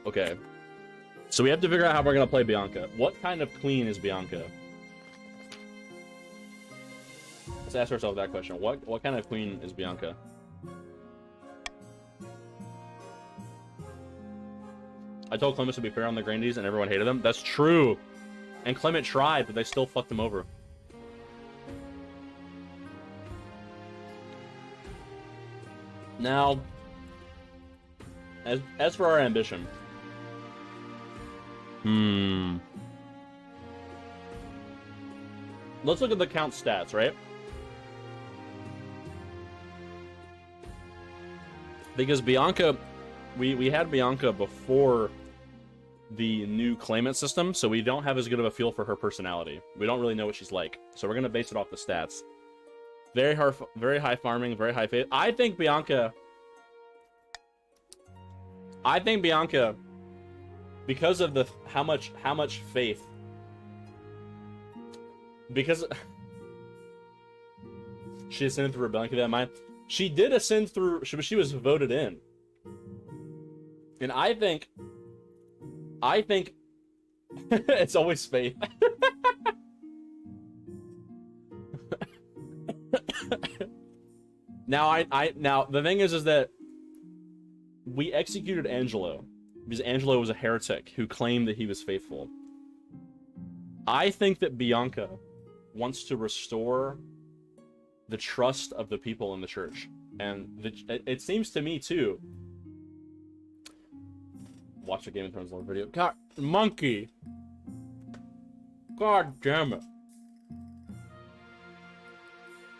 Okay. So we have to figure out how we're gonna play Bianca. What kind of queen is Bianca? Let's ask ourselves that question. What kind of queen is Bianca? I told Clemens to be fair on the Grandies and everyone hated them. That's true. And Clement tried, but they still fucked him over. Now, as for our ambition. Let's look at the count stats, right? Because Bianca, we had Bianca before the new claimant system, so we don't have as good of a feel for her personality. We don't really know what she's like, so we're gonna base it off the stats. Very high farming, very high faith. I think Bianca, because of the how much faith, because she ascended through rebellion, that mind. She did ascend through, she was voted in. And I think it's always faith. Now now the thing is that we executed Angelo because Angelo was a heretic who claimed that he was faithful. I think that Bianca wants to restore the trust of the people in the church, and it seems to me too. Watch a Game of Thrones video. God, monkey. God damn it.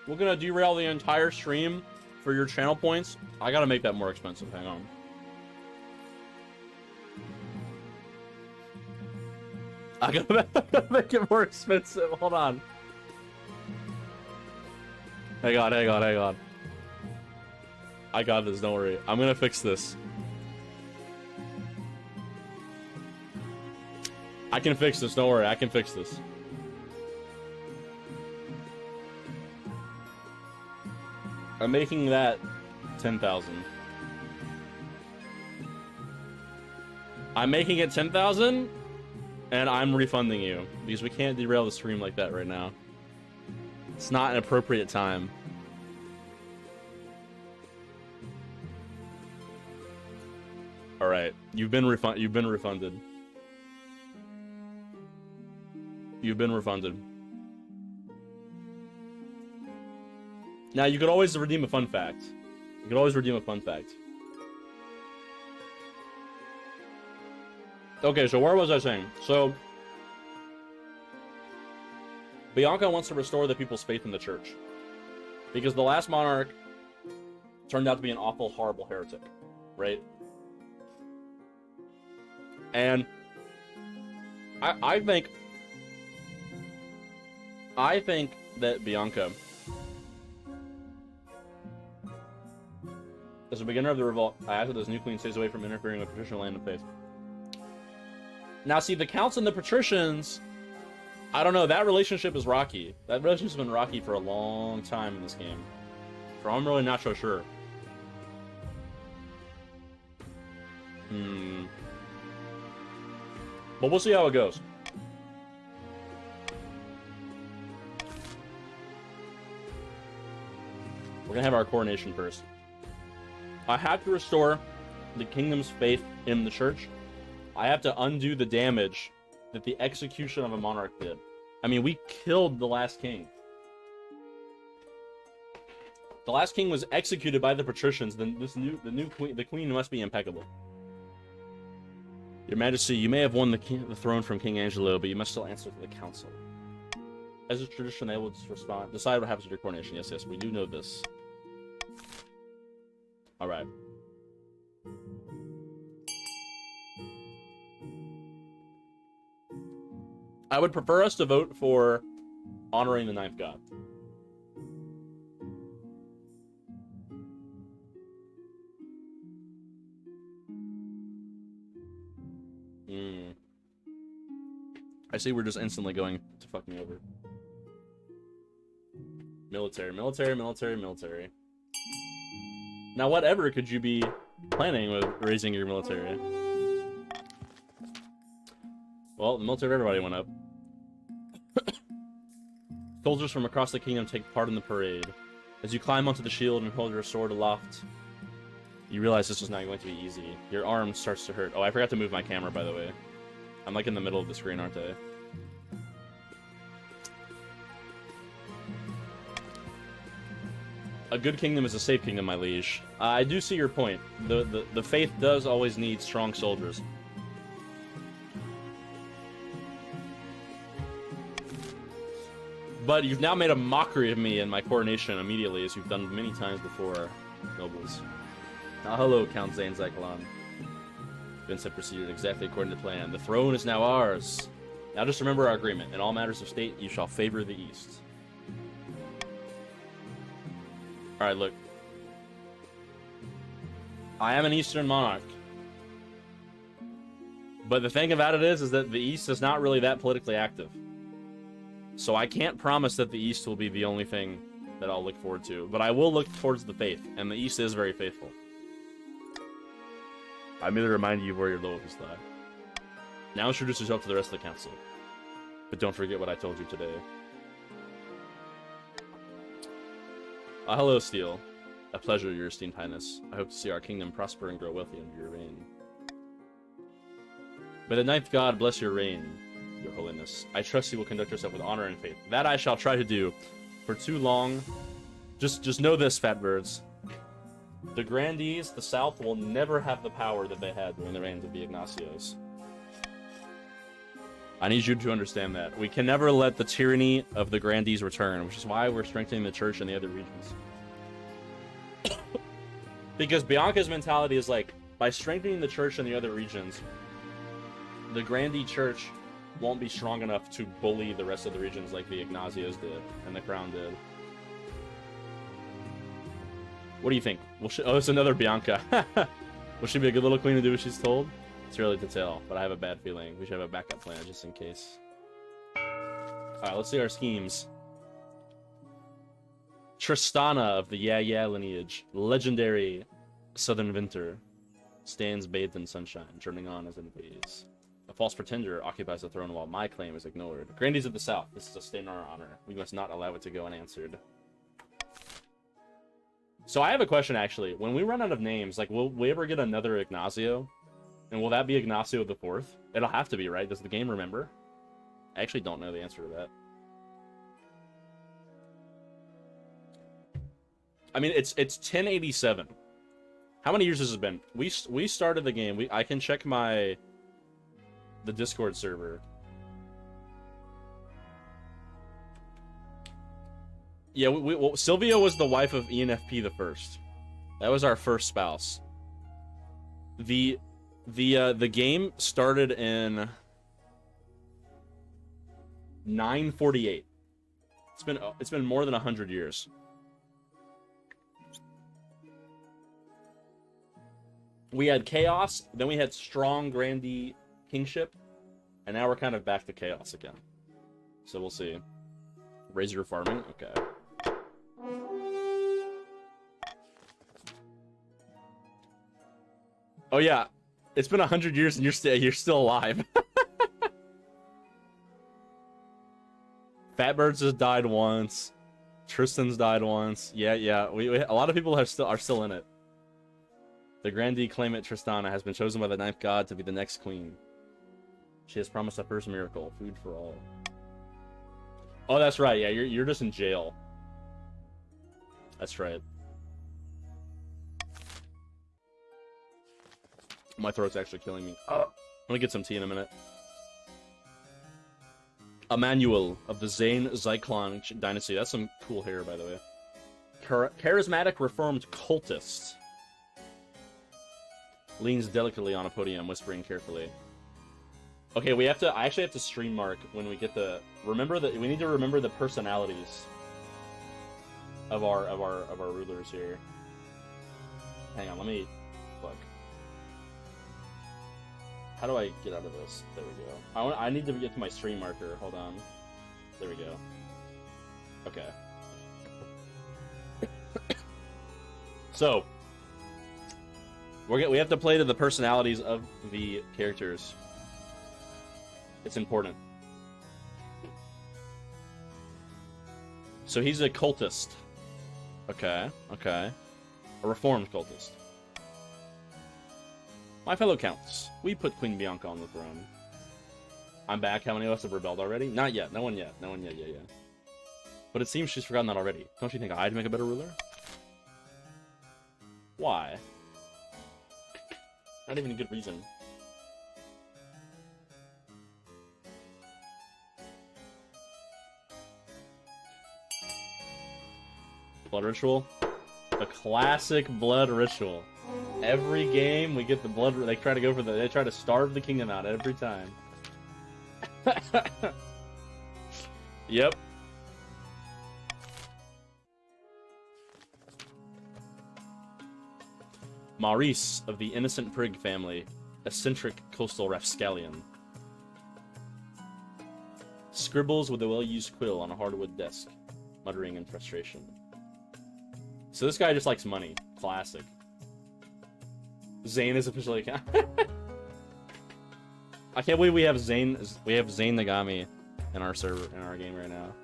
We're gonna derail the entire stream for your channel points. I gotta make that more expensive. Hang on. I gotta make it more expensive. Hold on. Hang on. I got this, don't worry. I'm gonna fix this. I can fix this, don't worry. I can fix this. I'm making that 10,000. I'm making it 10,000, and I'm refunding you because we can't derail the stream like that right now. It's not an appropriate time. All right, you've been refunded. You've been refunded. Now you could always redeem a fun fact. Okay, so where was I saying? So Bianca wants to restore the people's faith in the church because the last monarch turned out to be an awful, horrible heretic, right? And I think that Bianca, as a beginner of the revolt, I ask that this new queen stays away from interfering with patrician land and faith. Now, see, the counts and the patricians, I don't know, that relationship is rocky. That relationship's been rocky for a long time in this game. So I'm really not so sure. But we'll see how it goes. We're gonna have our coronation first. I have to restore the kingdom's faith in the church. I have to undo the damage that the execution of a monarch did. I mean, we killed the last king. The last king was executed by the patricians. Then the queen must be impeccable. Your Majesty, you may have won the throne from King Angelo, but you must still answer to the council. As a tradition, they will respond. Decide what happens with your coronation. Yes, we do know this. All right. I would prefer us to vote for honoring the ninth god. I see we're just instantly going to fuck me over. Military. Now, whatever could you be planning with raising your military? Well, the military of everybody went up. Soldiers from across the kingdom take part in the parade. As you climb onto the shield and hold your sword aloft, you realize this is not going to be easy. Your arm starts to hurt. Oh, I forgot to move my camera, by the way. I'm like in the middle of the screen, aren't I? A good kingdom is a safe kingdom, my liege. I do see your point. The faith does always need strong soldiers. But you've now made a mockery of me and my coronation immediately, as you've done many times before, nobles. Hello, Count Zane Zyklon. Events have proceeded exactly according to plan. The throne is now ours. Now just remember our agreement. In all matters of state, you shall favor the East. Alright, look. I am an Eastern monarch. But the thing about it is that the East is not really that politically active. So I can't promise that the East will be the only thing that I'll look forward to. But I will look towards the faith, and the East is very faithful. I merely remind you of where your loyalties lie. Now introduce yourself to the rest of the council. But don't forget what I told you today. Hello, Steel. A pleasure, your esteemed highness. I hope to see our kingdom prosper and grow wealthy under your reign. May the ninth god bless your reign, your holiness. I trust you will conduct yourself with honor and faith. That I shall try to do. For too long, just know this, fat birds. The grandees, the South, will never have the power that they had during the reigns of the Ignacios. I need you to understand that. We can never let the tyranny of the grandees return, which is why we're strengthening the church in the other regions. Because Bianca's mentality is like, by strengthening the church in the other regions, the grandee church won't be strong enough to bully the rest of the regions like the Ignacios did, and the Crown did. What do you think? Oh, it's another Bianca. Will she be a good little queen to do what she's told? It's early to tell, but I have a bad feeling. We should have a backup plan just in case. Alright, let's see our schemes. Tristana of the Yeah lineage, legendary southern winter, stands bathed in sunshine, turning on as it invades. A false pretender occupies the throne while my claim is ignored. Grandees of the South, this is a stain on our honor. We must not allow it to go unanswered. So I have a question, actually. When we run out of names, like, will we ever get another Ignacio? And will that be Ignacio the Fourth? It'll have to be, right? Does the game remember? I actually don't know the answer to that. I mean, it's 1087. How many years has it been? We started the game. I can check the Discord server. Yeah, well, Sylvia was the wife of Enfp the First. That was our first spouse. The game started in 948. It's been more than 100 years. We had chaos, then we had strong grandee kingship, and now we're kind of back to chaos again. So we'll see. Raise your farming, okay. Oh yeah, it's been 100 years and you're still alive. Fatbirds has died once. Tristan's died once. Yeah. A lot of people are still in it. The grandee claimant Tristana has been chosen by the ninth god to be the next queen. She has promised a first miracle, food for all. Oh, that's right. Yeah, you're just in jail. That's right. My throat's actually killing me. I'm gonna get some tea in a minute. Emmanuel of the Zane Zyklon dynasty. That's some cool hair, by the way. Charismatic reformed cultist. Leans delicately on a podium, whispering carefully. Okay, I actually have to stream mark when we get the... we need to remember the personalities of our rulers here. Hang on, let me... Fuck. How do I get out of this? There we go. I need to get to my stream marker. Hold on. There we go. Okay. So, we have to play to the personalities of the characters. It's important. So he's a cultist. Okay, okay. A reformed cultist. My fellow counts, we put Queen Bianca on the throne. I'm back. How many of us have rebelled already? Not yet. No one yet. No one yet. Yeah. But it seems she's forgotten that already. Don't you think I'd make a better ruler? Why? Not even a good reason. Blood ritual? The classic blood ritual. Every game we get the blood. They try to go for they try to starve the kingdom out every time. Yep. Maurice of the Innocent Prig family, eccentric coastal rapscallion. Scribbles with a well-used quill on a hardwood desk, muttering in frustration. So this guy just likes money. Classic. Zane is officially I can't believe we have Zane Nagami in our server, in our game right now.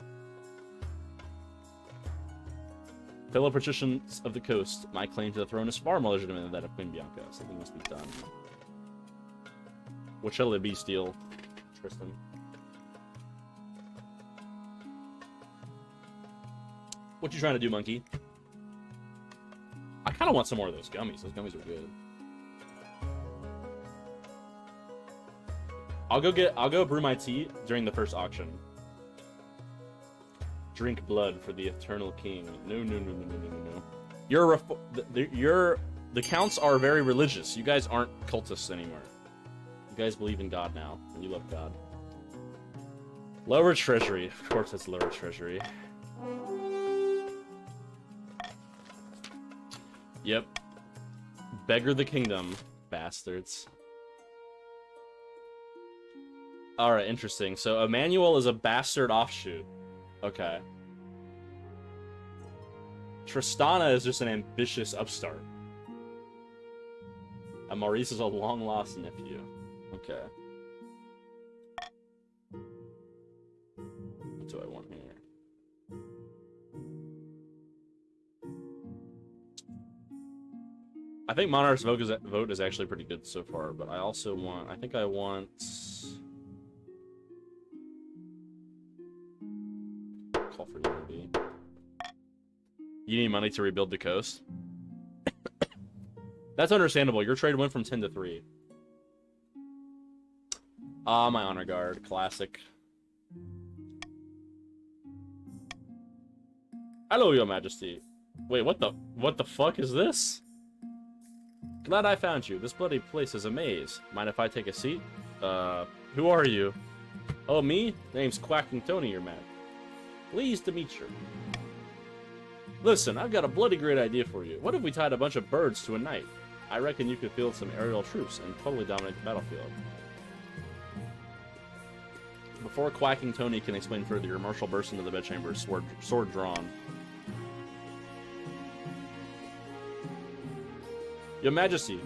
Fellow patricians of the coast, my claim to the throne is far more legitimate than that of Queen Bianca. Something must be done. What shall it be, Steel? Tristan. What you trying to do, monkey? I kind of want some more of those gummies. Those gummies are good. I'll go brew my tea during the first auction. Drink blood for the eternal king. No. The counts are very religious. You guys aren't cultists anymore. You guys believe in God now, and you love God. Lower treasury. Of course that's lower treasury. Yep. Beggar the kingdom, bastards. Alright, interesting. So Emmanuel is a bastard offshoot. Okay. Tristana is just an ambitious upstart. And Maurice is a long-lost nephew. Okay. What do I want here? I think Monarch's vote is actually pretty good so far, but I also want... I think I want... Call for unity. You need money to rebuild the coast? That's understandable. Your trade went from 10 to 3. Ah, my honor guard. Classic. Hello, your majesty. Wait, what the fuck is this? Glad I found you. This bloody place is a maze. Mind if I take a seat? Who are you? Oh, me? Name's Quacking Tony, your man. Pleased to meet you. Listen, I've got a bloody great idea for you. What if we tied a bunch of birds to a knight? I reckon you could field some aerial troops and totally dominate the battlefield. Before Quacking Tony can explain further, your marshal bursts into the bedchamber, sword drawn. Your Majesty,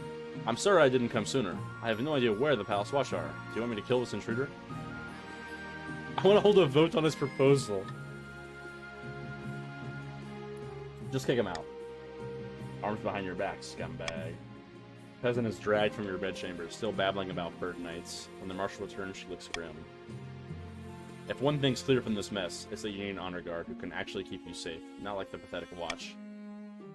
I'm sorry I didn't come sooner. I have no idea where the Palace Watch are. Do you want me to kill this intruder? I want to hold a vote on his proposal. Just kick him out. Arms behind your back, scumbag. Peasant is dragged from your bedchamber, still babbling about bird nights. When the marshal returns, she looks grim. If one thing's clear from this mess, it's that you need an honor guard who can actually keep you safe, not like the pathetic watch.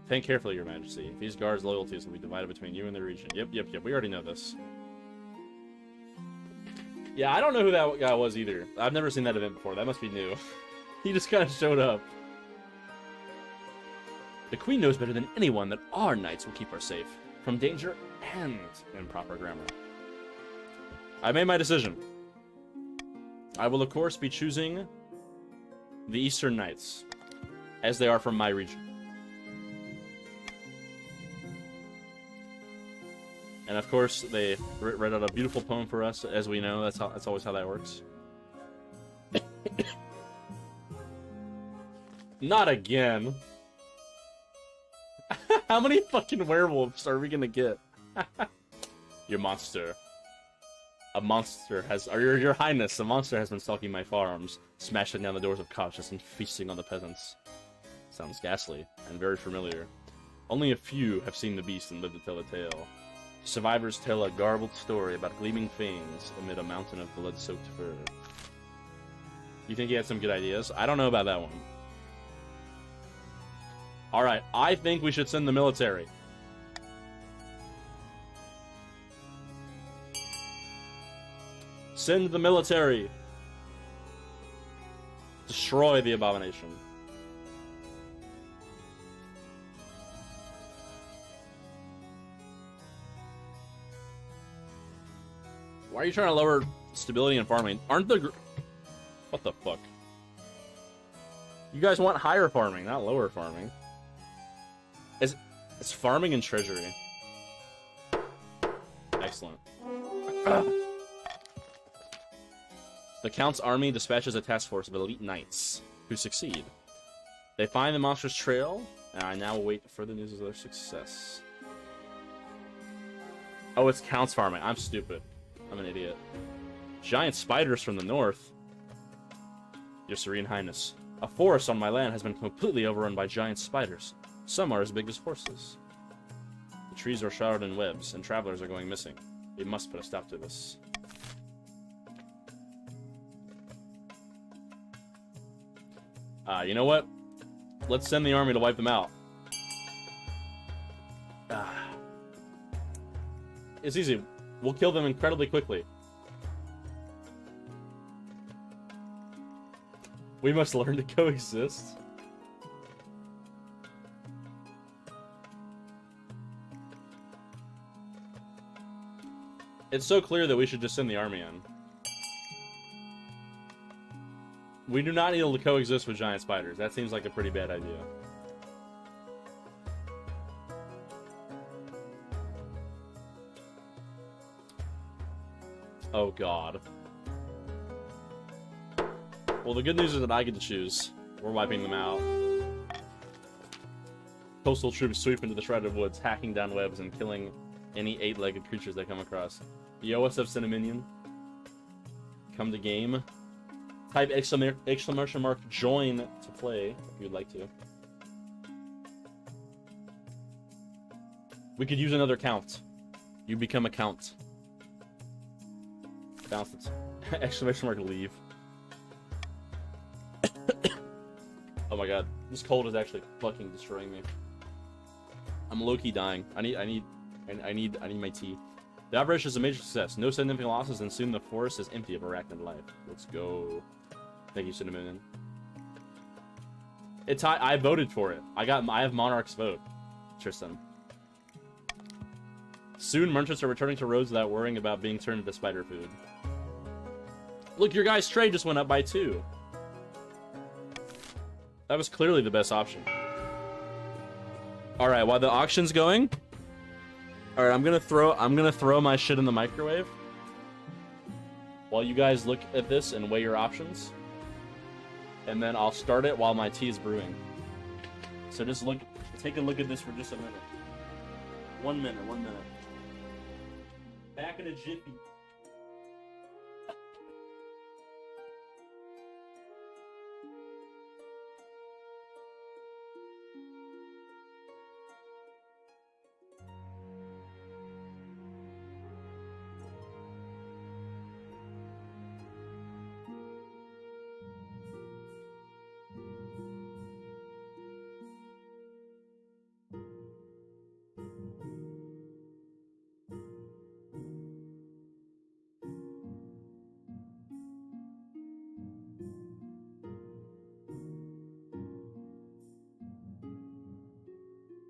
Think carefully, your majesty. These guards' loyalties will be divided between you and the region. Yep. We already know this. Yeah, I don't know who that guy was either. I've never seen that event before. That must be new. He just kind of showed up. The queen knows better than anyone that our knights will keep her safe. From danger and improper grammar. I made my decision. I will, of course, be choosing the Eastern Knights, as they are from my region. And of course, they read out a beautiful poem for us, as we know. That's always how that works. Not again. How many fucking werewolves are we gonna get? You monster. A monster has, or your highness, a monster has been stalking my farms, smashing down the doors of cottages and feasting on the peasants. Sounds ghastly, and very familiar. Only a few have seen the beast and lived to tell the tale. Survivors tell a garbled story about gleaming fangs amid a mountain of blood-soaked fur. You think he had some good ideas? I don't know about that one. Alright, I think we should send the military. Send the military. Destroy the abomination. Why are you trying to lower stability in farming? Aren't the... What the fuck? You guys want higher farming, not lower farming. It's farming and treasury. Excellent. The Count's army dispatches a task force of elite knights, who succeed. They find the monster's trail, and I now await further news of their success. Oh, it's Count's farming. I'm stupid. I'm an idiot. Giant spiders from the north. Your Serene Highness. A forest on my land has been completely overrun by giant spiders. Some are as big as horses. The trees are shrouded in webs, and travelers are going missing. We must put a stop to this. You know what? Let's send the army to wipe them out. It's easy. We'll kill them incredibly quickly. We must learn to coexist. It's so clear that we should just send the army in. We do not need to coexist with giant spiders. That seems like a pretty bad idea. Oh god. Well, the good news is that I get to choose. We're wiping them out. Coastal troops sweep into the shrouded woods, hacking down webs and killing any 8-legged creatures they come across. Yo, what's up, Cinnaminion? Come to game. Type exclamation mark join to play if you'd like to. We could use another count. You become a count. Bounce it. Exclamation mark leave. Oh my god, this cold is actually fucking destroying me. I'm low-key dying. I need my tea. The operation is a major success. No significant losses, and soon the forest is empty of arachnid life. Let's go. Thank you, Cinnamon. I voted for it. I have Monarch's vote, Tristan. Soon, merchants are returning to roads without worrying about being turned into spider food. Look, your guy's trade just went up by 2. That was clearly the best option. All right, while the auction's going, all right, I'm gonna throw my shit in the microwave while you guys look at this and weigh your options, and then I'll start it while my tea is brewing. So just take a look at this for just a minute. 1 minute. Back in a jiffy.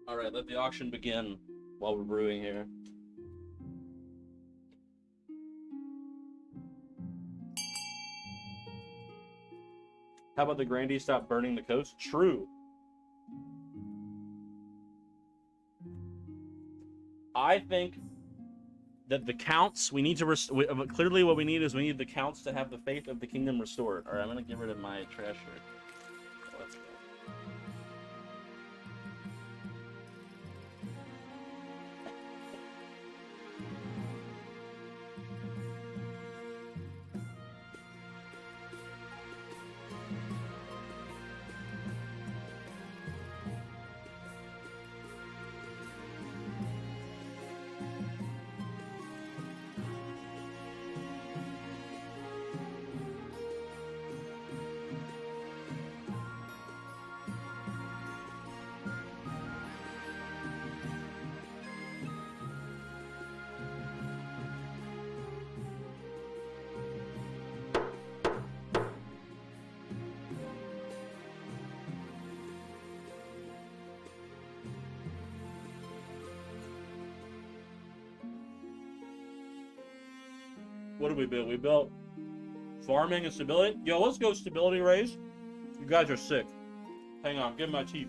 All right, let the auction begin while we're brewing here. How about the Grandies stop burning the coast? True. I think that the counts, we need to clearly what we need is we need the counts to have the faith of the kingdom restored. All right, I'm gonna get rid of my trash here. Let's go. What did we build? We built farming and stability. Yo, let's go stability raise. You guys are sick. Hang on, give me my teeth.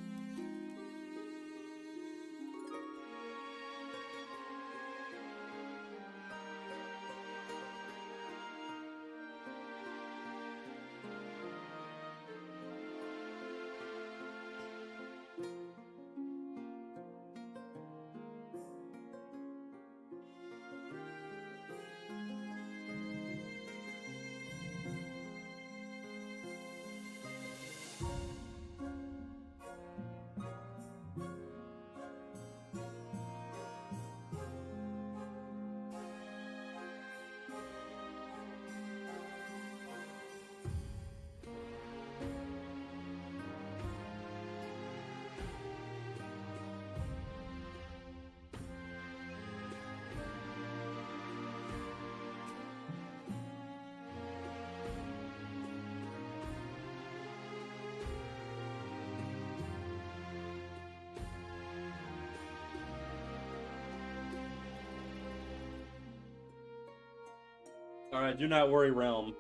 Alright, do not worry, Realm.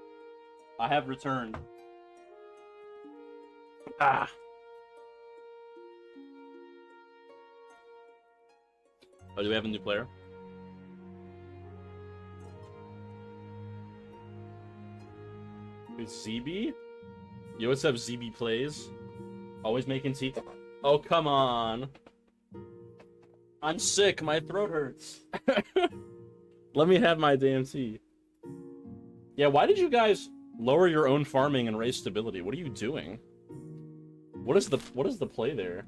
I have returned. Ah! Oh, do we have a new player? It's ZB? Yo, what's up, ZB Plays? Always making tea. Oh, come on. I'm sick, my throat hurts. Let me have my damn tea. Yeah, why did you guys lower your own farming and raise stability? What are you doing? What is the play there?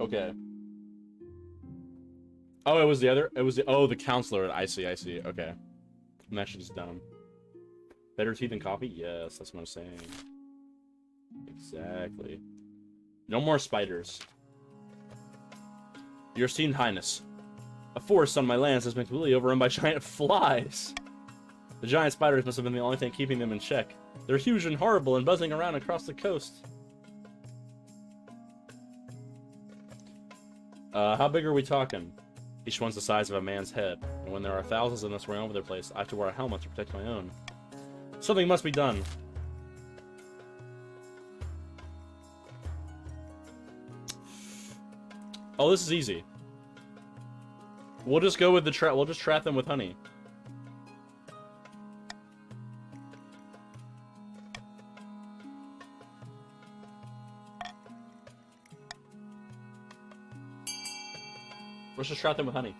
Okay. Oh, it was the counselor. I see. Okay. And that shit is dumb. Better tea than coffee? Yes, that's what I'm saying. Exactly. No more spiders. Your esteemed highness. A forest on my lands has been completely overrun by giant flies. The giant spiders must have been the only thing keeping them in check. They're huge and horrible and buzzing around across the coast. How big are we talking? Each one's the size of a man's head. And when there are thousands of them swarming over the place, I have to wear a helmet to protect my own. Something must be done. Oh, this is easy. We'll just go with the trap. We'll just trap them with honey. Let's just trap them with honey.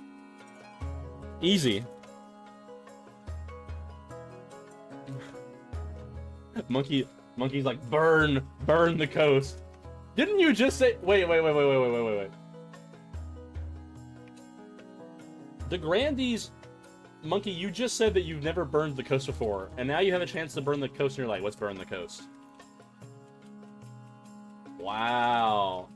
Easy. Monkey's like, burn the coast. Didn't you just say? Wait. The Grandies, Monkey, you just said that you've never burned the coast before, and now you have a chance to burn the coast, and you're like, let's burn the coast. Wow.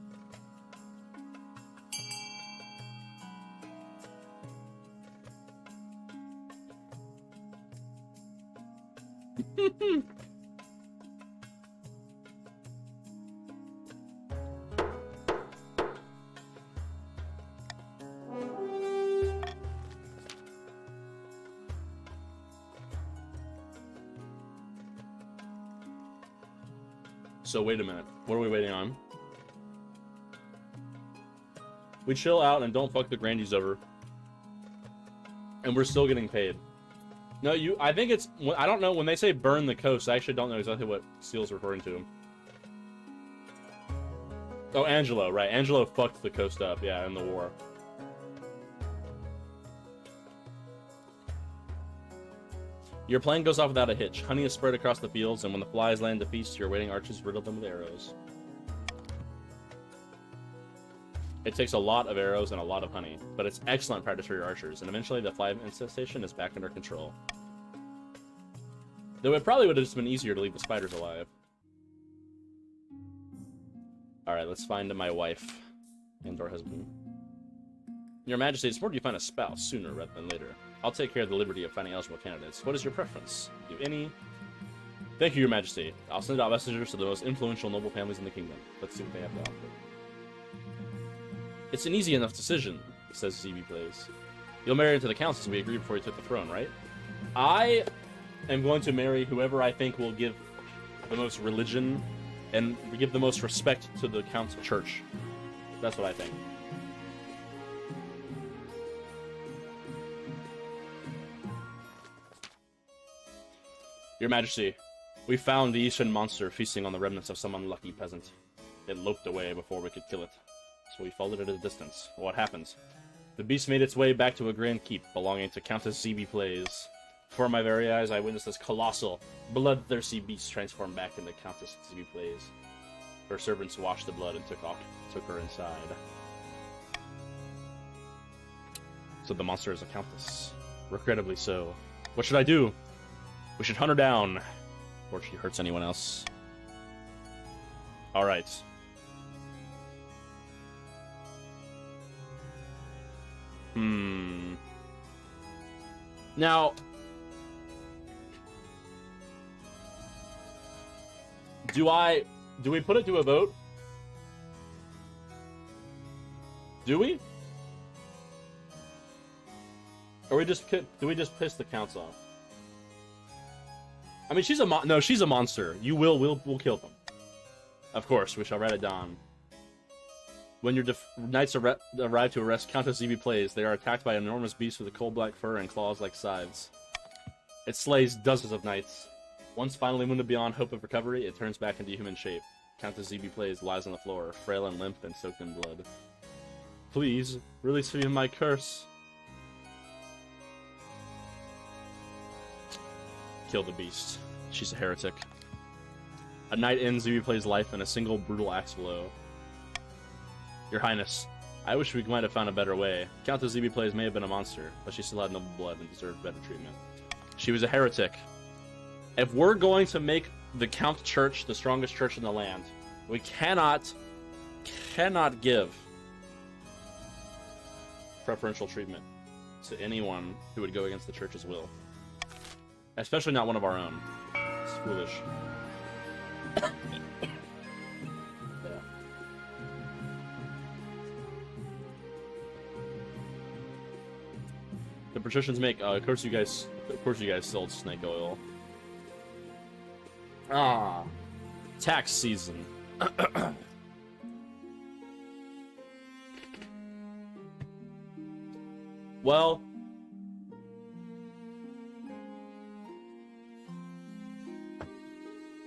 So wait a minute. What are we waiting on? We chill out and don't fuck the Grandies over. And we're still getting paid. No, I think it's... I don't know. When they say burn the coast, I actually don't know exactly what Seal's referring to. Oh, Angelo, right. Angelo fucked the coast up, yeah, in the war. Your plan goes off without a hitch. Honey is spread across the fields, and when the flies land to feast, your waiting archers riddle them with arrows. It takes a lot of arrows and a lot of honey, but it's excellent practice for your archers, and eventually the fly infestation is back under control. Though it probably would have just been easier to leave the spiders alive. Alright, let's find my wife and/or husband. Your Majesty, it's important you find a spouse sooner rather than later. I'll take care of the liberty of finding eligible candidates. What is your preference? Do any? Thank you, Your Majesty. I'll send out messengers to the most influential noble families in the kingdom. Let's see what they have to offer. It's an easy enough decision, says ZB Plays. You'll marry into the council, as we agreed before you took the throne, right? I am going to marry whoever I think will give the most religion and give the most respect to the council church. That's what I think. Your Majesty, we found the Eastern monster feasting on the remnants of some unlucky peasant. It loped away before we could kill it, so we followed it at a distance. What happened? The beast made its way back to a grand keep belonging to Countess Ssbm Plays. Before my very eyes, I witnessed this colossal, bloodthirsty beast transform back into Countess Ssbm Plays. Her servants washed the blood and took her inside. So the monster is a countess. Regrettably so. What should I do? We should hunt her down, before she hurts anyone else. Alright. Now, do we put it to a vote? Do we? Or do we just piss the council off? I mean, she's a monster. We'll kill them. Of course, we shall write it down. When your knights arrive to arrest Countess Ssbm Plays, they are attacked by an enormous beast with a coal black fur and claws like scythes. It slays dozens of knights. Once finally wounded beyond hope of recovery, it turns back into human shape. Countess Ssbm Plays lies on the floor, frail and limp and soaked in blood. Please, release me of my curse. Kill the beast. She's a heretic. A night ends Ssbm Plays' life in a single brutal axe blow. Your Highness, I wish we might have found a better way. Countess Ssbm Plays may have been a monster, but she still had noble blood and deserved better treatment. She was a heretic. If we're going to make the Count Church the strongest church in the land, we cannot give preferential treatment to anyone who would go against the church's will. Especially not one of our own. It's foolish. The patricians make. Of course, you guys sold snake oil. Ah, tax season. Well,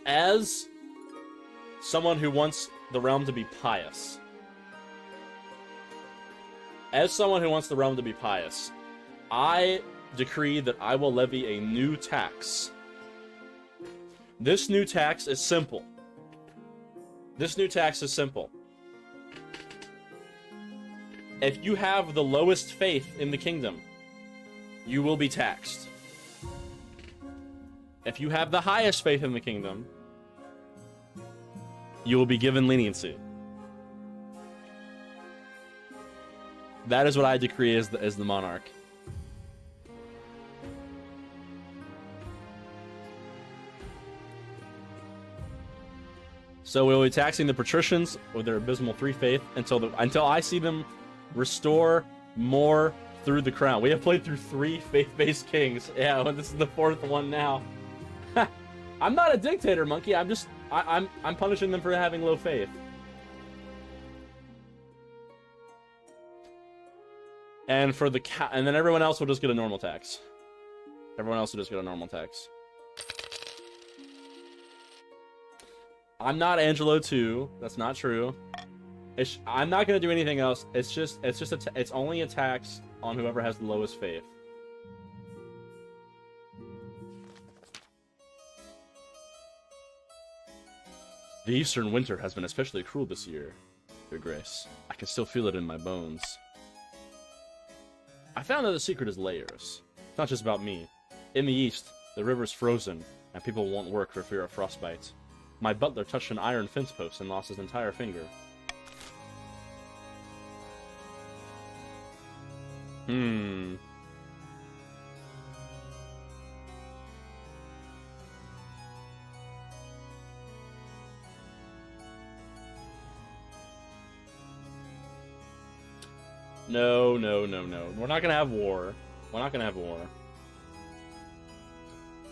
as someone who wants the realm to be pious, I decree that I will levy a new tax. This new tax is simple. If you have the lowest faith in the kingdom, you will be taxed. If you have the highest faith in the kingdom, you will be given leniency. That is what I decree as the monarch. So we'll be taxing the patricians with their abysmal 3 faith until I see them restore more through the crown. We have played through 3 faith-based kings. Yeah, this is the 4th one now. I'm not a dictator, monkey. I'm punishing them for having low faith. And and then everyone else will just get a normal tax. I'm not Angelo 2. That's not true. I'm not gonna do anything else. It's only a tax on whoever has the lowest faith. The Eastern winter has been especially cruel this year, Your Grace. I can still feel it in my bones. I found that the secret is layers. It's not just about me. In the east, the river's frozen, and people won't work for fear of frostbite. My butler touched an iron fence post and lost his entire finger. No, no, no, no. We're not gonna have war. We're not gonna have war.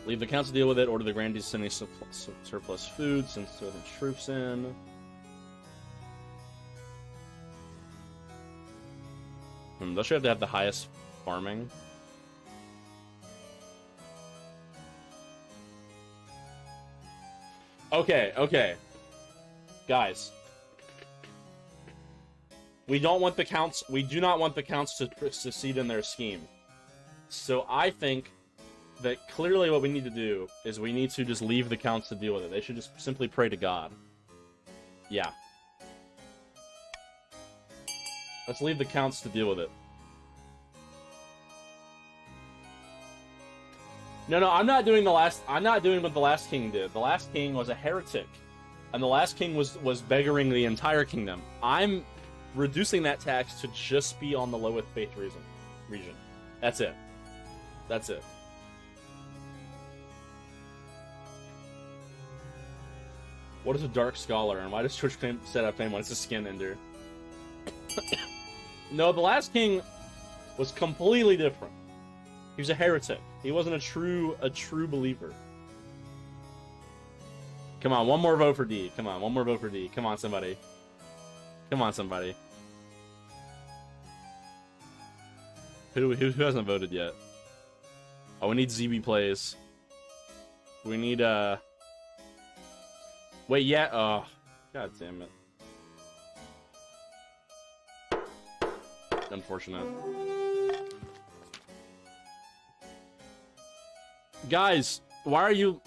Leave the council deal with it. Order the grandees sending surplus food since the troops in. Don't you have to have the highest farming? Okay, okay. Guys. We don't want the counts. We do not want the counts to succeed in their scheme. So I think that clearly what we need to do is we need to just leave the counts to deal with it. They should just simply pray to God. Yeah. Let's leave the counts to deal with it. No, I'm not doing the last. I'm not doing what the last king did. The last king was a heretic, and the last king was beggaring the entire kingdom. I'm reducing that tax to just be on the lowest faith region. That's it. That's it. What is a dark scholar, and why does Twitch set up claim when it's a skin ender? No, the last king was completely different. He was a heretic. He wasn't a true believer. Come on, one more vote for D. Come on, one more vote for D. Come on, somebody. Come on, somebody. Who hasn't voted yet? Oh, we need ZB plays. We need Wait, yeah. Oh, god damn it. Unfortunate. Guys, why are you...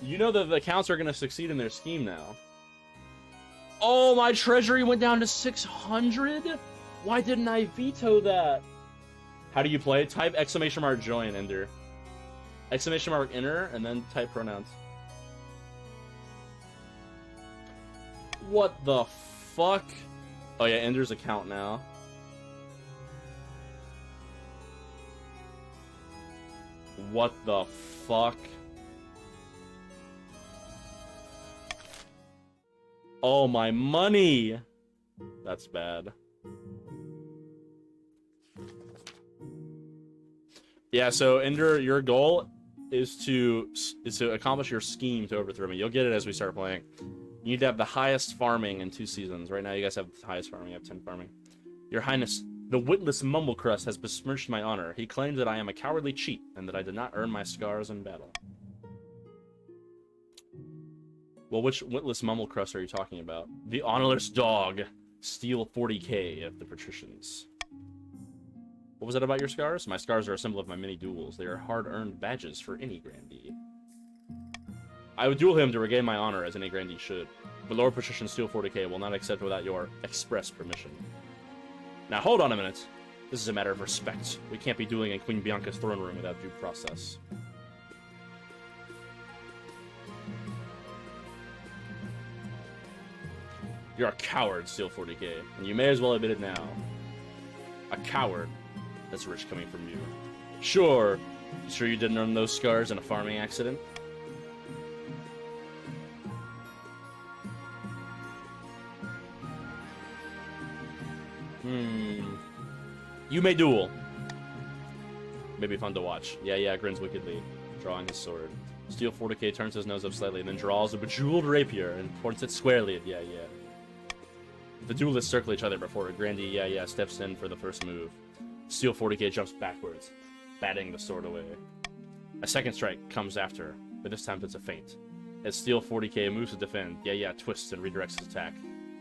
You know that the accounts are going to succeed in their scheme now. Oh, my treasury went down to 600? Why didn't I veto that? How do you play? Type exclamation mark join, enter. Exclamation mark enter, and then type pronouns. What the fuck? Oh yeah, enter's account now. What the fuck? Oh, my money! That's bad. Yeah, so Ender, your goal is to accomplish your scheme to overthrow me. You'll get it as we start playing. You need to have the highest farming in 2 seasons. Right now, you guys have the highest farming. You have 10 farming. Your Highness, the witless Mumblecrust has besmirched my honor. He claimed that I am a cowardly cheat and that I did not earn my scars in battle. Well, which witless Mumblecrust are you talking about? The honorless dog. Steal 40k of the patricians. What was that about your scars? My scars are a symbol of my many duels. They are hard-earned badges for any grandee. I would duel him to regain my honor, as any grandee should. But Lord Patrician Steal 40k will not accept without your express permission. Now hold on a minute. This is a matter of respect. We can't be dueling in Queen Bianca's throne room without due process. You're a coward, Steal 40k, and you may as well admit it now. A coward. That's rich coming from you. Sure you didn't earn those scars in a farming accident? You may duel. Maybe fun to watch. Yeah, grins wickedly, drawing his sword. Steal 40k turns his nose up slightly, and then draws a bejeweled rapier and points it squarely at Yeah. The duelists circle each other before a grandee Yeah steps in for the first move. Steal 40k jumps backwards, batting the sword away. A second strike comes after, but this time it's a feint. As Steal 40k moves to defend, Yeah twists and redirects his attack.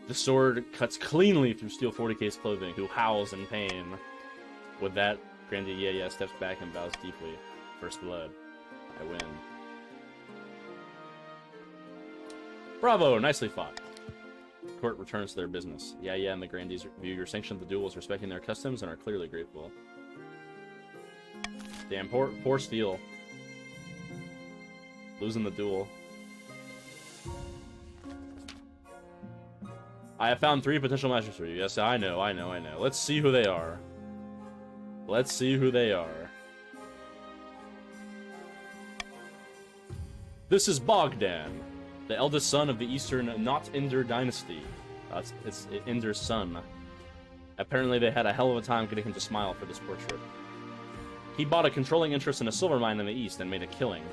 The sword cuts cleanly through Steal 40k's clothing, who howls in pain. With that, grandee Yeah steps back and bows deeply. First blood. I win. Bravo! Nicely fought. Court returns to their business. Yeah and the grandees view your sanction of the duel as respecting their customs and are clearly grateful. Damn, poor Steal. Losing the duel. I have found 3 potential matches for you. Yes, I know. Let's see who they are. Let's see who they are. This is Bogdan, the eldest son of the Eastern Not Ender dynasty. It's Ender's son. Apparently they had a hell of a time getting him to smile for this portrait. He bought a controlling interest in a silver mine in the east and made a killing.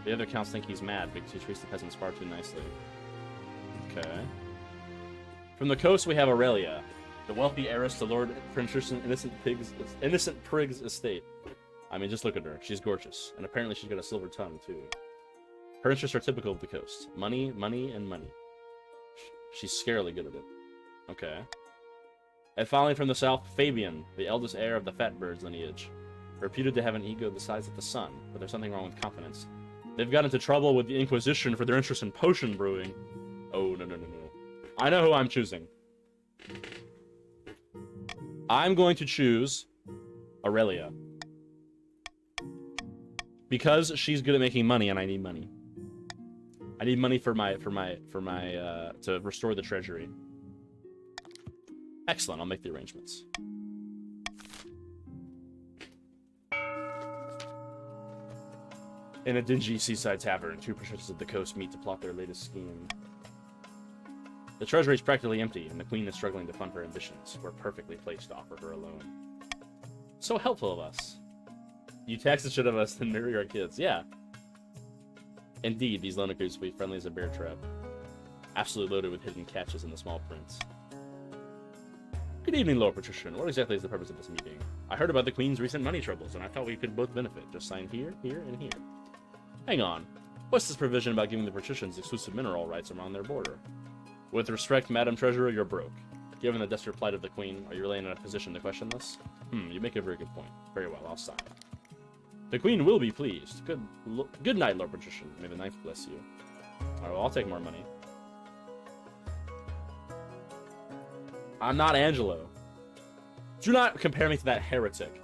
The other counts think he's mad because he treats the peasants far too nicely. Okay. From the coast we have Aurelia, the wealthy heiress to Lord Princess Innocent Prigg's estate. I mean, just look at her. She's gorgeous. And apparently she's got a silver tongue, too. Her interests are typical of the coast. Money, money, and money. She's scarily good at it. Okay. And finally from the south, Fabian, the eldest heir of the Fatbirds lineage. Reputed to have an ego the size of the sun, but there's something wrong with confidence. They've got into trouble with the Inquisition for their interest in potion brewing. Oh, no, no, no, no. I know who I'm choosing. I'm going to choose Aurelia. Because she's good at making money and I need money. I need money for my to restore the treasury. Excellent, I'll make the arrangements. In a dingy seaside tavern, two princesses of the coast meet to plot their latest scheme. The treasury is practically empty, and the queen is struggling to fund her ambitions. We're perfectly placed to offer her a loan. So helpful of us. You tax the shit out of us, then marry our kids. Yeah. Indeed, these loan agreements will be friendly as a bear trap. Absolutely loaded with hidden catches in the small print. Good evening, Lord Patrician. What exactly is the purpose of this meeting? I heard about the Queen's recent money troubles, and I thought we could both benefit. Just sign here, here, and here. Hang on. What's this provision about giving the Patricians exclusive mineral rights around their border? With respect, Madam Treasurer, you're broke. Given the desperate plight of the Queen, are you really in a position to question this? You make a very good point. Very well, I'll sign. The Queen will be pleased. Good night, Lord Patrician. May the ninth bless you. Alright, well, I'll take more money. I'm not Angelo. Do not compare me to that heretic.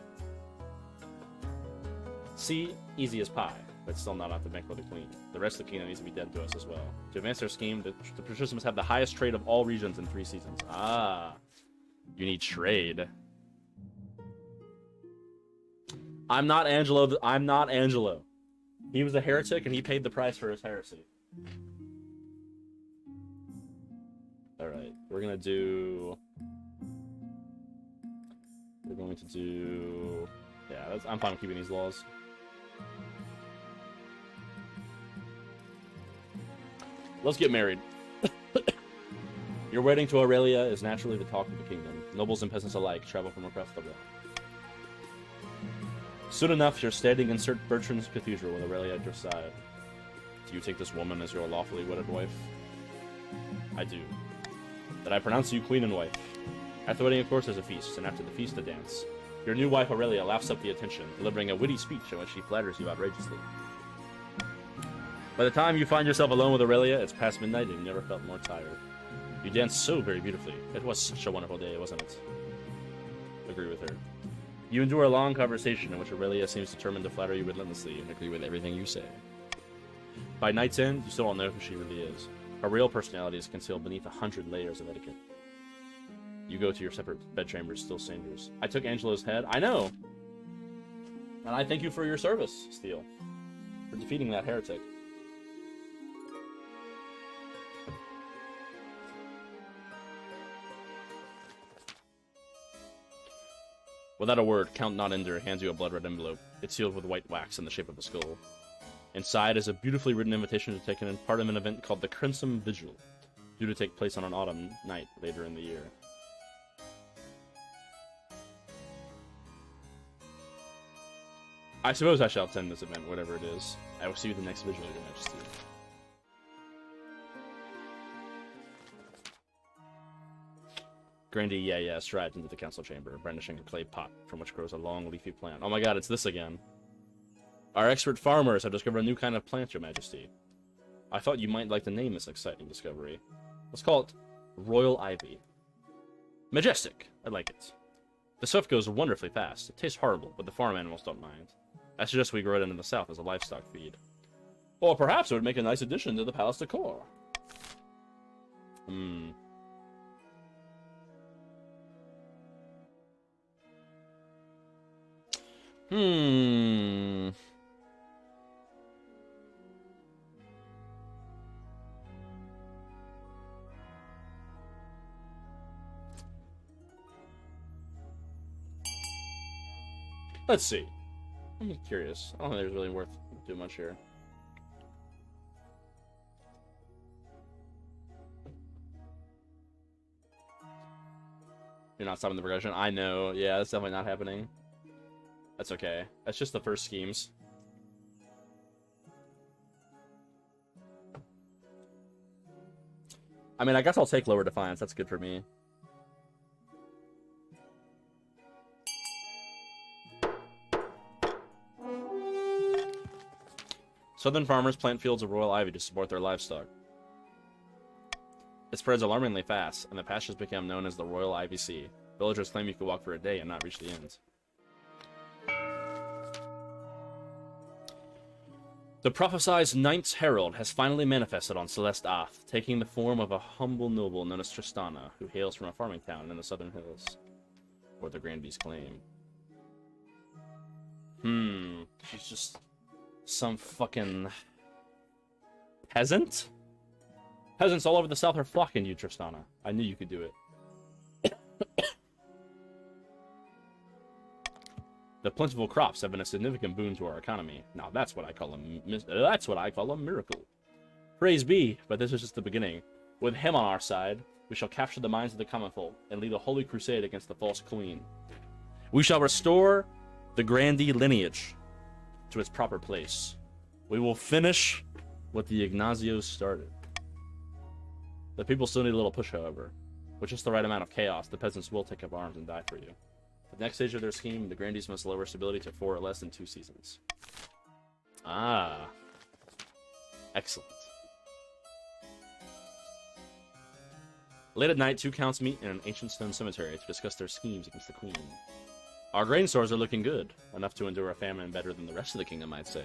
See, easy as pie, but still not off the bank for the Queen. The rest of the kingdom needs to be dead to us as well. To advance their scheme, the Patricians must have the highest trade of all regions in 3 seasons. Ah, you need trade. I'm not Angelo. I'm not Angelo. He was a heretic, and he paid the price for his heresy. All right, we're going to do... Yeah, I'm fine with keeping these laws. Let's get married. Your wedding to Aurelia is naturally the talk of the kingdom. Nobles and peasants alike travel from across the realm. Soon enough, you're standing in Sir Bertrand's cathedral with Aurelia at your side. Do you take this woman as your lawfully wedded wife? I do. Then I pronounce you queen and wife. At the wedding, of course, there's a feast, and after the feast, a dance. Your new wife, Aurelia, laughs up the attention, delivering a witty speech in which she flatters you outrageously. By the time you find yourself alone with Aurelia, it's past midnight and you never felt more tired. You danced so very beautifully. It was such a wonderful day, wasn't it? Agree with her. You endure a long conversation in which Aurelia seems determined to flatter you relentlessly and agree with everything you say. By night's end, you still don't know who she really is. Her real personality is concealed beneath 100 layers of etiquette. You go to your separate bedchambers, still strangers. I took Angelo's head. I know! And I thank you for your service, Steele. For defeating that heretic. Without a word, Count Notender hands you a blood-red envelope. It's sealed with white wax in the shape of a skull. Inside is a beautifully written invitation to take part in an event called the Crimson Vigil, due to take place on an autumn night later in the year. I suppose I shall attend this event, whatever it is. I will see you at the next vigil, Your Majesty. Grandy, yeah, strides into the council chamber, brandishing a clay pot from which grows a long, leafy plant. Oh my god, it's this again. Our expert farmers have discovered a new kind of plant, Your Majesty. I thought you might like to name this exciting discovery. Let's call it Royal Ivy. Majestic! I like it. The stuff goes wonderfully fast. It tastes horrible, but the farm animals don't mind. I suggest we grow it in the south as a livestock feed. Or perhaps it would make a nice addition to the palace decor. Let's see. I'm curious. I don't think there's really worth too much here. You're not stopping the progression. I know. Yeah, that's definitely not happening. That's okay. That's just the first schemes. I mean, I guess I'll take Lower Defiance. That's good for me. Southern farmers plant fields of royal ivy to support their livestock. It spreads alarmingly fast, and the pastures become known as the Royal Ivy Sea. Villagers claim you could walk for a day and not reach the end. The prophesied Ninth Herald has finally manifested on Celeste Ath, taking the form of a humble noble known as Tristana, who hails from a farming town in the southern hills. Or the Granby's claim. She's just some fucking peasant? Peasants all over the south are flocking you, Tristana. I knew you could do it. The plentiful crops have been a significant boon to our economy. Now that's what I call a miracle. Praise be, but this is just the beginning. With him on our side, we shall capture the minds of the common folk and lead a holy crusade against the false queen. We shall restore the Grandy lineage to its proper place. We will finish what the Ignazios started. The people still need a little push, however. With just the right amount of chaos, the peasants will take up arms and die for you. The next stage of their scheme, the Grandies must lower stability to 4 or less in 2 seasons. Ah. Excellent. Late at night, 2 counts meet in an ancient stone cemetery to discuss their schemes against the queen. Our grain stores are looking good, enough to endure a famine better than the rest of the kingdom, I'd say.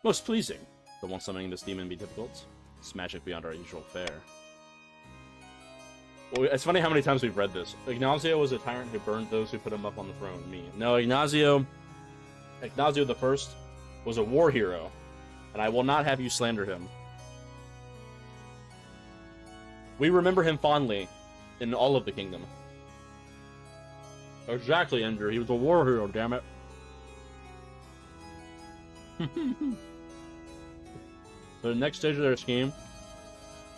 Most pleasing, but won't summoning this demon be difficult? It's magic beyond our usual fare. Well, it's funny how many times we've read this. Ignazio was a tyrant who burned those who put him up on the throne, me. No, Ignazio the First was a war hero, and I will not have you slander him. We remember him fondly in all of the kingdom. Exactly, Ender. He was a war hero, damn it. So the next stage of their scheme,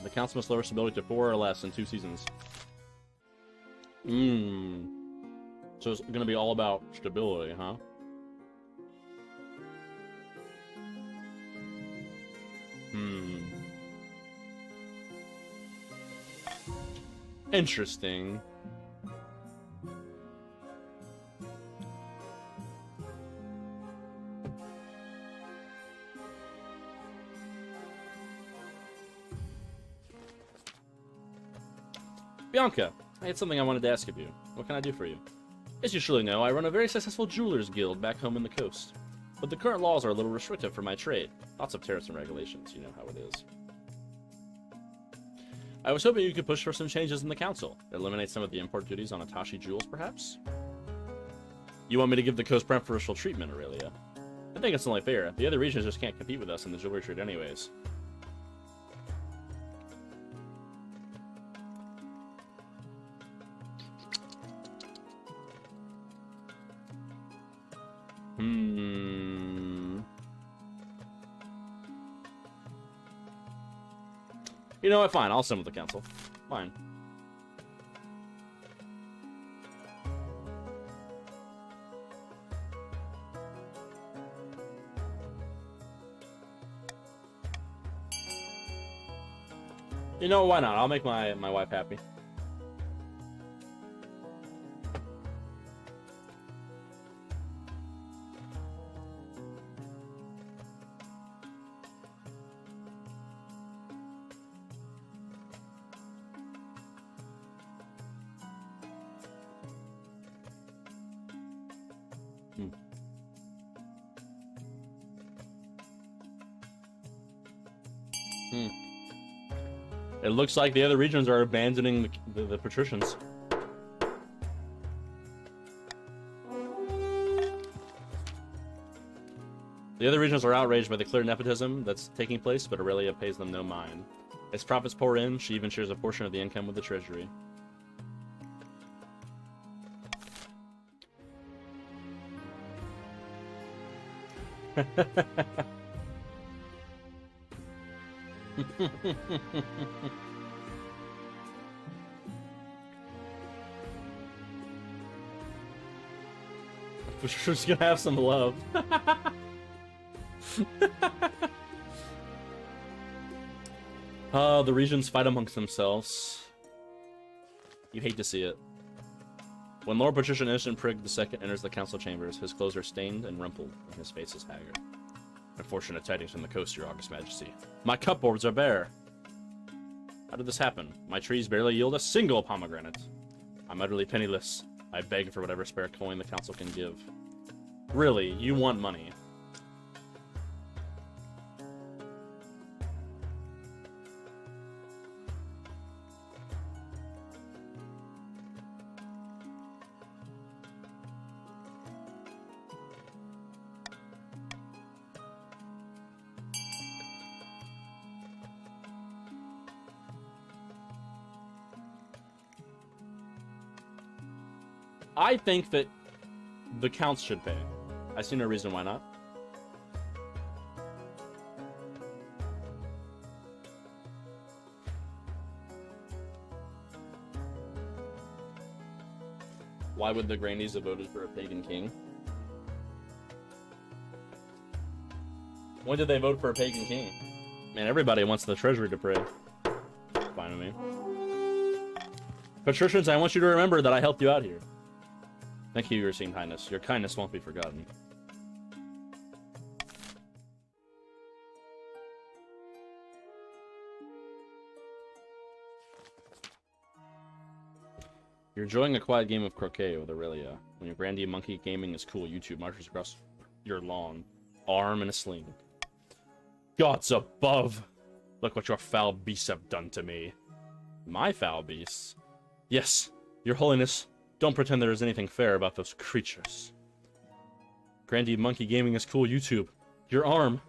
the counts must lower stability to 4 or less in 2 seasons. So it's gonna be all about stability, huh? Interesting. Bianca, I had something I wanted to ask of you. What can I do for you? As you surely know, I run a very successful jeweler's guild back home in the coast. But the current laws are a little restrictive for my trade. Lots of tariffs and regulations, you know how it is. I was hoping you could push for some changes in the council. Eliminate some of the import duties on Atashi jewels, perhaps? You want me to give the coast preferential treatment, Aurelia? I think it's only fair. The other regions just can't compete with us in the jewelry trade anyways. You know what? Fine. I'll send with the council. Fine. You know, why not? I'll make my wife happy. It looks like the other regions are abandoning the patricians. The other regions are outraged by the clear nepotism that's taking place, but Aurelia pays them no mind. As profits pour in, she even shares a portion of the income with the treasury. We're just gonna have some love. The regions fight amongst themselves. You hate to see it. When Lord Patrician Innocent Prig II enters the council chambers, his clothes are stained and rumpled, and his face is haggard. Unfortunate tidings from the coast, Your August Majesty. My cupboards are bare. How did this happen? My trees barely yield a single pomegranate. I'm utterly penniless. I beg for whatever spare coin the council can give. Really, you want money? I think that the counts should pay. I see no reason why not. Why would the grandees have voted for a pagan king? When did they vote for a pagan king? Man, everybody wants the treasury to pray. Fine with me. Patricians, I want you to remember that I helped you out here. Thank you, Your Esteemed Highness. Your kindness won't be forgotten. You're enjoying a quiet game of croquet with Aurelia. When your grandee monkey gaming is cool, YouTube marches across your lawn, arm in a sling. Gods above! Look what your foul beasts have done to me. My foul beasts? Yes, Your Holiness. Don't pretend there is anything fair about those creatures. Grandee Monkey Gaming is cool, YouTube. Your arm.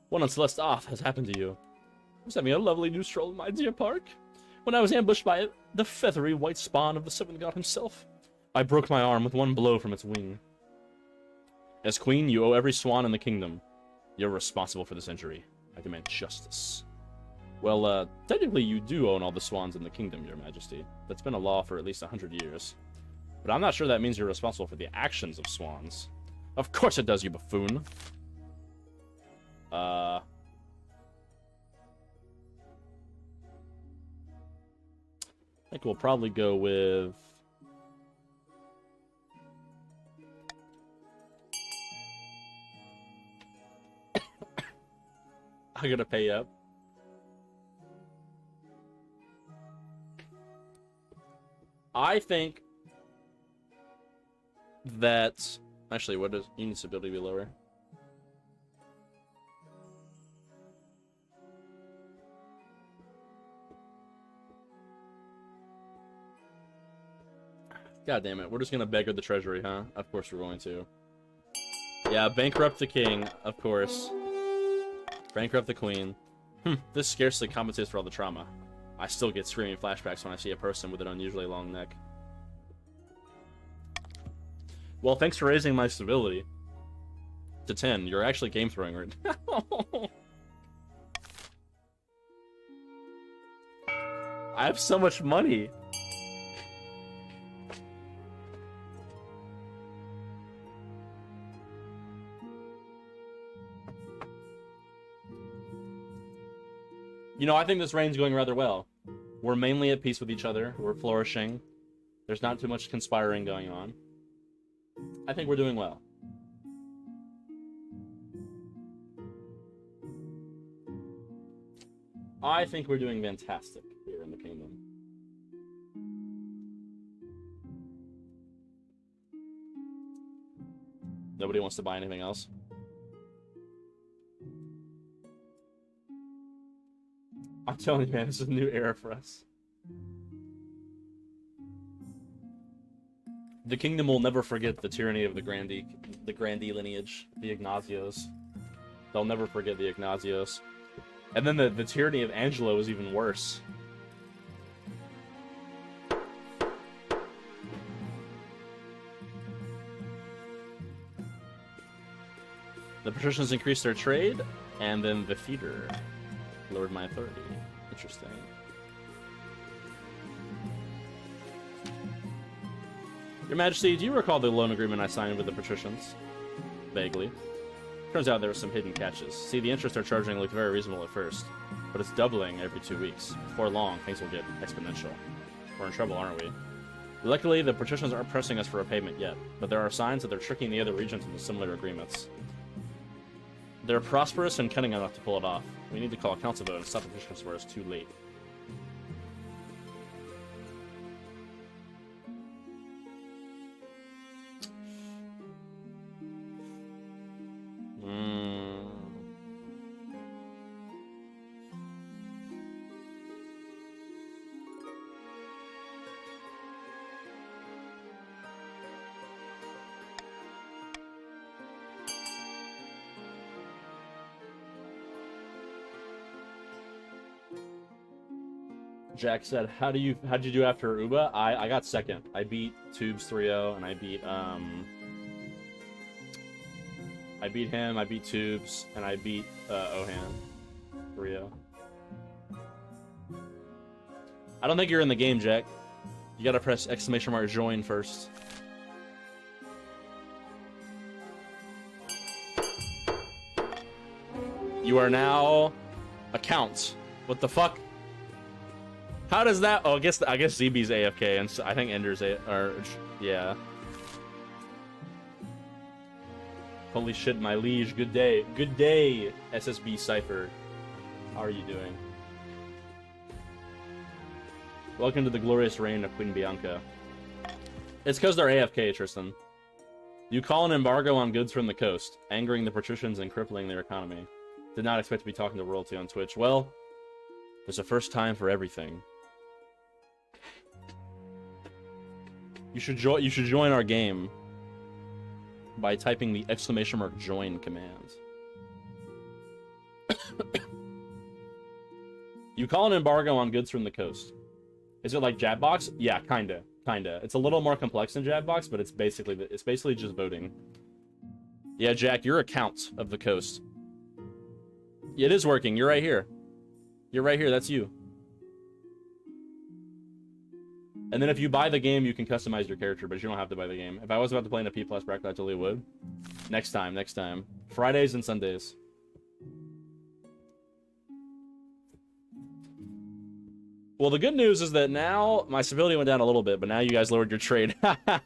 What on Celeste Oth has happened to you? I was having a lovely new stroll in my dear park when I was ambushed by the feathery white spawn of the Seventh God himself. I broke my arm with one blow from its wing. As queen, you owe every swan in the kingdom. You're responsible for this injury. I demand justice. Well, technically you do own all the swans in the kingdom, Your Majesty. That's been a law for at least 100 years. But I'm not sure that means you're responsible for the actions of swans. Of course it does, you buffoon. I think we'll probably go with... I'm gonna pay up. I think that... Actually, what does unit stability be lower? God damn it, we're just gonna beggar the treasury, huh? Of course we're going to. Yeah, bankrupt the king, of course. Bankrupt the queen. This scarcely compensates for all the trauma. I still get screaming flashbacks when I see a person with an unusually long neck. Well, thanks for raising my stability to 10. You're actually game throwing right now. I have so much money. You know, I think this reign's going rather well. We're mainly at peace with each other. We're flourishing. There's not too much conspiring going on. I think we're doing well. I think we're doing fantastic here in the kingdom. Nobody wants to buy anything else? I'm telling you, man, this is a new era for us. The kingdom will never forget the tyranny of the Grandee lineage, the Ignazios. They'll never forget the Ignazios. And then the tyranny of Angelo is even worse. The patricians increased their trade, and then the theater lowered my authority. Interesting. Your Majesty, do you recall the loan agreement I signed with the patricians? Vaguely. Turns out there were some hidden catches. See, the interest they're charging looked very reasonable at first, but it's doubling every 2 weeks. Before long, things will get exponential. We're in trouble, aren't we? Luckily, the patricians aren't pressing us for a payment yet, but there are signs that they're tricking the other regions into similar agreements. They're prosperous and cunning enough to pull it off. We need to call a council vote and stop the patricians before it's too late. Jack said, how'd you do after Uba? I got second. I beat Tubes 3-0, and I beat him, I beat Tubes, and I beat Ohan 3-0. I don't think you're in the game, Jack. You gotta press ! join first. You are now accounts. What the fuck? How does that? Oh, I guess ZB's AFK, and I think Ender's yeah. Holy shit, my liege. Good day, SSB Cypher. How are you doing? Welcome to the glorious reign of Queen Bianca. It's because they're AFK, Tristan. You call an embargo on goods from the coast, angering the patricians and crippling their economy. Did not expect to be talking to royalty on Twitch. Well, there's a first time for everything. You should join our game by typing the ! join command. You call an embargo on goods from the coast. Is it like Jabbox? Yeah, kinda. It's a little more complex than Jabbox, but it's basically just voting. Yeah, Jack, you're accounts of the coast. It is working. You're right here. That's you. And then if you buy the game, you can customize your character, but you don't have to buy the game. If I was about to play in a P+ bracket, I totally would. Next time. Fridays and Sundays. Well, the good news is that now my civility went down a little bit, but now you guys lowered your trade.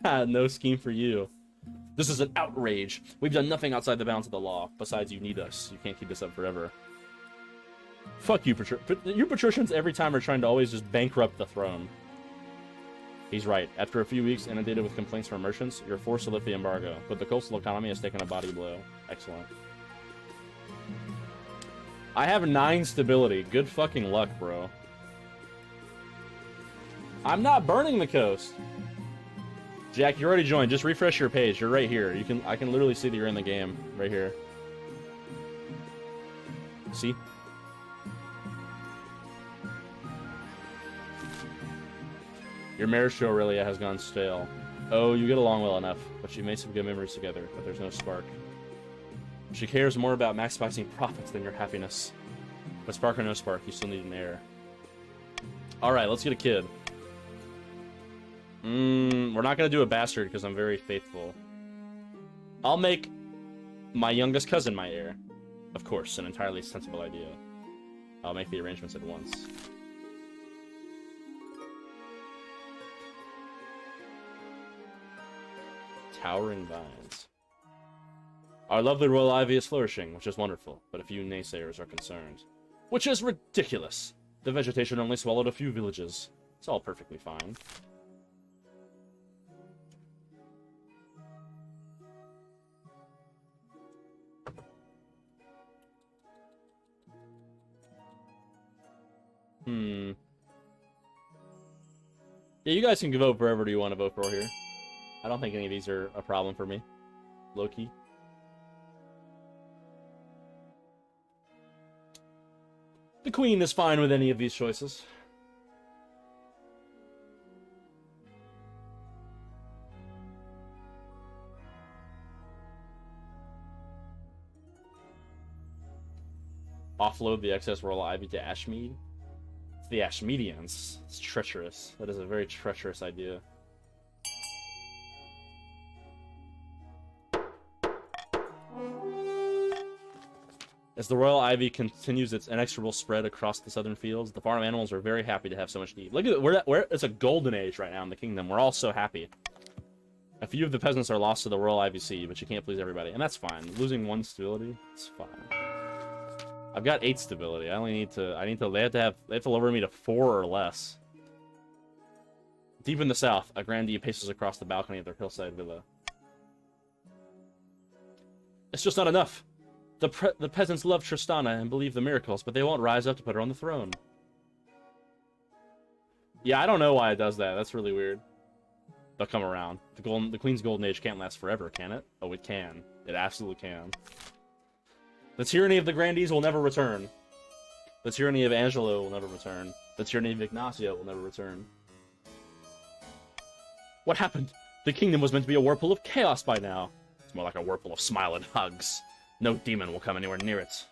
No scheme for you. This is an outrage. We've done nothing outside the bounds of the law. Besides, you need us. You can't keep this up forever. Fuck you, you patricians every time are trying to always just bankrupt the throne. He's right. After a few weeks inundated with complaints from merchants, you're forced to lift the embargo, but the coastal economy has taken a body blow. Excellent. I have 9 stability. Good fucking luck, bro. I'm not burning the coast. Jack, you already joined. Just refresh your page. You're right here. I can literally see that you're in the game. Right here. See? Your marriage to Aurelia has gone stale. Oh, you get along well enough, but you made some good memories together, but there's no spark. She cares more about maximizing profits than your happiness. But spark or no spark, you still need an heir. Alright, let's get a kid. We're not gonna do a bastard because I'm very faithful. I'll make my youngest cousin my heir. Of course, an entirely sensible idea. I'll make the arrangements at once. Towering vines. Our lovely royal ivy is flourishing, which is wonderful, but a few naysayers are concerned. Which is ridiculous! The vegetation only swallowed a few villages. It's all perfectly fine. Yeah, you guys can vote for whoever you want to vote for here. I don't think any of these are a problem for me. Low-key. The queen is fine with any of these choices. Offload the excess royal ivy to Ashmead. It's the Ashmedians. It's treacherous. That is a very treacherous idea. As the royal ivy continues its inexorable spread across the southern fields, the farm animals are very happy to have so much need. Look at it, it's a golden age right now in the kingdom. We're all so happy. A few of the peasants are lost to the royal ivy sea, but you can't please everybody, and that's fine. Losing 1 stability, it's fine. I've got 8 stability. They have to lower me to 4 or less. Deep in the south, a grandee paces across the balcony of their hillside villa. It's just not enough. The peasants love Tristana and believe the miracles, but they won't rise up to put her on the throne. Yeah, I don't know why it does that. That's really weird. They'll come around. The Queen's Golden Age can't last forever, can it? Oh, it can. It absolutely can. The tyranny of the grandees will never return. The tyranny of Angelo will never return. The tyranny of Ignacio will never return. What happened? The kingdom was meant to be a whirlpool of chaos by now. It's more like a whirlpool of smile and hugs. No demon will come anywhere near it.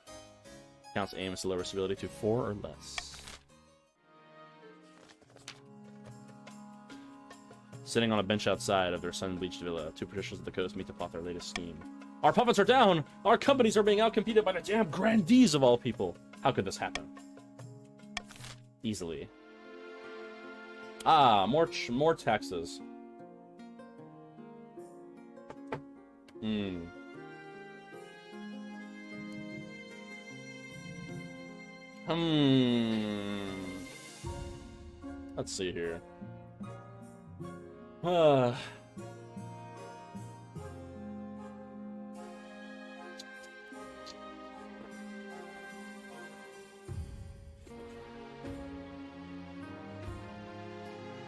Count's aim is to lower stability to 4 or less. Sitting on a bench outside of their sun-bleached villa, 2 patricians of the coast meet to plot their latest scheme. Our puppets are down! Our companies are being outcompeted by the damn grandees of all people! How could this happen? Easily. Ah, more taxes. Let's see here. Well,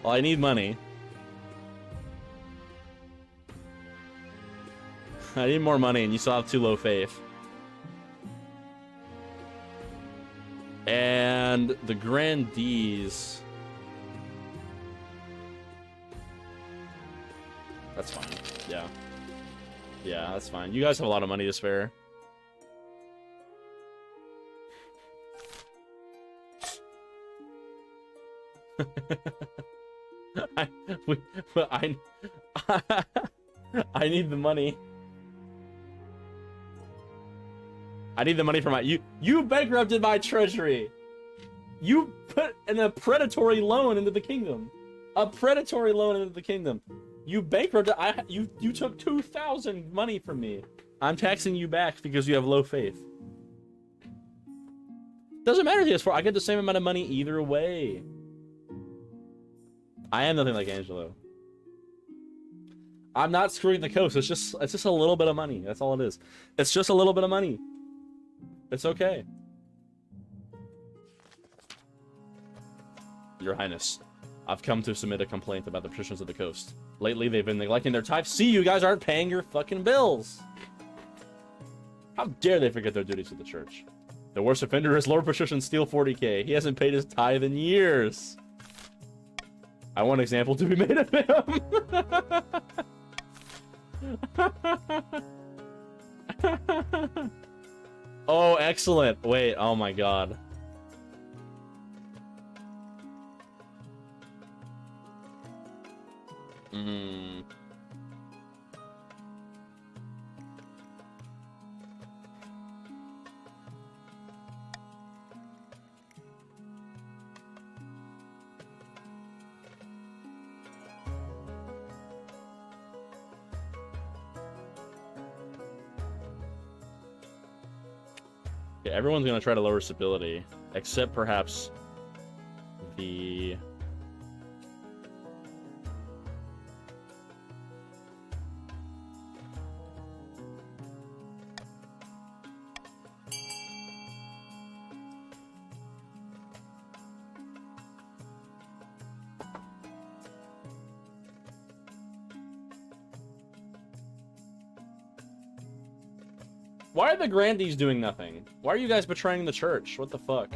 I need money. I need more money, and you still have too low faith. And the grandees... That's fine. Yeah. Yeah, that's fine. You guys have a lot of money to spare. I need the money. I need the money for my... You bankrupted my treasury! You put a predatory loan into the kingdom. A predatory loan into the kingdom. You bankrupted... You took 2,000 money from me. I'm taxing you back because you have low faith. Doesn't matter if he has 4. I get the same amount of money either way. I am nothing like Angelo. I'm not screwing the coast. It's just a little bit of money. That's all it is. It's just a little bit of money. It's okay. Your Highness, I've come to submit a complaint about the patricians of the coast. Lately, they've been neglecting their tithes. See, you guys aren't paying your fucking bills. How dare they forget their duties to the church? The worst offender is Lord Patrician Steele 40k. He hasn't paid his tithe in years. I want an example to be made of him. Oh, excellent. Wait, oh my god. Okay, everyone's gonna try to lower stability, except perhaps the... Why are the grandees doing nothing? Why are you guys betraying the church? What the fuck?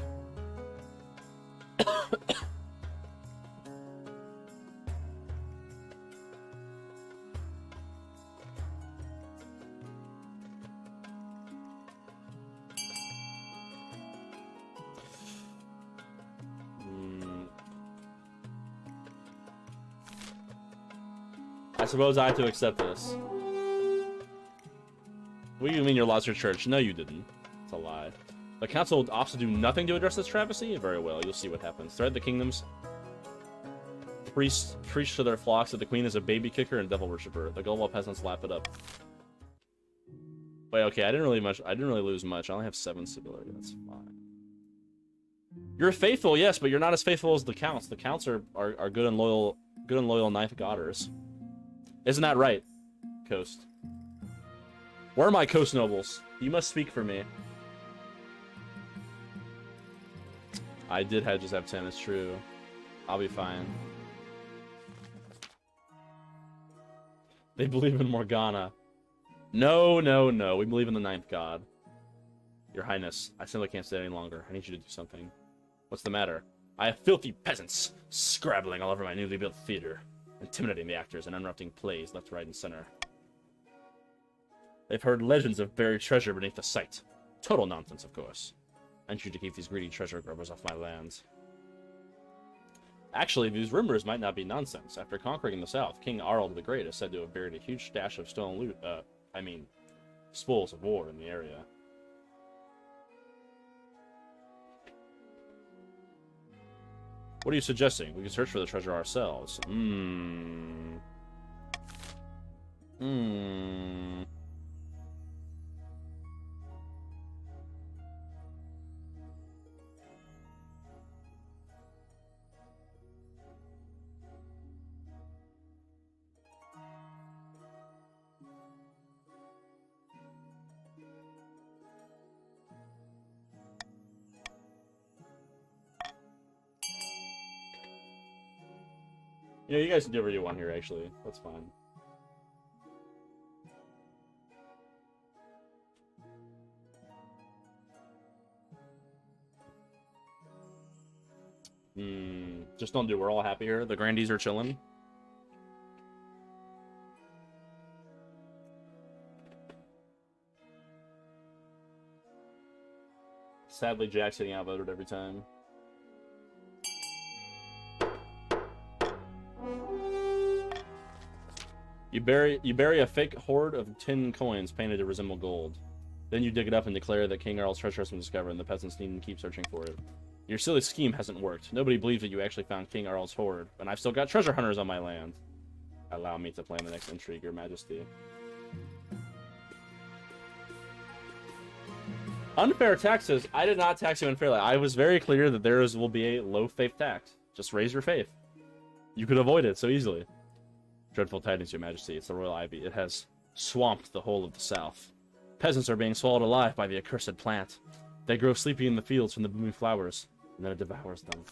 I suppose I have to accept this. What do you mean you lost your church? No, you didn't. It's a lie. The council opts to do nothing to address this travesty? Very well, you'll see what happens. Thread the kingdoms. Priests preach to their flocks that the queen is a baby kicker and devil worshipper. The gullible peasants lap it up. Wait, okay, I didn't really lose much. I only have 7 stability. That's fine. You're faithful, yes, but you're not as faithful as the counts. The counts are good and loyal knife godders. Isn't that right, Coast? Where are my coast nobles? You must speak for me. I did just have 10, it's true. I'll be fine. They believe in Morgana. No, no, no. We believe in the 9th god. Your Highness, I simply can't stay any longer. I need you to do something. What's the matter? I have filthy peasants scrabbling all over my newly built theater, intimidating the actors and interrupting plays left, right, and center. They've heard legends of buried treasure beneath the site. Total nonsense, of course. I need you to keep these greedy treasure grubbers off my lands. Actually, these rumors might not be nonsense. After conquering the south, King Arald the Great is said to have buried a huge stash of stolen loot, spoils of war in the area. What are you suggesting? We can search for the treasure ourselves. You know, you guys can do whatever you want here, actually. That's fine. Just don't do. We're all happy here. The grandees are chilling. Sadly, Jack's getting outvoted every time. You bury a fake hoard of tin coins painted to resemble gold. Then you dig it up and declare that King Arl's treasure has been discovered and the peasants need to keep searching for it. Your silly scheme hasn't worked. Nobody believes that you actually found King Arl's hoard, and I've still got treasure hunters on my land. Allow me to plan the next intrigue, Your Majesty. Unfair taxes. I did not tax you unfairly. I was very clear that there will be a low faith tax. Just raise your faith. You could avoid it so easily. Dreadful tidings, Your Majesty. It's the royal ivy. It has swamped the whole of the south. Peasants are being swallowed alive by the accursed plant. They grow sleepy in the fields from the blooming flowers, and then it devours them.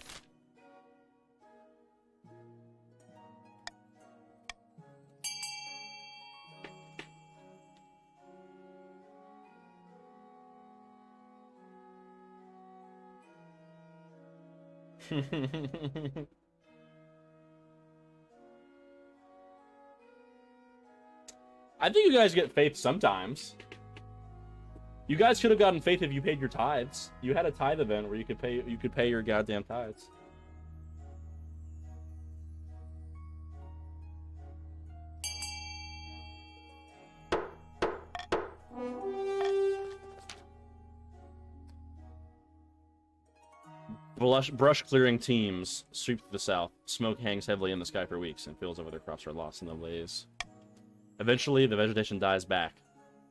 I think you guys get faith sometimes. You guys should have gotten faith if you paid your tithes. You had a tithe event where you could pay your goddamn tithes. Brush clearing teams sweep to the south. Smoke hangs heavily in the sky for weeks, and fields over their crops are lost in the blaze. Eventually, the vegetation dies back,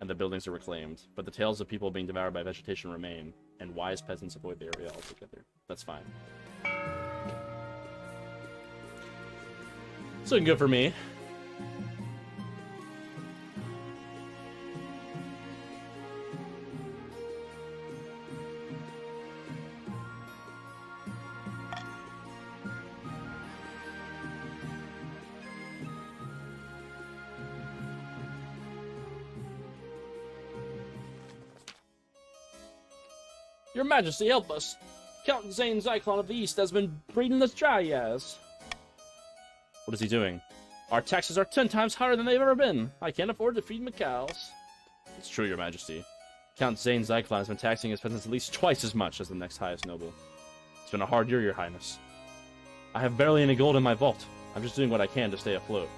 and the buildings are reclaimed, but the tales of people being devoured by vegetation remain, and wise peasants avoid the area altogether. That's fine. It's looking good for me. Your Majesty, help us. Count Zane Zyklon of the East has been breeding the Dryas. What is he doing? Our taxes are 10 times higher than they've ever been. I can't afford to feed my cows. It's true, Your Majesty. Count Zane Zyklon has been taxing his peasants at least twice as much as the next highest noble. It's been a hard year, Your Highness. I have barely any gold in my vault. I'm just doing what I can to stay afloat.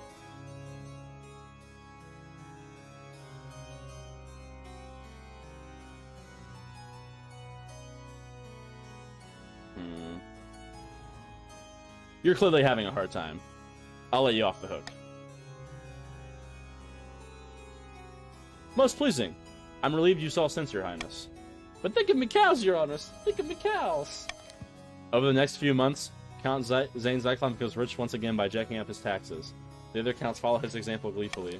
You're clearly having a hard time. I'll let you off the hook. Most pleasing. I'm relieved you saw sense, Your Highness. But think of me cows, Your Honors. Think of me cows. Over the next few months, Count Zane Zyklon becomes rich once again by jacking up his taxes. The other counts follow his example gleefully.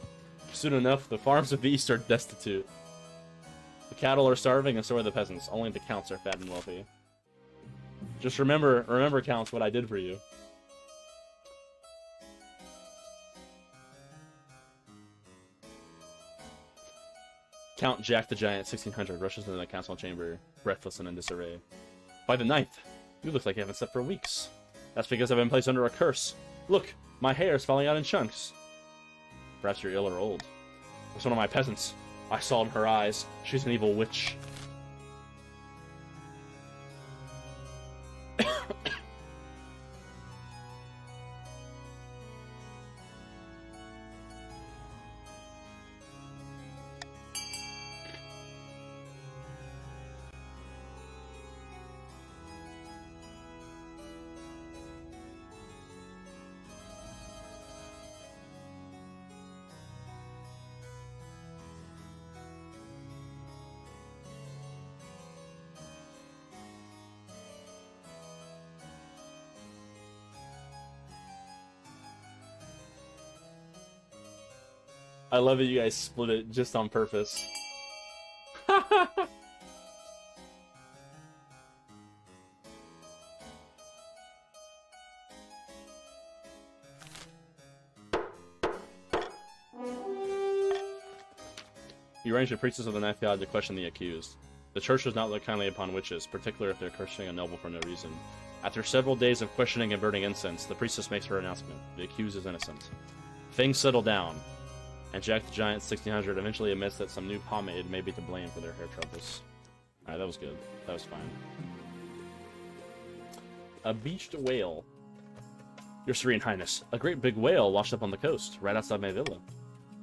Soon enough, the farms of the east are destitute. The cattle are starving, and so are the peasants. Only the counts are fat and wealthy. Just remember, counts, what I did for you. Count Jack the Giant, 1600, rushes into the council chamber, breathless and in disarray. By the 9th, you look like you haven't slept for weeks. That's because I've been placed under a curse. Look, my hair is falling out in chunks. Perhaps you're ill or old. It's one of my peasants. I saw in her eyes. She's an evil witch. I love that you guys split it just on purpose. You arranged a priestess of the Ninth God to question the accused. The church does not look kindly upon witches, particularly if they're cursing a noble for no reason. After several days of questioning and burning incense, the priestess makes her announcement. The accused is innocent. Things settle down, and Jack the Giant 1600 eventually admits that some new pomade may be to blame for their hair troubles. Alright, that was good. That was fine. A beached whale. Your Serene Highness, a great big whale washed up on the coast, right outside my villa.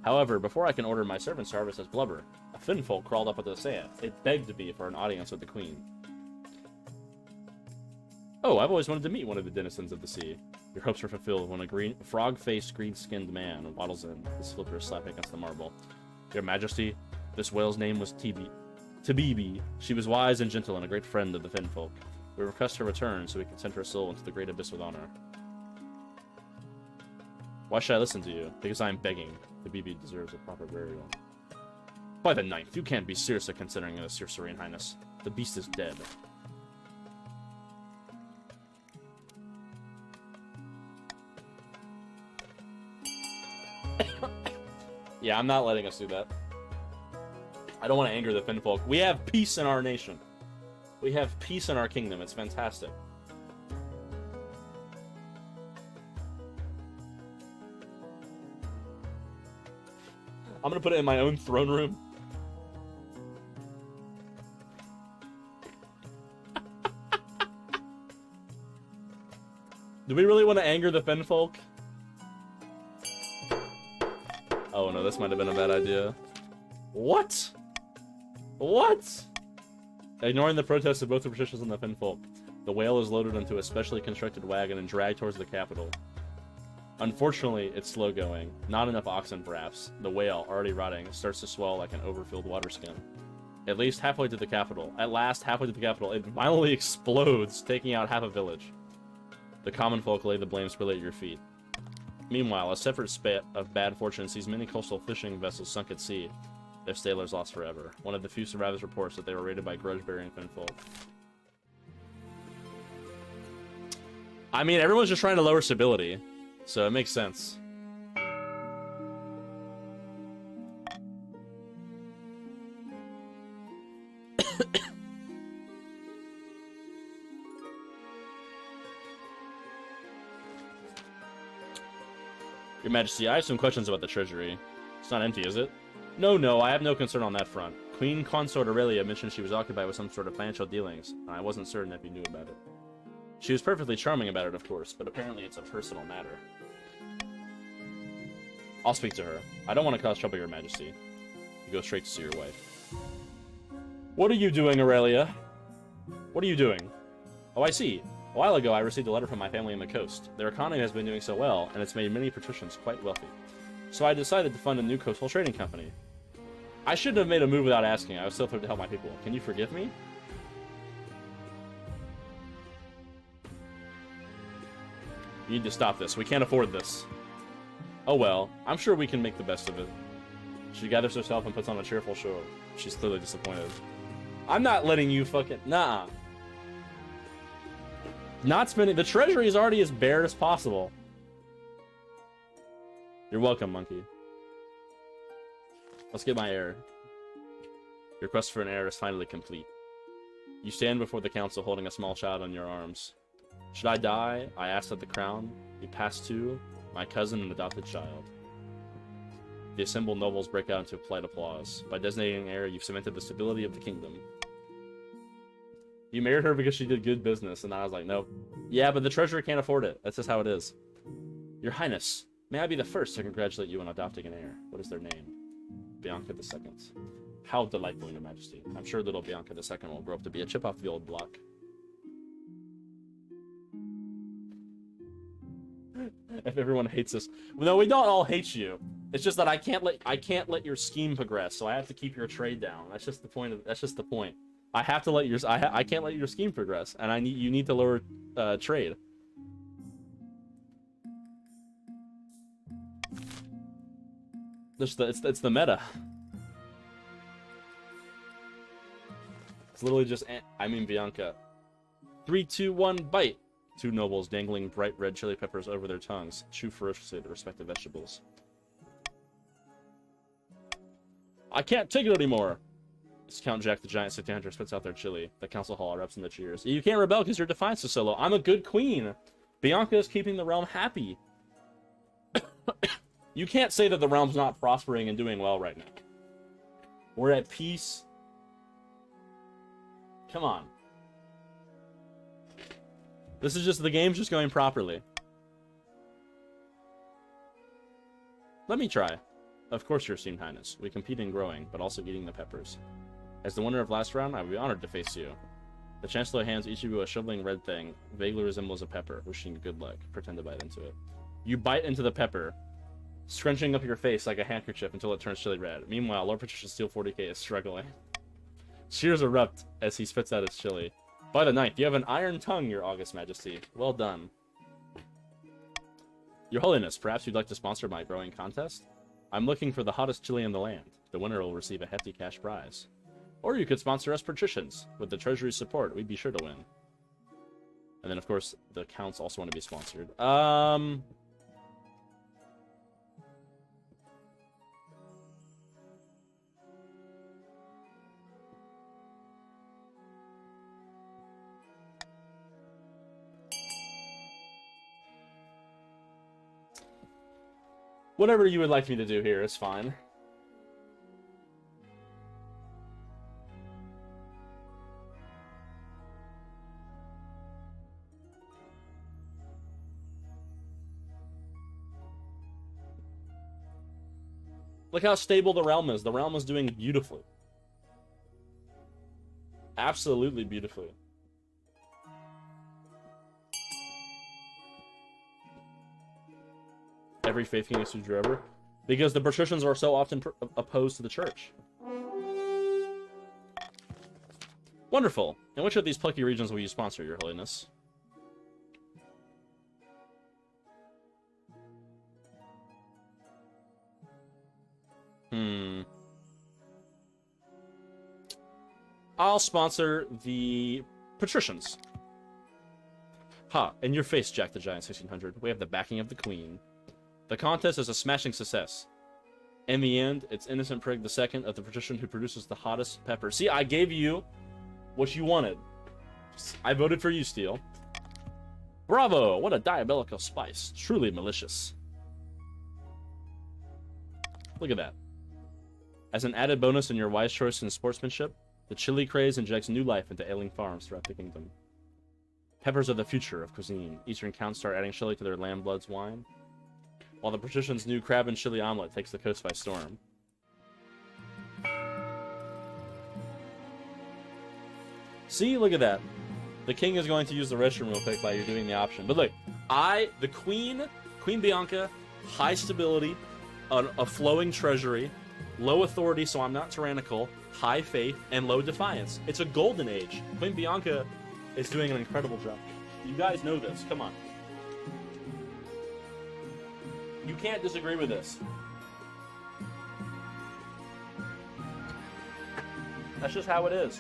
However, before I can order my servants to harvest as blubber, a finfolk crawled up onto the sand. It begged me for an audience with the queen. Oh, I've always wanted to meet one of the denizens of the sea. Your hopes are fulfilled when a frog-faced, green-skinned man waddles in, his slippers slapping against the marble. Your Majesty, this whale's name was Tabibi. She was wise and gentle and a great friend of the finfolk. We request her return so we can send her soul into the great abyss with honor. Why should I listen to you? Because I am begging. Tabibi deserves a proper burial. By the 9th, you can't be seriously considering this, Your Serene Highness. The beast is dead. Yeah, I'm not letting us do that. I don't want to anger the finfolk. We have peace in our nation. We have peace in our kingdom. It's fantastic. I'm gonna put it in my own throne room. Do we really want to anger the finfolk? Oh no, this might have been a bad idea. What? What? Ignoring the protests of both the patricians and the finfolk, the whale is loaded into a specially constructed wagon and dragged towards the capital. Unfortunately, it's slow going. Not enough oxen, perhaps. The whale, already rotting, starts to swell like an overfilled water skin. At last, halfway to the capital, it violently explodes, taking out half a village. The common folk lay the blame squarely at your feet. Meanwhile, a separate spat of bad fortune sees many coastal fishing vessels sunk at sea, their sailors lost forever. One of the few survivors reports that they were raided by grudge-bearing finfolk. I mean, everyone's just trying to lower stability, so it makes sense. Your Majesty, I have some questions about the treasury. It's not empty, is it? No, I have no concern on that front. Queen Consort Aurelia mentioned she was occupied with some sort of financial dealings, and I wasn't certain if you knew about it. She was perfectly charming about it, of course, but apparently it's a personal matter. I'll speak to her. I don't want to cause trouble, Your Majesty. You go straight to see your wife. What are you doing, Aurelia? What are you doing? Oh, I see. A while ago, I received a letter from my family on the coast. Their economy has been doing so well, and it's made many patricians quite wealthy. So I decided to fund a new coastal trading company. I shouldn't have made a move without asking. I was still there to help my people. Can you forgive me? You need to stop this. We can't afford this. Oh well, I'm sure we can make the best of it. She gathers herself and puts on a cheerful show. She's clearly disappointed. I'm not letting you fucking... Nah. Not spending... The treasury is already as bare as possible. You're welcome, monkey. Let's get my heir. Your quest for an heir is finally complete. You stand before the council holding a small child in your arms. Should I die, I ask that the crown be passed to my cousin and adopted child. The assembled nobles break out into polite applause. By designating an heir, you've cemented the stability of the kingdom. You married her because she did good business, and I was like, nope. Yeah, but the treasury can't afford it. That's just how it is. Your Highness, may I be the first to congratulate you on adopting an heir. What is their name? Bianca II. How delightful, Your Majesty. I'm sure little Bianca II will grow up to be a chip off the old block. If everyone hates us. No, we don't all hate you. It's just that I can't let your scheme progress, so I have to keep your trade down. That's just the point. I have to let your I can't let your scheme progress, and you need to lower trade. It's the meta. It's literally just Bianca. 3, 2, 1, bite. Two nobles dangling bright red chili peppers over their tongues chew ferociously at the respective vegetables. I can't take it anymore! As Count Jack the Giant 1600 spits out their chili, the council hall erupts into cheers. You can't rebel because your defiance is so low. I'm a good queen! Bianca is keeping the realm happy. You can't say that the realm's not prospering and doing well right now. We're at peace. Come on. This is just, the game's just going properly. Let me try. Of course, Your Esteemed Highness. We compete in growing, but also eating the peppers. As the winner of last round, I would be honored to face you. The Chancellor hands each of you a shriveling red thing, vaguely resembles a pepper, wishing you good luck. Pretend to bite into it. You bite into the pepper, scrunching up your face like a handkerchief until it turns chili red. Meanwhile, Lord Patricia Steel 40k is struggling. Cheers erupt as he spits out his chili. By the ninth, you have an iron tongue, Your August Majesty. Well done. Your Holiness, perhaps you'd like to sponsor my growing contest? I'm looking for the hottest chili in the land. The winner will receive a hefty cash prize. Or you could sponsor us patricians. With the Treasury's support, we'd be sure to win. And then, of course, the counts also want to be sponsored. Whatever you would like me to do here is fine. Look how stable the realm is. The realm is doing beautifully. Absolutely beautifully. Every faith king is forever, because the patricians are so often opposed to the church. Wonderful. And which of these plucky regions will you sponsor, Your Holiness? I'll sponsor the patricians. Ha! In your face, Jack the Giant 1600. We have the backing of the Queen. The contest is a smashing success. In the end, it's Innocent Prig II of the patrician who produces the hottest pepper. See, I gave you what you wanted. I voted for you, Steel. Bravo! What a diabolical spice. Truly malicious. Look at that. As an added bonus in your wise choice in sportsmanship, the chili craze injects new life into ailing farms throughout the kingdom. Peppers are the future of cuisine. Eastern counts start adding chili to their lamb bloods wine, while the patrician's new crab and chili omelet takes the coast by storm. See, look at that. The king is going to use the restroom real quick while you're doing the option. But look, the Queen Bianca, high stability, a flowing treasury, low authority, so I'm not tyrannical, high faith, and low defiance. It's a golden age. Queen Bianca is doing an incredible job. You guys know this. Come on. You can't disagree with this. That's just how it is.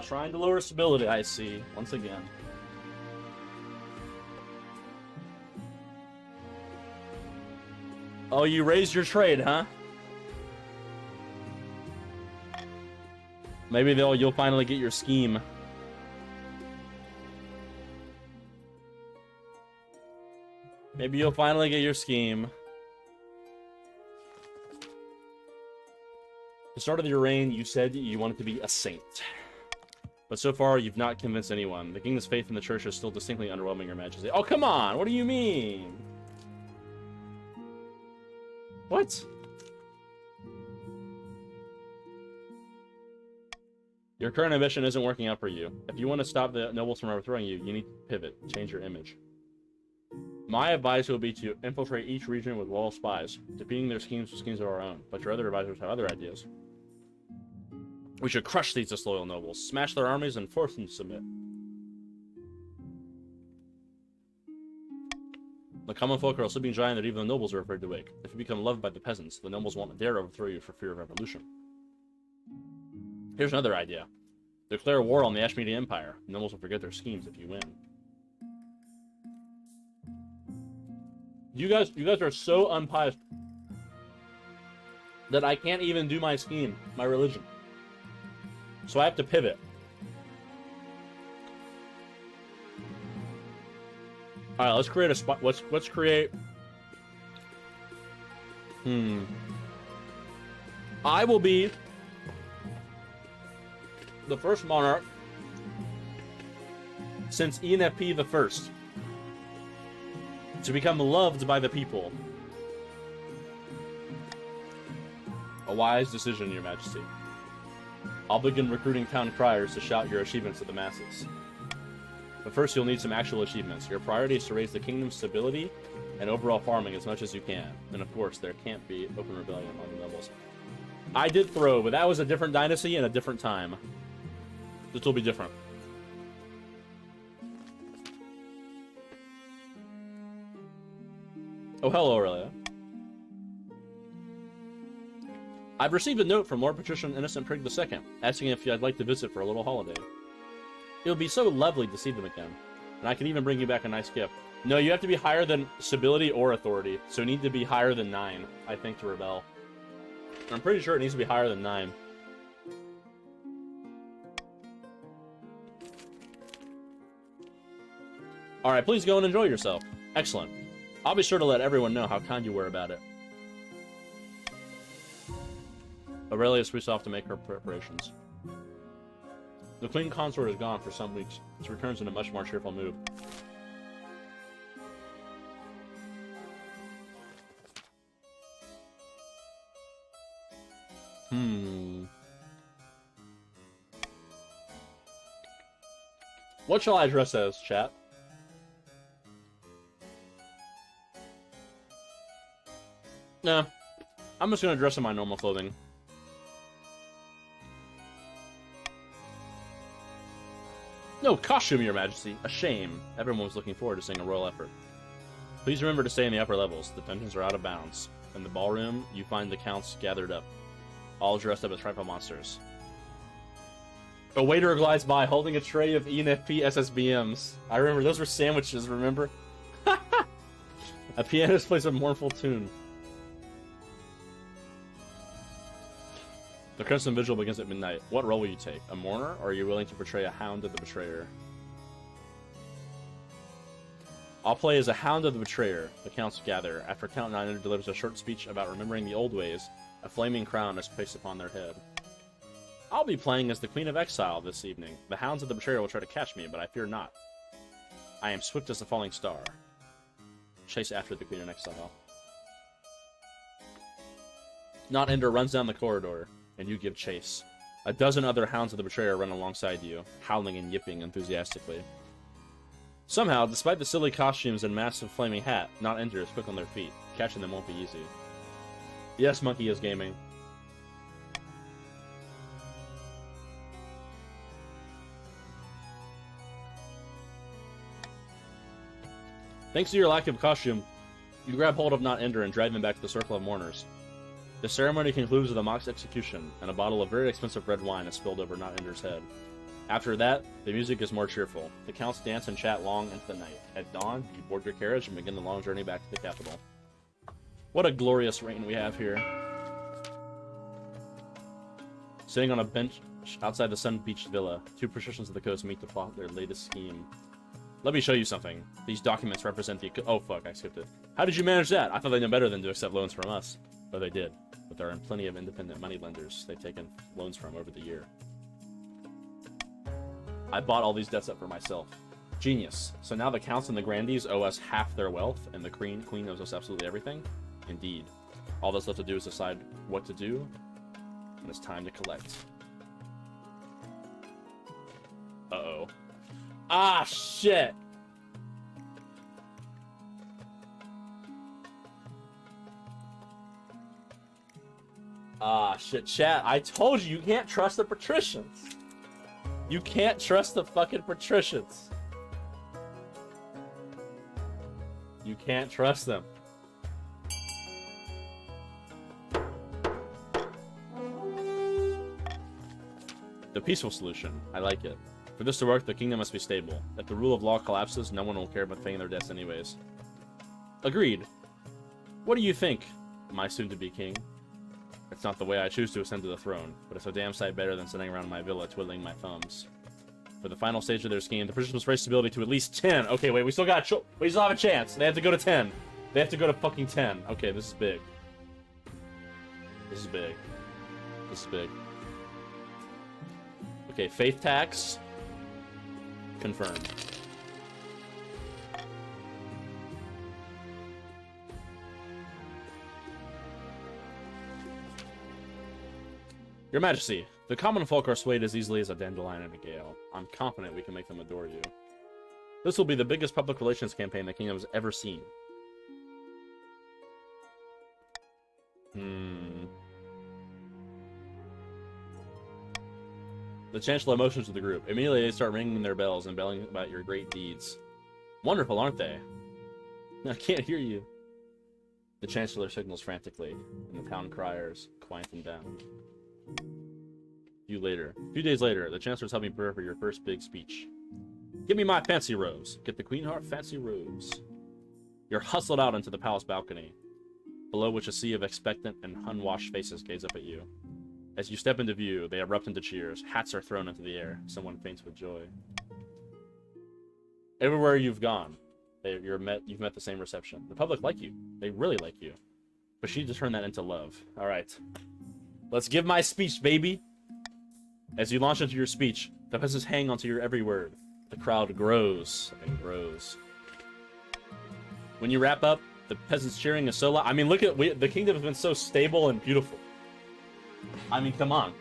Trying to lower stability, I see. Once again. Oh, you raised your trade, huh? Maybe you'll finally get your scheme. Maybe you'll finally get your scheme. At the start of your reign, you said you wanted to be a saint. But so far, you've not convinced anyone. The king's faith in the church is still distinctly underwhelming, Your Majesty. Oh, come on! What do you mean? What? Your current ambition isn't working out for you. If you want to stop the nobles from overthrowing you, you need to pivot, change your image. My advice will be to infiltrate each region with loyal spies, defeating their schemes with schemes of our own. But your other advisors have other ideas. We should crush these disloyal nobles, smash their armies, and force them to submit. The common folk are a sleeping giant that even the nobles are afraid to wake. If you become loved by the peasants, the nobles won't dare overthrow you for fear of revolution. Here's another idea. Declare war on the Ashmedi Empire. The nobles will forget their schemes if you win. You guys are so unpious that I can't even do my scheme, my religion. So I have to pivot. All right, let's create a spot. Let's create. I will be the first monarch since Enfp the First to become loved by the people. A wise decision, Your Majesty. I'll begin recruiting town criers to shout your achievements to the masses. But first, you'll need some actual achievements. Your priority is to raise the kingdom's stability and overall farming as much as you can. And of course, there can't be open rebellion among the nobles. I did throw, but that was a different dynasty and a different time. This will be different. Oh, hello, Aurelia. I've received a note from Lord Patrician Innocent Prig II, asking if I'd like to visit for a little holiday. It would be so lovely to see them again, and I could even bring you back a nice gift. No, you have to be higher than stability or authority, so you need to be higher than 9, I think, to rebel. I'm pretty sure it needs to be higher than 9. Alright, please go and enjoy yourself. Excellent. I'll be sure to let everyone know how kind you were about it. Aurelia sweeps off to make her preparations. The Queen Consort is gone for some weeks. She returns in a much more cheerful mood. What shall I address as, chat? Nah, I'm just gonna dress in my normal clothing. No costume, Your Majesty. A shame. Everyone was looking forward to seeing a royal effort. Please remember to stay in the upper levels. The tensions are out of bounds. In the ballroom, you find the counts gathered up, all dressed up as trifle monsters. A waiter glides by holding a tray of Enfp Ssbms. I remember, those were sandwiches, remember? A pianist plays a mournful tune. The Crimson Vigil begins at midnight. What role will you take? A mourner, or are you willing to portray a hound of the betrayer? I'll play as a hound of the betrayer. The counts gather. After Count 9 delivers a short speech about remembering the old ways, a flaming crown is placed upon their head. I'll be playing as the Queen of Exile this evening. The hounds of the betrayer will try to catch me, but I fear not. I am swift as a falling star. Chase after the Queen of Exile. Not Ender runs down the corridor, and you give chase. A dozen other hounds of the betrayer run alongside you, howling and yipping enthusiastically. Somehow, despite the silly costumes and massive flaming hat, Not Ender is quick on their feet. Catching them won't be easy. Yes, Monkey is gaming. Thanks to your lack of costume, you grab hold of Not Ender and drag him back to the circle of mourners. The ceremony concludes with a mock execution, and a bottle of very expensive red wine is spilled over Not Ender's head. After that, the music is more cheerful. The counts dance and chat long into the night. At dawn, you board your carriage and begin the long journey back to the capital. What a glorious reign we have here. Sitting on a bench outside the sun-beached villa, two patricians of the coast meet to plot their latest scheme. Let me show you something. These documents represent the... Oh, fuck, I skipped it. How did you manage that? I thought they knew better than to accept loans from us. But they did. But there are plenty of independent moneylenders they've taken loans from over the year. I bought all these debts up for myself. Genius. So now the counts and the grandees owe us half their wealth, and the queen owes us absolutely everything? Indeed. All that's left to do is decide what to do, and it's time to collect. Uh-oh. Ah, shit! Ah, shit, chat. I told you, you can't trust the patricians. You can't trust the fucking patricians. You can't trust them. The peaceful solution. I like it. For this to work, the kingdom must be stable. If the rule of law collapses, no one will care about paying their debts anyways. Agreed. What do you think, my soon-to-be king? It's not the way I choose to ascend to the throne, but it's a damn sight better than sitting around my villa twiddling my thumbs. For the final stage of their scheme, the patricians must raise stability to at least 10. Okay, wait, we still have a chance. They have to go to 10. They have to go to fucking 10. Okay, this is big. This is big. This is big. Okay, faith tax. Confirmed. Your Majesty, the common folk are swayed as easily as a dandelion in a gale. I'm confident we can make them adore you. This will be the biggest public relations campaign the kingdom has ever seen. The Chancellor motions to the group. Immediately they start ringing their bells and belling about your great deeds. Wonderful, aren't they? I can't hear you. The Chancellor signals frantically, and the town criers quiet them down. A few days later, the Chancellor's helping prepare for your first big speech. Give me my fancy robes. Get the Queen Heart fancy robes. You're hustled out into the palace balcony, below which a sea of expectant and unwashed faces gaze up at you. As you step into view, they erupt into cheers. Hats are thrown into the air. Someone faints with joy. Everywhere you've gone, you've met the same reception. The public like you. They really like you. But she just turned that into love. All right. Let's give my speech, baby. As you launch into your speech, the peasants hang onto your every word. The crowd grows and grows. When you wrap up, the peasants cheering is so loud. I mean, look at the kingdom has been so stable and beautiful. I mean, come on.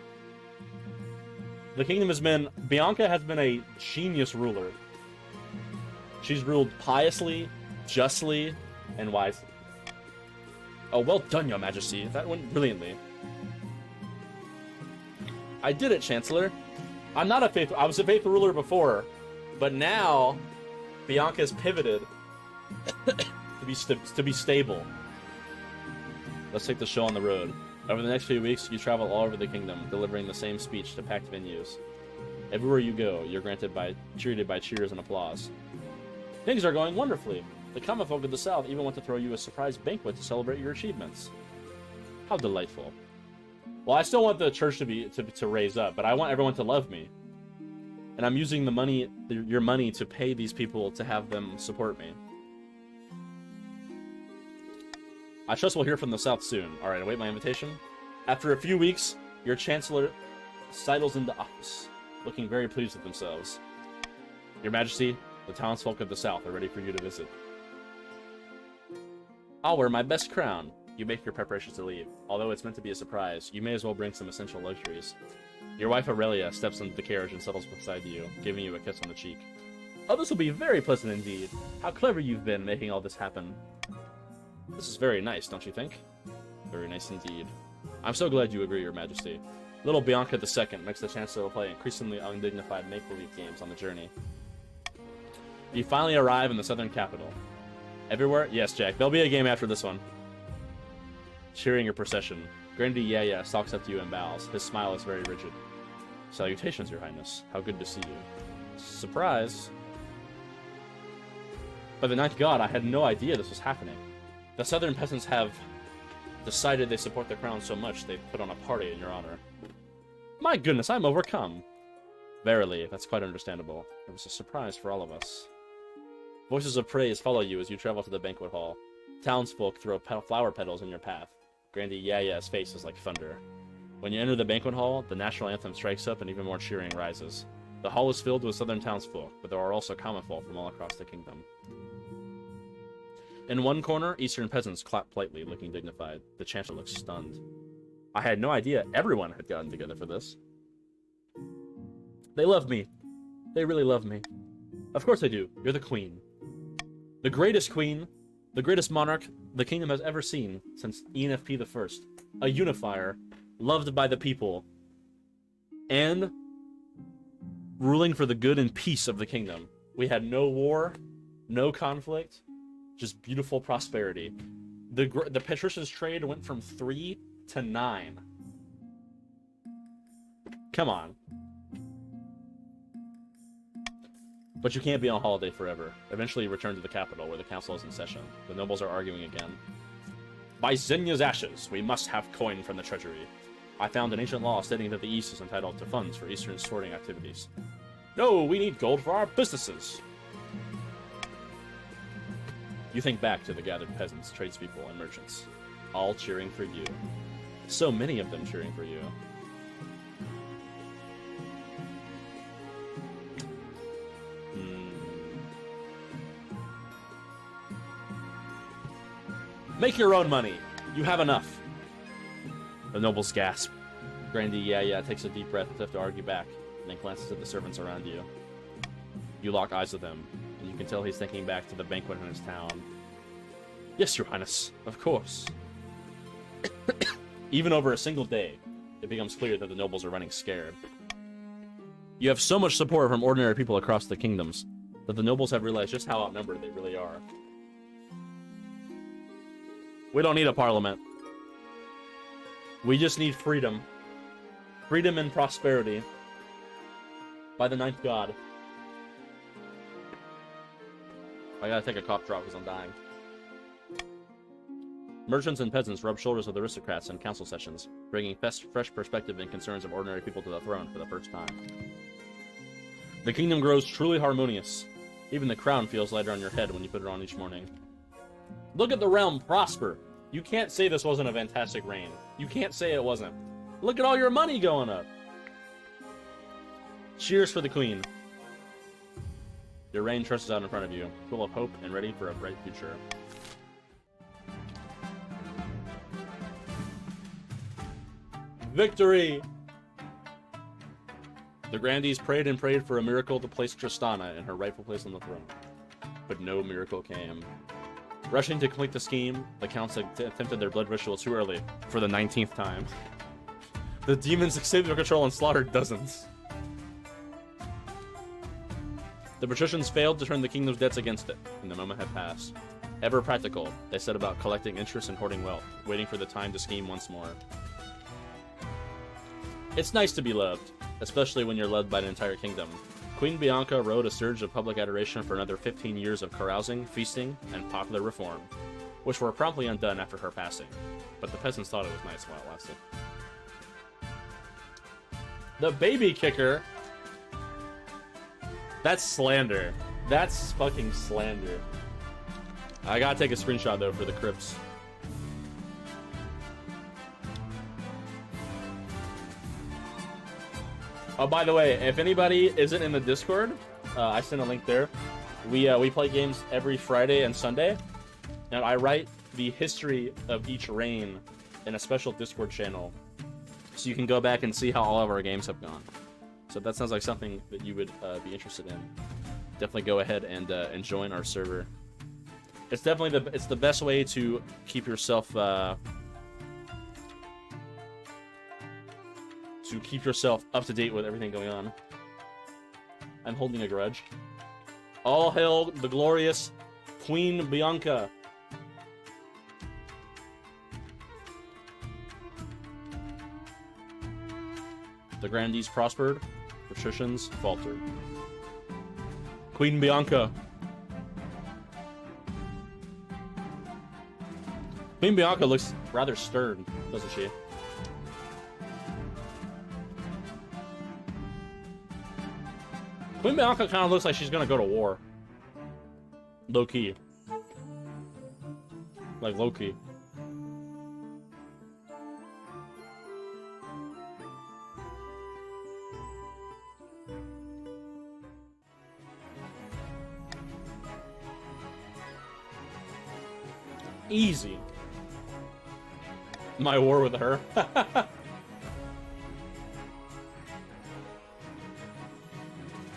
The kingdom has been... Bianca has been a genius ruler. She's ruled piously, justly, and wisely. Oh, well done, your majesty. That went brilliantly. I did it, Chancellor. I'm not a faithful... I was a faithful ruler before, but now Bianca's pivoted to be stable. Let's take the show on the road. Over the next few weeks, you travel all over the kingdom, delivering the same speech to packed venues. Everywhere you go, you're treated by cheers and applause. Things are going wonderfully. The common folk of the South even want to throw you a surprise banquet to celebrate your achievements. How delightful. Well, I still want the church to raise up, but I want everyone to love me. And I'm using your money to pay these people to have them support me. I trust we'll hear from the South soon. Alright, await my invitation. After a few weeks, your Chancellor sidles into office, looking very pleased with themselves. Your Majesty, the townsfolk of the South are ready for you to visit. I'll wear my best crown. You make your preparations to leave. Although it's meant to be a surprise, you may as well bring some essential luxuries. Your wife Aurelia steps into the carriage and settles beside you, giving you a kiss on the cheek. Oh, this will be very pleasant indeed. How clever you've been making all this happen. This is very nice, don't you think? Very nice indeed. I'm so glad you agree, Your Majesty. Little Bianca II makes the Chancellor play increasingly undignified make-believe games on the journey. You finally arrive in the southern capital. Everywhere? Yes, Jack. There'll be a game after this one. Cheering your procession. Grandy Yaya stalks up to you and bows. His smile is very rigid. Salutations, Your Highness. How good to see you. Surprise. By the ninth god, I had no idea this was happening. The southern peasants have decided they support the crown so much they've put on a party in your honor. My goodness, I'm overcome. Verily, that's quite understandable. It was a surprise for all of us. Voices of praise follow you as you travel to the banquet hall. Townsfolk throw flower petals in your path. Grandy Yaya's face is like thunder. When you enter the banquet hall, the national anthem strikes up and even more cheering rises. The hall is filled with southern townsfolk, but there are also common folk from all across the kingdom. In one corner, eastern peasants clap politely, looking dignified. The Chancellor looks stunned. I had no idea everyone had gotten together for this. They love me. They really love me. Of course they do. You're the queen. The greatest queen, the greatest monarch the kingdom has ever seen since Enfp I. A unifier, loved by the people, and ruling for the good and peace of the kingdom. We had no war, no conflict, just beautiful prosperity. The patricians' trade went from 3 to 9. Come on. But you can't be on holiday forever. Eventually you return to the capital, where the council is in session. The nobles are arguing again. By Xenia's ashes, we must have coin from the treasury. I found an ancient law stating that the East is entitled to funds for Eastern sorting activities. No, we need gold for our businesses. You think back to the gathered peasants, tradespeople, and merchants, all cheering for you. So many of them cheering for you. Make your own money. You have enough. The nobles gasp. Grandy Yaya takes a deep breath as if to argue back, and then glances at the servants around you. You lock eyes with him, and you can tell he's thinking back to the banquet in his town. Yes, Your Highness, of course. Even over a single day, it becomes clear that the nobles are running scared. You have so much support from ordinary people across the kingdoms that the nobles have realized just how outnumbered they really are. We don't need a parliament. We just need freedom. Freedom and prosperity. By the ninth god. I gotta take a cough drop because I'm dying. Merchants and peasants rub shoulders with aristocrats in council sessions, bringing fresh perspective and concerns of ordinary people to the throne for the first time. The kingdom grows truly harmonious. Even the crown feels lighter on your head when you put it on each morning. Look at the realm prosper. You can't say this wasn't a fantastic reign. You can't say it wasn't. Look at all your money going up. Cheers for the queen. Your reign stretches out in front of you, full of hope and ready for a bright future. Victory! The grandees prayed and prayed for a miracle to place Tristana in her rightful place on the throne. But no miracle came. Rushing to complete the scheme, the counts attempted their blood ritual too early, for the 19th time. The demons succeeded their control and slaughtered dozens. The patricians failed to turn the kingdom's debts against it, and the moment had passed. Ever practical, they set about collecting interest and hoarding wealth, waiting for the time to scheme once more. It's nice to be loved, especially when you're loved by an entire kingdom. Queen Bianca rode a surge of public adoration for another 15 years of carousing, feasting, and popular reform, which were promptly undone after her passing. But the peasants thought it was nice while it lasted. The baby kicker? That's slander. That's fucking slander. I gotta take a screenshot, though, for the crypts. Oh, by the way, if anybody isn't in the Discord, I sent a link there. We play games every Friday and Sunday, and I write the history of each reign in a special Discord channel, so you can go back and see how all of our games have gone. So if that sounds like something that you would be interested in, definitely go ahead and join our server. It's definitely it's the best way to keep yourself up to date with everything going on. I'm holding a grudge. All hail the glorious Queen Bianca. The grandees prospered, patricians faltered. Queen Bianca. Queen Bianca looks rather stern, doesn't she? Queen Bianca kind of looks like she's gonna go to war. Low key. Like low key. Easy. My war with her.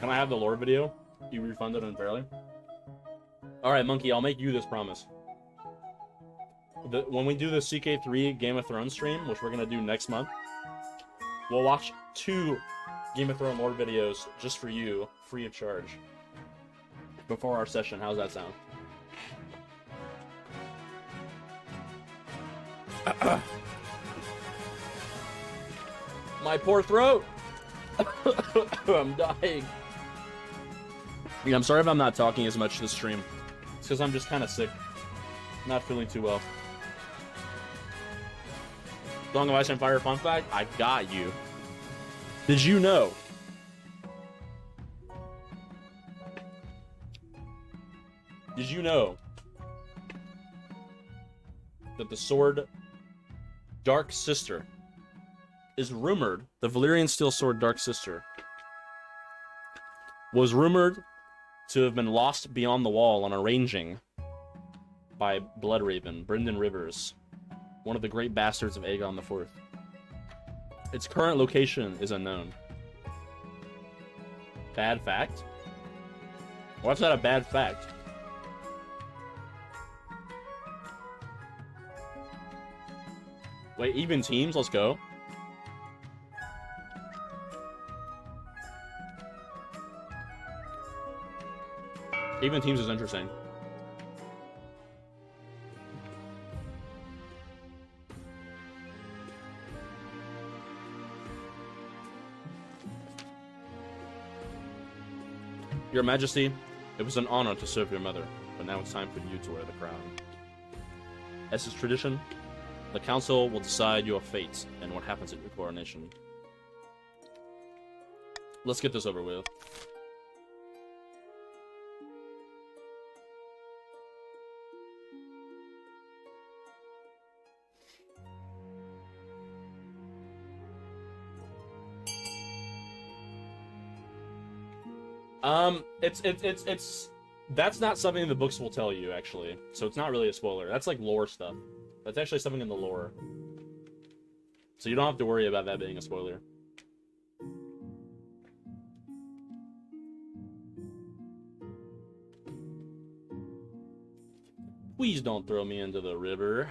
Can I have the lore video? You refunded unfairly? Alright, Monkey, I'll make you this promise. When we do the CK3 Game of Thrones stream, which we're gonna do next month, we'll watch 2 Game of Thrones lore videos just for you, free of charge. Before our session, how's that sound? My poor throat! I'm dying. Yeah, I'm sorry if I'm not talking as much this stream. It's because I'm just kind of sick. Not feeling too well. Song of Ice and Fire fun fact? I got you. Did you know? Did you know that the sword Dark Sister is rumored, the Valyrian steel sword Dark Sister was rumored to have been lost beyond the wall on a ranging by Bloodraven, Brynden Rivers, one of the great bastards of Aegon IV. Its current location is unknown. Bad fact? What's that a bad fact? Wait, even teams? Let's go. Even teams is interesting. Your Majesty, it was an honor to serve your mother, but now it's time for you to wear the crown. As is tradition, the council will decide your fate and what happens at your coronation. Let's get this over with. It's that's not something the books will tell you, actually. So it's not really a spoiler. That's like lore stuff. That's actually something in the lore. So you don't have to worry about that being a spoiler. Please don't throw me into the river.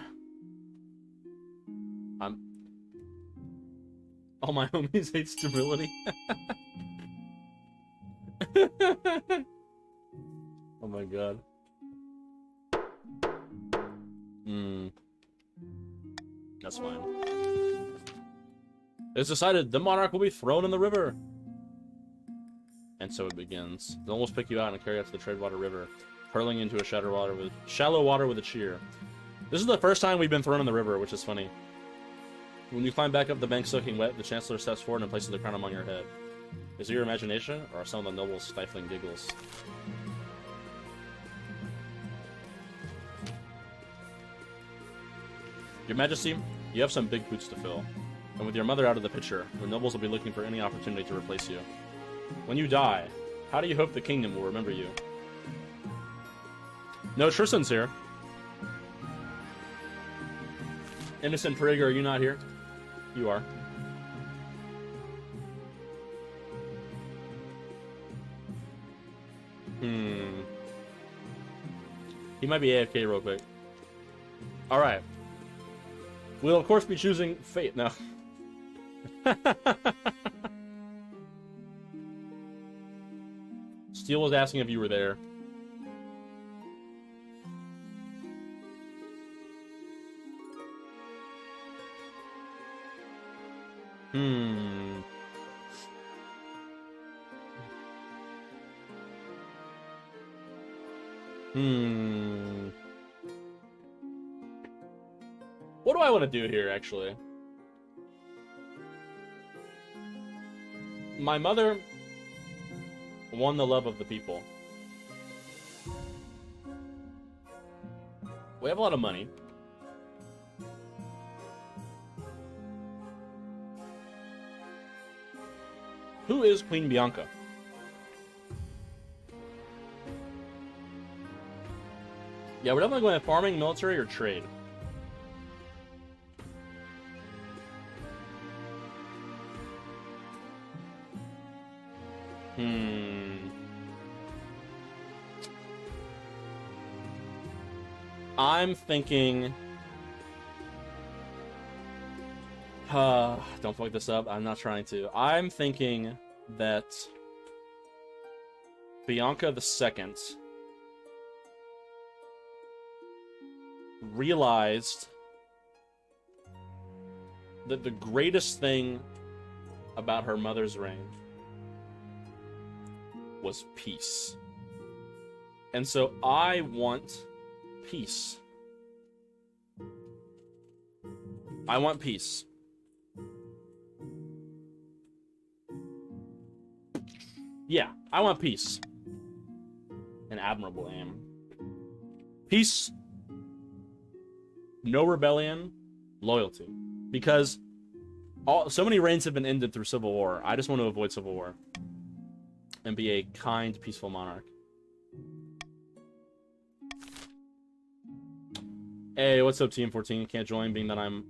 All my homies hate stability. Oh my god. That's fine. It's decided the monarch will be thrown in the river. And so it begins. They'll almost pick you out and carry you to the Treadwater River, hurling into a shallow water with a cheer. This is the first time we've been thrown in the river, which is funny. When you climb back up the bank soaking wet, the Chancellor steps forward and places the crown among your head. Is it your imagination, or are some of the nobles stifling giggles? Your Majesty, you have some big boots to fill. And with your mother out of the picture, the nobles will be looking for any opportunity to replace you. When you die, how do you hope the kingdom will remember you? No, Tristan's here. Innocent Prig, are you not here? You are. He might be AFK real quick. Alright. We'll of course be choosing fate now. Steel was asking if you were there. What do I want to do here, actually? My mother won the love of the people. We have a lot of money. Who is Queen Bianca? Yeah, we're definitely going to farming, military, or trade. I'm thinking... don't fuck this up. I'm not trying to. I'm thinking that Bianca II realized that the greatest thing about her mother's reign was peace. And so I want peace. I want peace. Yeah, I want peace. An admirable aim. Peace. No rebellion. Loyalty. Because so many reigns have been ended through civil war. I just want to avoid civil war. And be a kind, peaceful monarch. Hey, what's up, Team 14? Can't join, being that I'm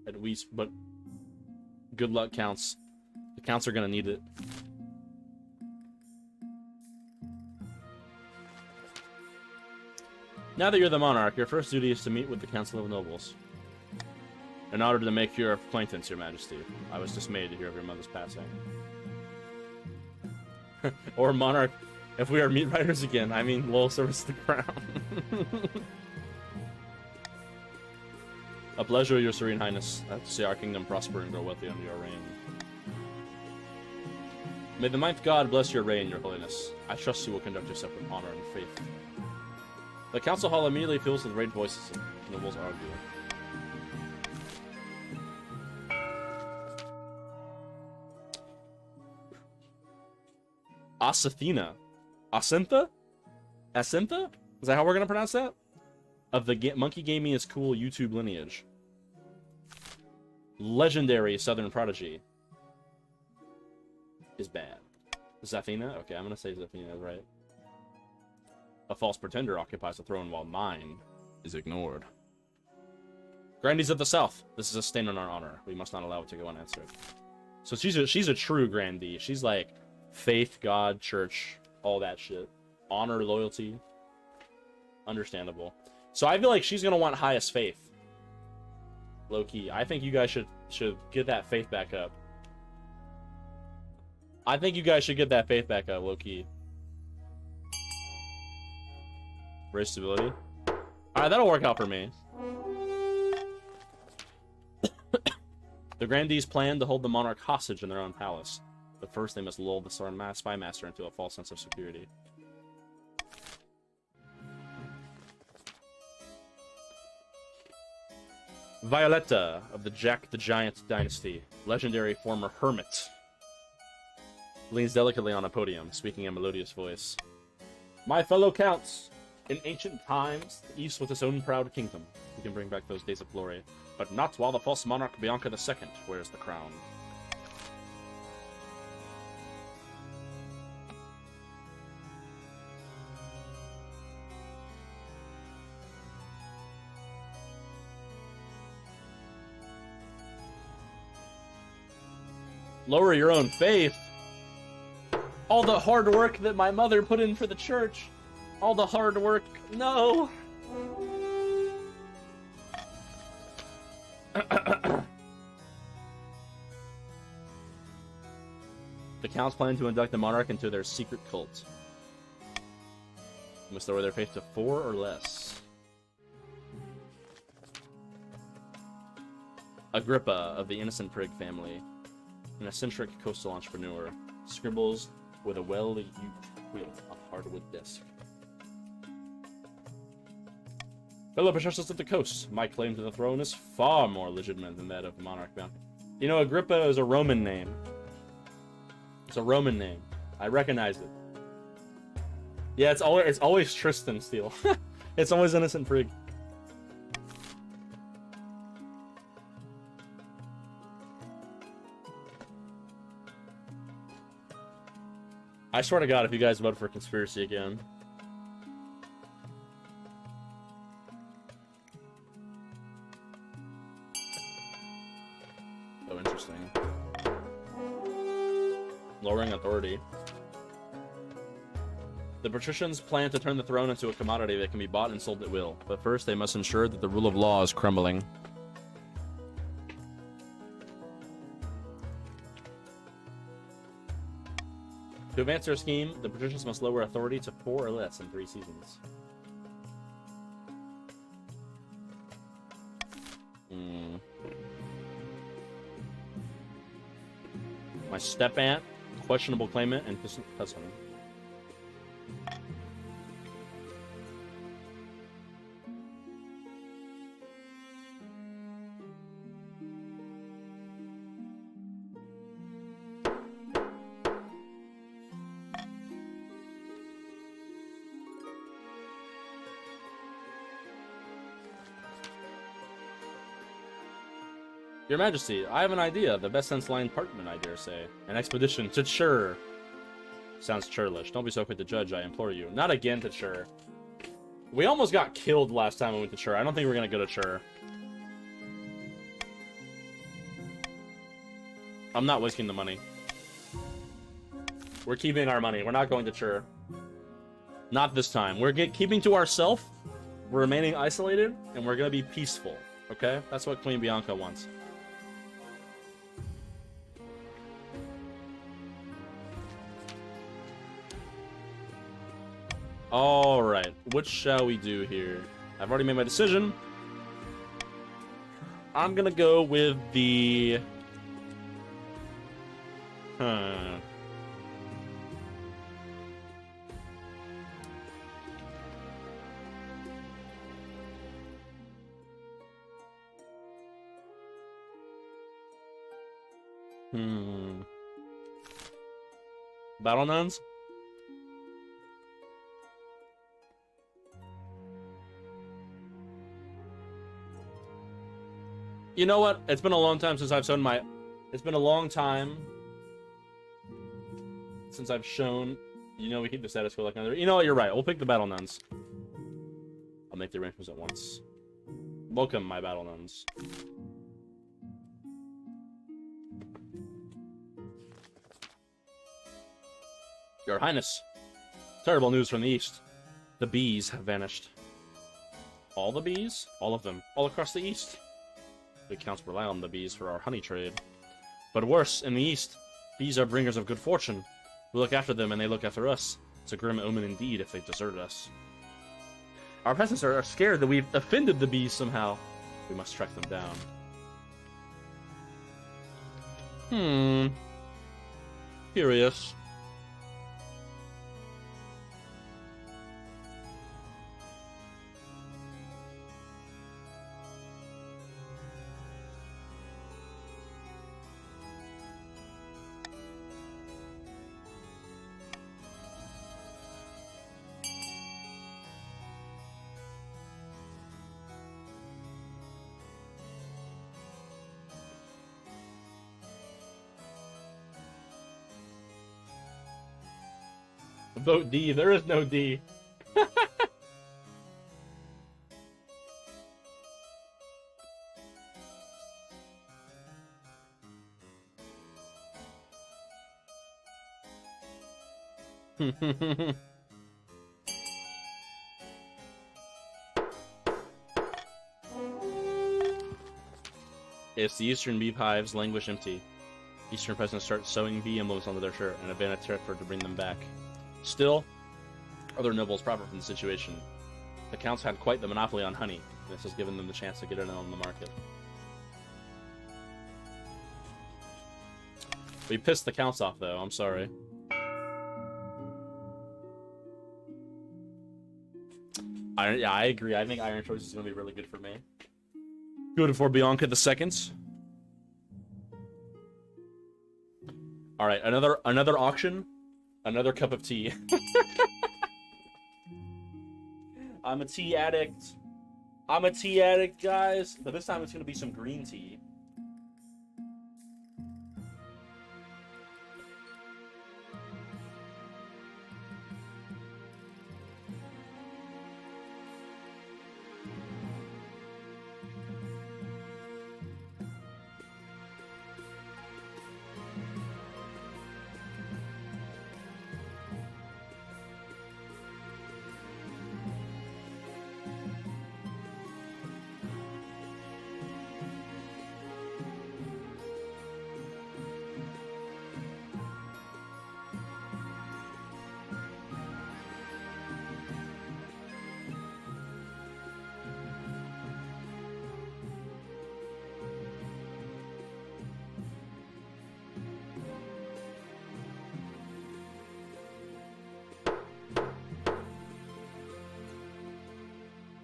at least, but good luck counts. The counts are gonna need it. Now that you're the monarch, your first duty is to meet with the Council of Nobles. In order to make your acquaintance, your majesty. I was dismayed to hear of your mother's passing. Or monarch, if we are meat riders again, I mean loyal service to the crown. A pleasure, your serene highness. I have to see our kingdom prosper and grow wealthy under your reign. May the ninth god bless your reign, your holiness. I trust you will conduct yourself with honor and faith. The council hall immediately fills with great voices and nobles argue. Asathena. Asintha? Asintha? Is that how we're gonna pronounce that? Of the Monkey Gaming is Cool YouTube lineage. Legendary Southern Prodigy. Is bad. Zafina? Okay, I'm gonna say Zafina is right. A false pretender occupies the throne while mine is ignored. Grandees of the South. This is a stain on our honor. We must not allow it to go unanswered. So she's a true grandee. She's like faith, God, church, all that shit. Honor, loyalty. Understandable. So I feel like she's gonna want highest faith. Low key. I think you guys should get that faith back up. I think you guys should get that faith back up, low key. Race stability. Alright, that'll work out for me. The grandees plan to hold the monarch hostage in their own palace. But first they must lull the spy master into a false sense of security. Violetta of the Jack the Giant dynasty, legendary former hermit, leans delicately on a podium, speaking in a melodious voice. My fellow counts, in ancient times, the East was its own proud kingdom. We can bring back those days of glory, but not while the false monarch Bianca II wears the crown. Lower your own faith. All the hard work that my mother put in for the church. All the hard work. No. The counts plan to induct the monarch into their secret cult. They must lower their faith to 4 or less. Agrippa of the innocent prig family, an eccentric coastal entrepreneur, scribbles with a well-used quill on hardwood desk. Fellow patricians of the coast, my claim to the throne is far more legitimate than that of monarch Bianca. You know, Agrippa is a Roman name. It's a Roman name. I recognize it. Yeah, it's always Tristan Steele. It's always innocent prig. I swear to God, if you guys vote for conspiracy again. So interesting. Lowering authority. The patricians plan to turn the throne into a commodity that can be bought and sold at will, but first they must ensure that the rule of law is crumbling. To advance their scheme, the patricians must lower authority to 4 or less in 3 seasons. My step-aunt, questionable claimant, and cousin. Your Majesty, I have an idea. The best sense-line partment, I dare say. An expedition to Chur. Sounds churlish. Don't be so quick to judge, I implore you. Not again to Chur. We almost got killed last time we went to Chur. I don't think we're gonna go to Chur. I'm not wasting the money. We're keeping our money. We're not going to Chur. Not this time. We're keeping to ourselves. We're remaining isolated, and we're gonna be peaceful. Okay? That's what Queen Bianca wants. Alright, what shall we do here? I've already made my decision. I'm gonna go with the... Battle nuns? You know what? It's been a long time since I've shown my... It's been a long time since I've shown... You know, we keep the status quo like another... You know what? You're right. We'll pick the battle nuns. I'll make the arrangements at once. Welcome, my battle nuns. Your Highness. Terrible news from the east. The bees have vanished. All the bees? All of them. All across the east. The accounts rely on the bees for our honey trade. But worse, in the east, bees are bringers of good fortune. We look after them and they look after us. It's a grim omen indeed if they desert us. Our peasants are scared that we've offended the bees somehow. We must track them down. Curious. Vote D. There is no D. If the eastern beehives languish empty, eastern peasants start sewing bee emblems onto their shirt and abandon a effort to bring them back. Still, other nobles profit from the situation. The counts had quite the monopoly on honey, and this has given them the chance to get it on the market. We pissed the counts off, though. I'm sorry. I agree. I think Iron Choice is going to be really good for me. Good for Bianca the Second. All right, another auction. Another cup of tea. I'm a tea addict. I'm a tea addict, guys. But this time it's going to be some green tea.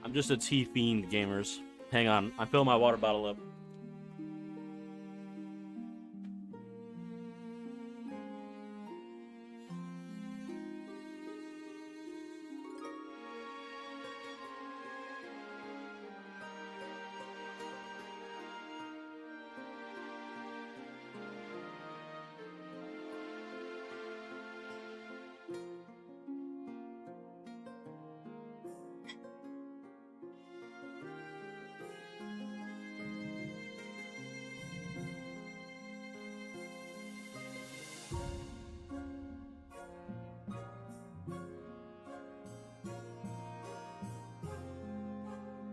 I'm just a tea fiend, gamers. Hang on, I'm filling my water bottle up.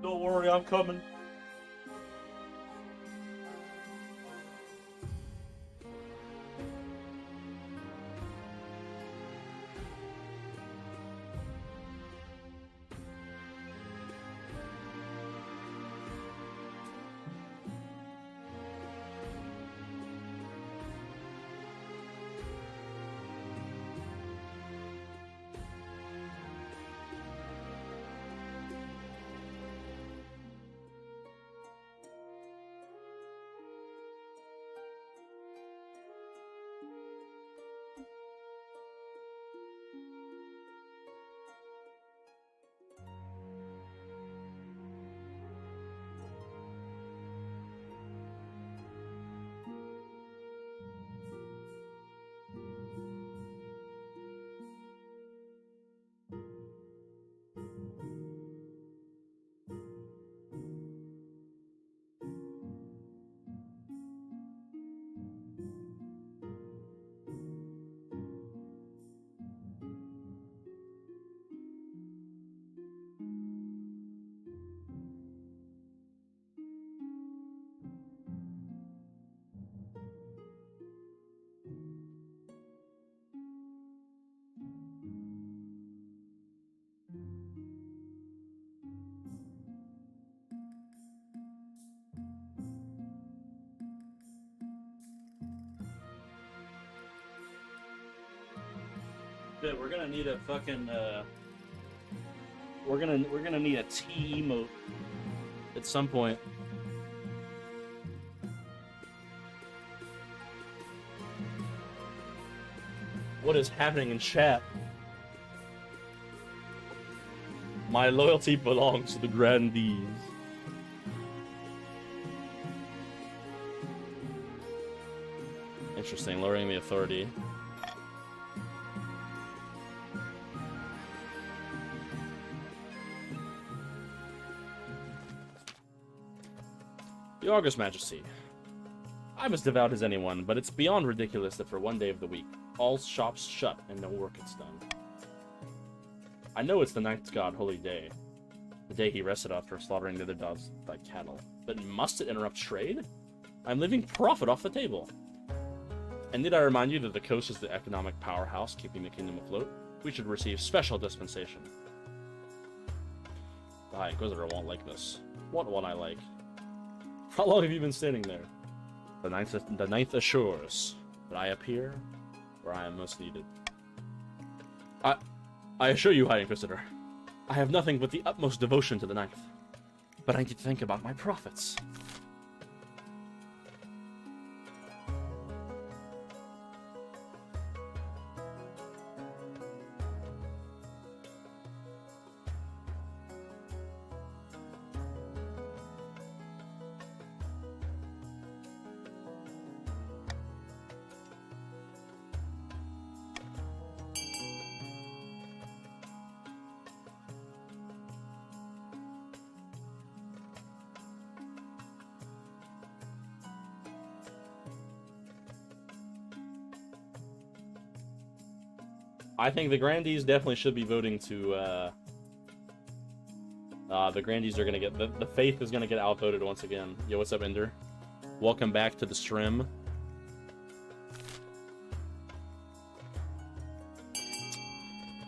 Don't worry, I'm coming. Good, we're gonna need a fucking we're gonna need a T emote at some point. What is happening in chat? My loyalty belongs to the grandees. Interesting, lowering the authority. Your August Majesty, I'm as devout as anyone, but it's beyond ridiculous that for one day of the week, all shops shut and no work is done. I know it's the ninth god holy day, the day he rested after slaughtering the other gods like cattle, but must it interrupt trade? I'm leaving profit off the table. And did I remind you that the coast is the economic powerhouse keeping the kingdom afloat? We should receive special dispensation. The High Inquisitor won't like this. What won't I like? How long have you been standing there? The ninth assures that I appear where I am most needed. I assure you, High Inquisitor, I have nothing but the utmost devotion to the ninth. But I need to think about my profits. I think the Grandees definitely should be voting to, the Grandees are gonna get, the Faith is gonna get outvoted once again. Yo, what's up, Ender? Welcome back to the stream.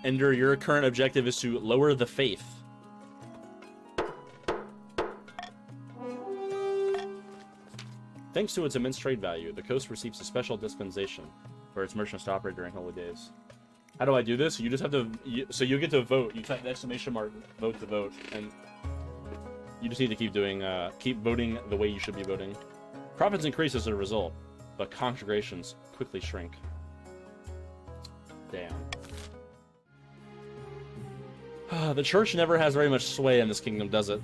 Ender, your current objective is to lower the Faith. Thanks to its immense trade value, the coast receives a special dispensation for its merchants to operate during holy days. How do I do this? You just have to... so you get to vote. You type the exclamation mark, vote to vote, and you just need to keep doing... keep voting the way you should be voting. Profits increase as a result, but congregations quickly shrink. Damn. The church never has very much sway in this kingdom, does it?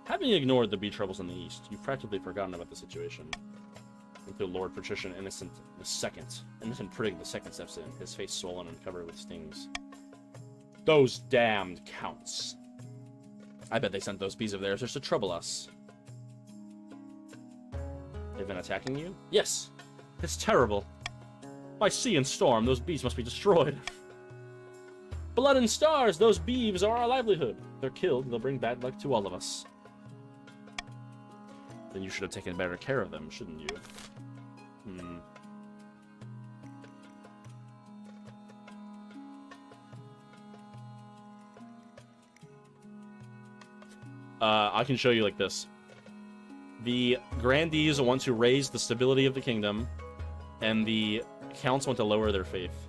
Having ignored the bee troubles in the east, you've practically forgotten about the situation. Until Lord Patrician Innocent Prig the Second steps in, his face swollen and covered with stings. Those damned counts. I bet they sent those bees of theirs just to trouble us. They've been attacking you? Yes. It's terrible. By sea and storm, those bees must be destroyed. Blood and stars, those beeves are our livelihood. If they're killed, they'll bring bad luck to all of us. Then you should have taken better care of them, shouldn't you? I can show you like this. The Grandees want to raise the stability of the kingdom, and the Counts want to lower their faith.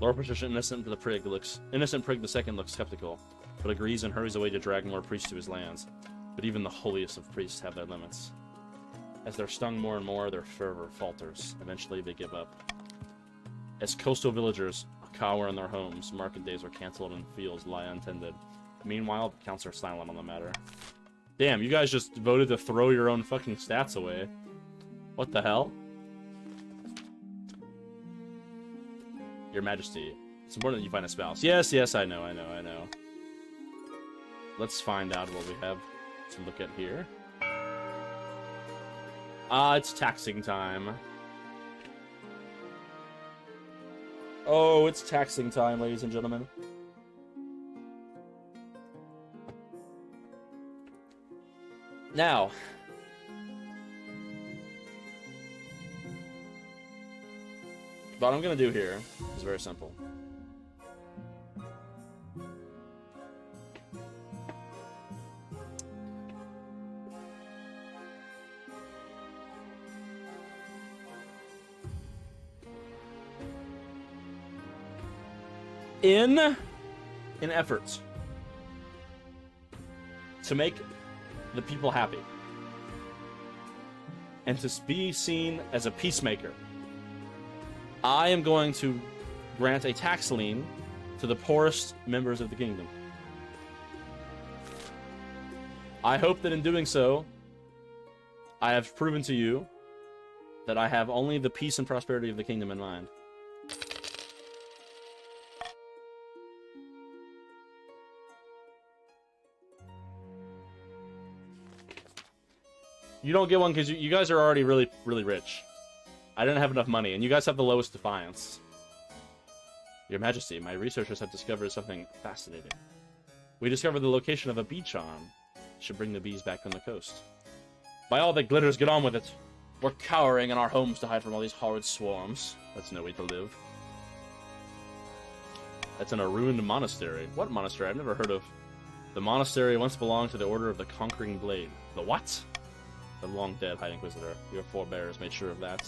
Lord Patrician Innocent Prig the Second looks skeptical, but agrees and hurries away to drag more priests to his lands. But even the holiest of priests have their limits. As they're stung more and more, their fervor falters. Eventually, they give up. As coastal villagers cower in their homes, market days are canceled and fields lie untended. Meanwhile, the counts are silent on the matter. Damn, you guys just voted to throw your own fucking stats away. What the hell? Your Majesty. It's important that you find a spouse. Yes, yes, I know. Let's find out what we have to look at here. It's taxing time. Oh, it's taxing time, ladies and gentlemen. Now, what I'm gonna do here is very simple. In an effort to make the people happy and to be seen as a peacemaker, I am going to grant a tax lien to the poorest members of the kingdom. I hope that in doing so, I have proven to you that I have only the peace and prosperity of the kingdom in mind. You don't get one because you guys are already really, really rich. I didn't have enough money, and you guys have the lowest defiance. Your Majesty, my researchers have discovered something fascinating. We discovered the location of a bee charm. Should bring the bees back on the coast. By all that glitters, get on with it. We're cowering in our homes to hide from all these horrid swarms. That's no way to live. That's in a ruined monastery. What monastery? I've never heard of. The monastery once belonged to the Order of the Conquering Blade. The what? The long-dead High Inquisitor. Your forebears made sure of that.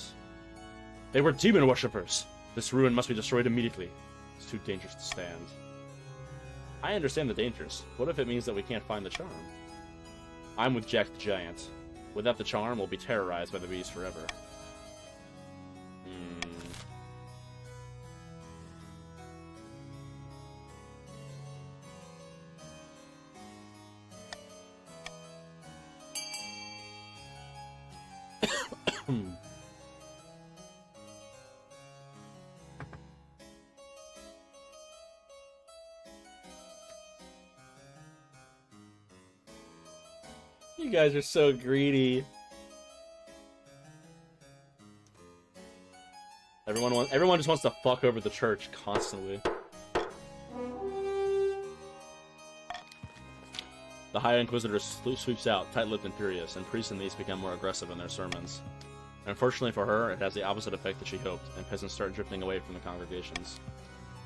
They were demon worshippers! This ruin must be destroyed immediately. It's too dangerous to stand. I understand the dangers. What if it means that we can't find the charm? I'm with Jack the Giant. Without the charm, we'll be terrorized by the bees forever. You guys are so greedy. Everyone just wants to fuck over the church constantly. The High Inquisitor sweeps out, tight-lipped and furious, and priests and these become more aggressive in their sermons. Unfortunately for her, it has the opposite effect that she hoped, and peasants start drifting away from the congregations.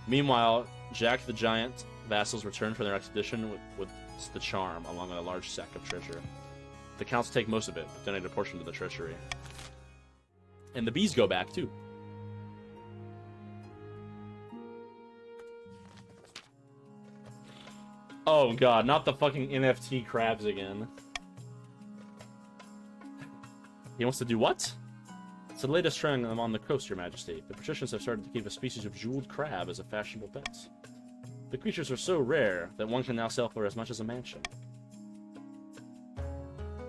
Meanwhile, Jack the Giant vassals return from their expedition with the charm, along with a large sack of treasure. The counts take most of it, but donate a portion to the treasury. And the bees go back, too. Oh god, not the fucking NFT crabs again. He wants to do what? It's the latest trend on the coast, Your Majesty. The patricians have started to keep a species of jeweled crab as a fashionable pet. The creatures are so rare that one can now sell for as much as a mansion.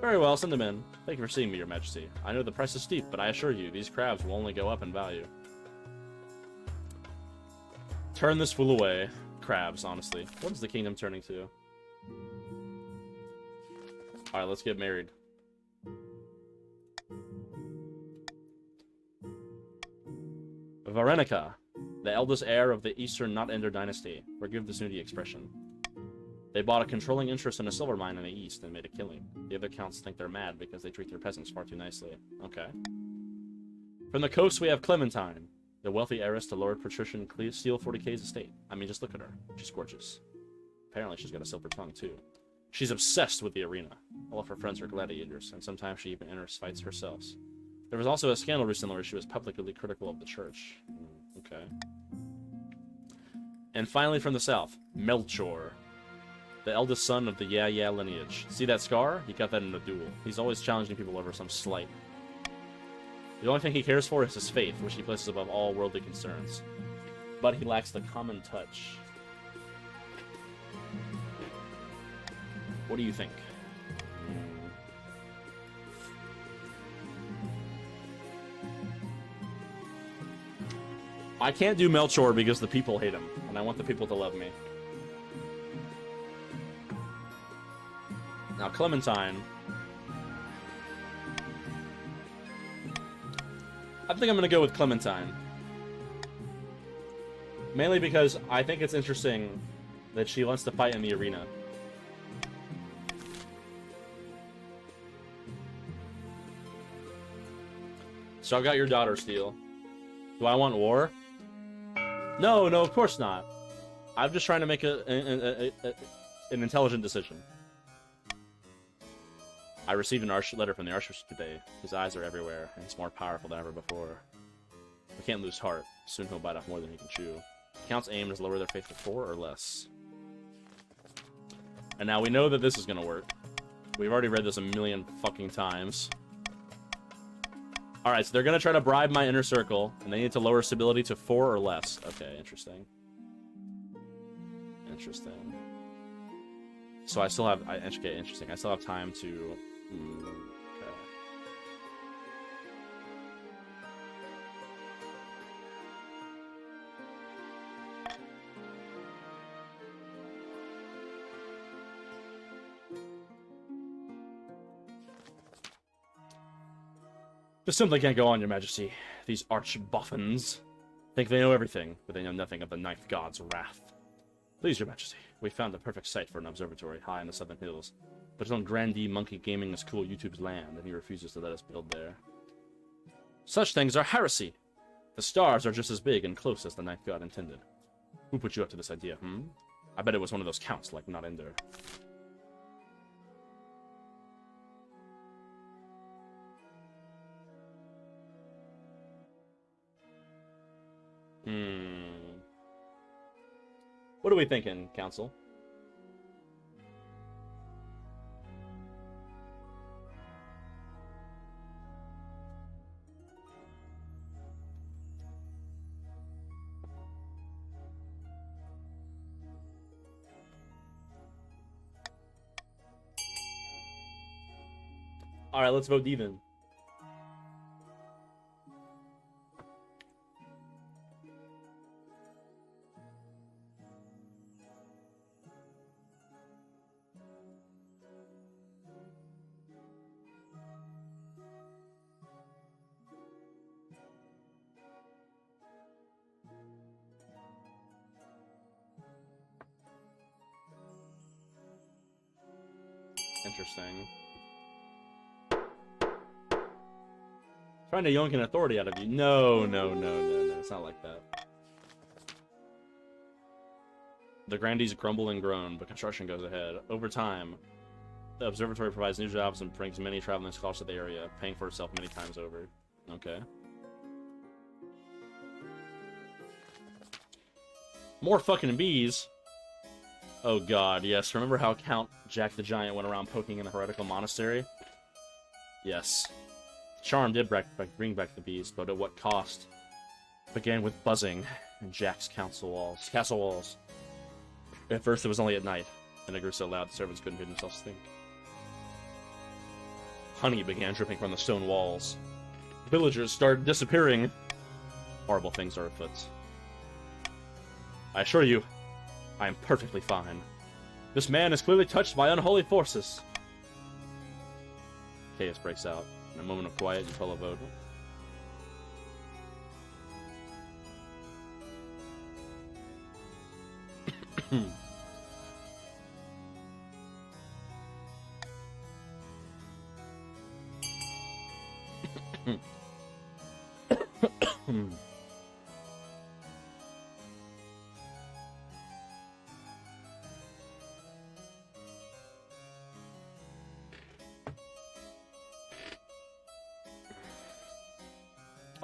Very well, send them in. Thank you for seeing me, Your Majesty. I know the price is steep, but I assure you, these crabs will only go up in value. Turn this fool away. Crabs, honestly. What is the kingdom turning to? Alright, let's get married. Varenica, the eldest heir of the Eastern Not-Ender dynasty. Forgive the snooty expression. They bought a controlling interest in a silver mine in the east and made a killing. The other counts think they're mad because they treat their peasants far too nicely. Okay. From the coast, we have Clementine, the wealthy heiress to Lord Patrician Steel 40K's estate. I mean, just look at her. She's gorgeous. Apparently, she's got a silver tongue, too. She's obsessed with the arena. All of her friends are gladiators, and sometimes she even enters fights herself. There was also a scandal recently where she was publicly critical of the church. Okay. And finally, from the south, Melchor, the eldest son of the Yeah lineage. See that scar? He got that in a duel. He's always challenging people over some slight. The only thing he cares for is his faith, which he places above all worldly concerns. But he lacks the common touch. What do you think? I can't do Melchor because the people hate him, and I want the people to love me. Now, Clementine. I think I'm going to go with Clementine. Mainly because I think it's interesting that she wants to fight in the arena. So I've got your daughter, Steel. Do I want war? No, of course not. I'm just trying to make an intelligent decision. I received an letter from the Archbishop today. His eyes are everywhere, and he's more powerful than ever before. We can't lose heart. Soon he'll bite off more than he can chew. The Count's aim is to lower their faith to 4 or less. And now we know that this is gonna work. We've already read this a million fucking times. Alright, so they're gonna try to bribe my inner circle, and they need to lower stability to 4 or less. Okay, interesting. Interesting. So I still have... Okay, interesting. I still have time to... okay. This simply can't go on, Your Majesty. These arch-boffins think they know everything, but they know nothing of the Ninth God's wrath. Please, Your Majesty, we found the perfect site for an observatory high in the southern hills, but his own grandee Monkey Gaming is cool YouTube's land, and he refuses to let us build there. Such things are heresy! The stars are just as big and close as the Ninth God intended. Who put you up to this idea, I bet it was one of those counts like Not Ender. What are we thinking, Council? Alright, let's vote even. Interesting. Trying to yoink an authority out of you. No. It's not like that. The grandees grumble and groan, but construction goes ahead. Over time, the observatory provides new jobs and brings many traveling scholars to the area, paying for itself many times over. Okay. More fucking bees. Oh god, yes. Remember how Count Jack the Giant went around poking in a heretical monastery? Yes. Charm did bring back the bees, but at what cost? Began with buzzing in Jack's castle walls. At first it was only at night, and it grew so loud the servants couldn't hear themselves think. Honey began dripping from the stone walls. Villagers started disappearing. Horrible things are afoot. I assure you, I am perfectly fine. This man is clearly touched by unholy forces. Chaos breaks out. In a moment of quiet, you call a vote.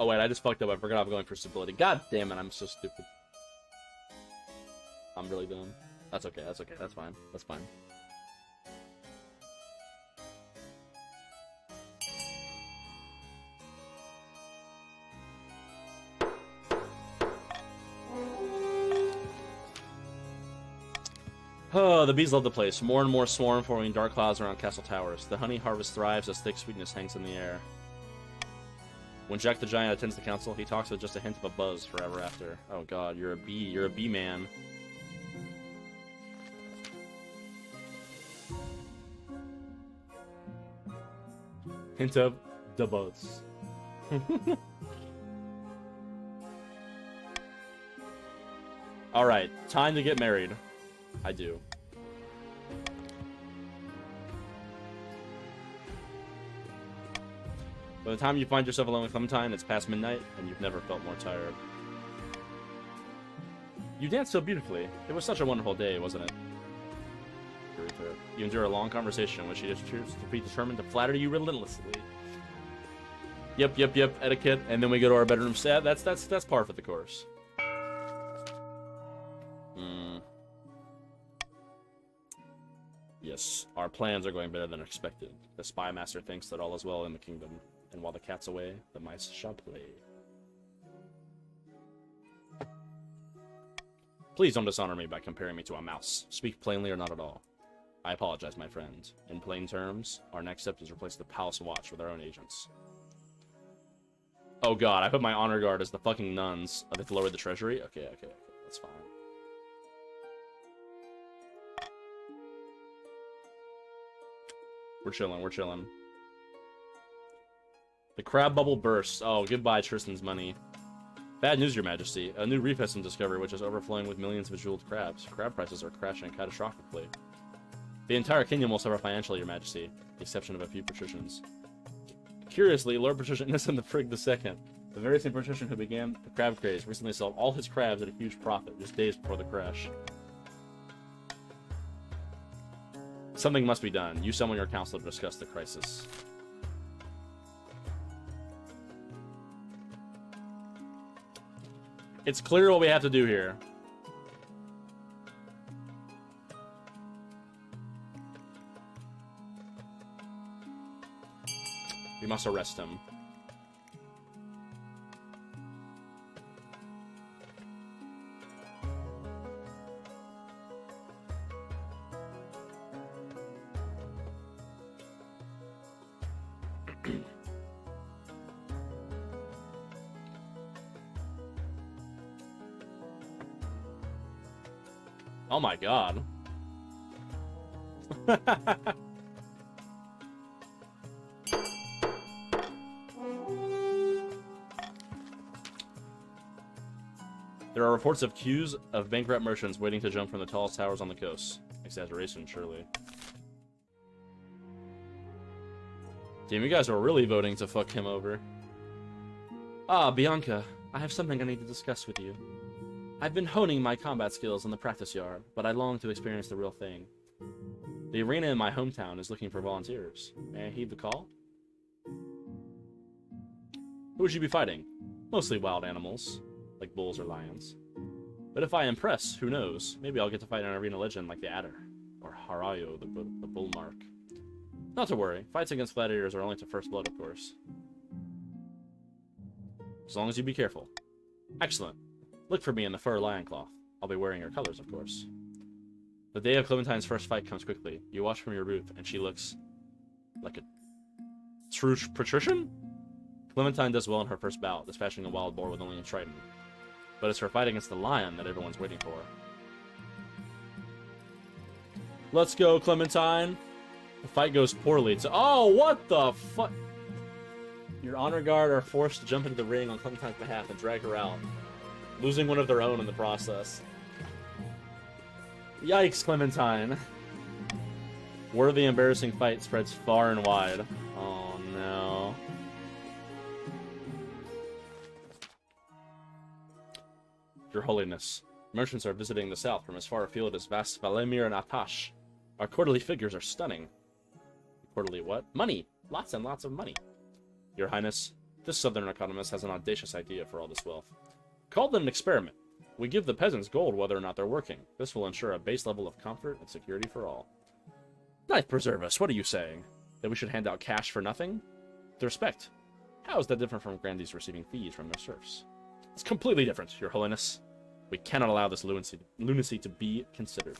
Oh wait, I just fucked up. I forgot I'm going for stability. God damn it, I'm so stupid. I'm really dumb. That's okay, that's okay, that's fine. That's fine. Oh, the bees love the place. More and more swarm forming dark clouds around castle towers. The honey harvest thrives as thick sweetness hangs in the air. When Jack the Giant attends the council, he talks with just a hint of a buzz forever after. Oh god, you're a bee. You're a bee man. Hint of the buzz. Alright, time to get married. I do. By the time you find yourself alone with Clementine, it's past midnight, and you've never felt more tired. You danced so beautifully. It was such a wonderful day, wasn't it? You endure a long conversation in which she just chooses to be determined to flatter you relentlessly. Yep, etiquette, and then we go to our bedroom set. That's par for the course. Yes, our plans are going better than expected. The spy master thinks that all is well in the kingdom, and while the cat's away, the mice shall play. Please don't dishonor me by comparing me to a mouse. Speak plainly or not at all. I apologize, my friend. In plain terms, our next step is to replace the palace watch with our own agents. Oh god, I put my honor guard as the fucking nuns. Oh, they have to lower the treasury? Okay, that's fine. We're chilling. The crab bubble bursts. Oh, goodbye, Tristan's money. Bad news, your majesty. A new reef has been discovered, which is overflowing with millions of jeweled crabs. Crab prices are crashing catastrophically. The entire kingdom will suffer financially, your majesty, with the exception of a few patricians. Curiously, Lord Patrician Innocent the Prig II, the very same patrician who began the crab craze, recently sold all his crabs at a huge profit, just days before the crash. Something must be done. You summon your council to discuss the crisis. It's clear what we have to do here. We must arrest him. Oh my god. There are reports of queues of bankrupt merchants waiting to jump from the tallest towers on the coast. Exaggeration, surely. Damn, you guys are really voting to fuck him over. Ah, Bianca, I have something I need to discuss with you. I've been honing my combat skills in the practice yard, but I long to experience the real thing. The arena in my hometown is looking for volunteers. May I heed the call? Who would you be fighting? Mostly wild animals, like bulls or lions. But if I impress, who knows? Maybe I'll get to fight an arena legend like the Adder, or Harayo, the bull mark. Not to worry, fights against gladiators are only to first blood, of course. As long as you be careful. Excellent. Look for me in the fur lion cloth. I'll be wearing your colors, of course. The day of Clementine's first fight comes quickly. You watch from your booth, and she looks like a true patrician? Clementine does well in her first bout, dispatching a wild boar with only a trident. But it's her fight against the lion that everyone's waiting for. Let's go, Clementine! The fight goes poorly. Oh, what the fuck? Your honor guard are forced to jump into the ring on Clementine's behalf and drag her out, losing one of their own in the process. Yikes, Clementine. Word of the embarrassing fight spreads far and wide. Oh, no. Your Holiness, merchants are visiting the south from as far afield as Vast Valemir and Atash. Our quarterly figures are stunning. Quarterly what? Money! Lots and lots of money. Your Highness, this southern economist has an audacious idea for all this wealth. Called it an experiment. We give the peasants gold whether or not they're working. This will ensure a base level of comfort and security for all. Knife preserve us, what are you saying? That we should hand out cash for nothing? With respect, how is that different from grandees receiving fees from their serfs? It's completely different, Your Holiness. We cannot allow this lunacy to be considered.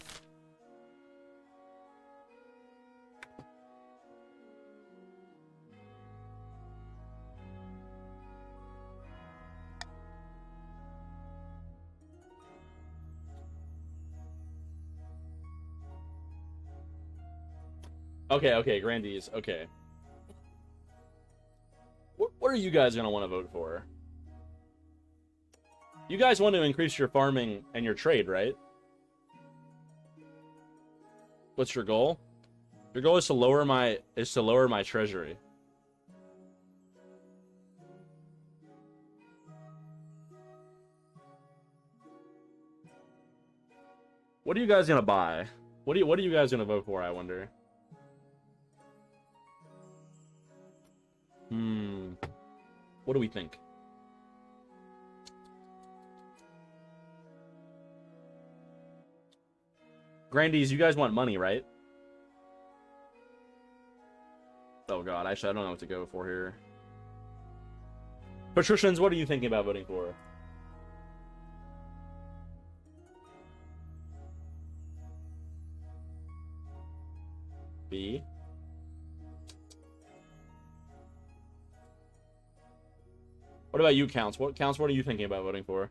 Okay, Grandees. Okay. What are you guys gonna want to vote for? You guys want to increase your farming and your trade, right? What's your goal? Your goal is to lower my treasury. What are you guys gonna buy? What are you guys gonna vote for, I wonder? What do we think? Grandees, you guys want money, right? Oh god, actually I don't know what to go for here. Patricians, what are you thinking about voting for? B. What about you, Counts? What are you thinking about voting for?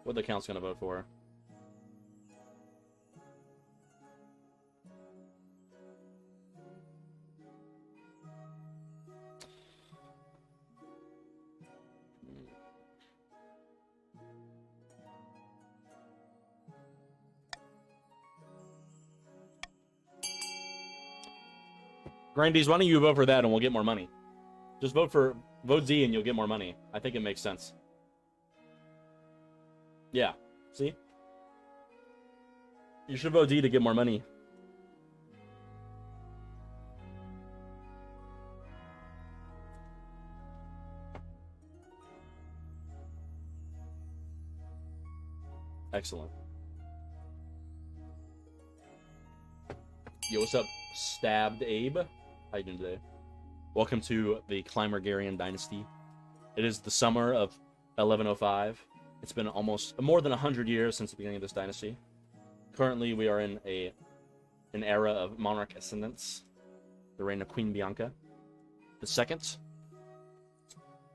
What the Count's gonna vote for? Grandees, why don't you vote for that and we'll get more money? Just vote D and you'll get more money. I think it makes sense. Yeah. See? You should vote D to get more money. Excellent. Yo, what's up, Stabbed Abe? How you doing today? Welcome to the Climbergarian Dynasty. It is the summer of 1105. It's been almost more than 100 years since the beginning of this dynasty. Currently, we are in an era of monarch ascendance, the reign of Queen Bianca II,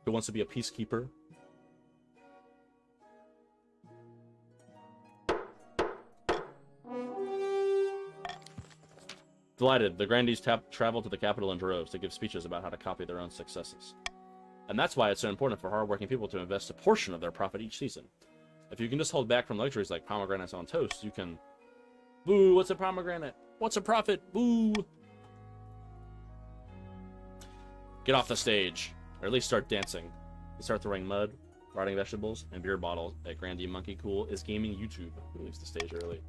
who wants to be a peacekeeper. Delighted, the Grandees travel to the capital in droves to give speeches about how to copy their own successes. And that's why it's so important for hardworking people to invest a portion of their profit each season. If you can just hold back from luxuries like pomegranates on toast, you can... Boo, what's a pomegranate? What's a profit? Boo! Get off the stage, or at least start dancing. You start throwing mud, rotting vegetables, and beer bottles at Grandee Monkey Cool is gaming YouTube, who leaves the stage early.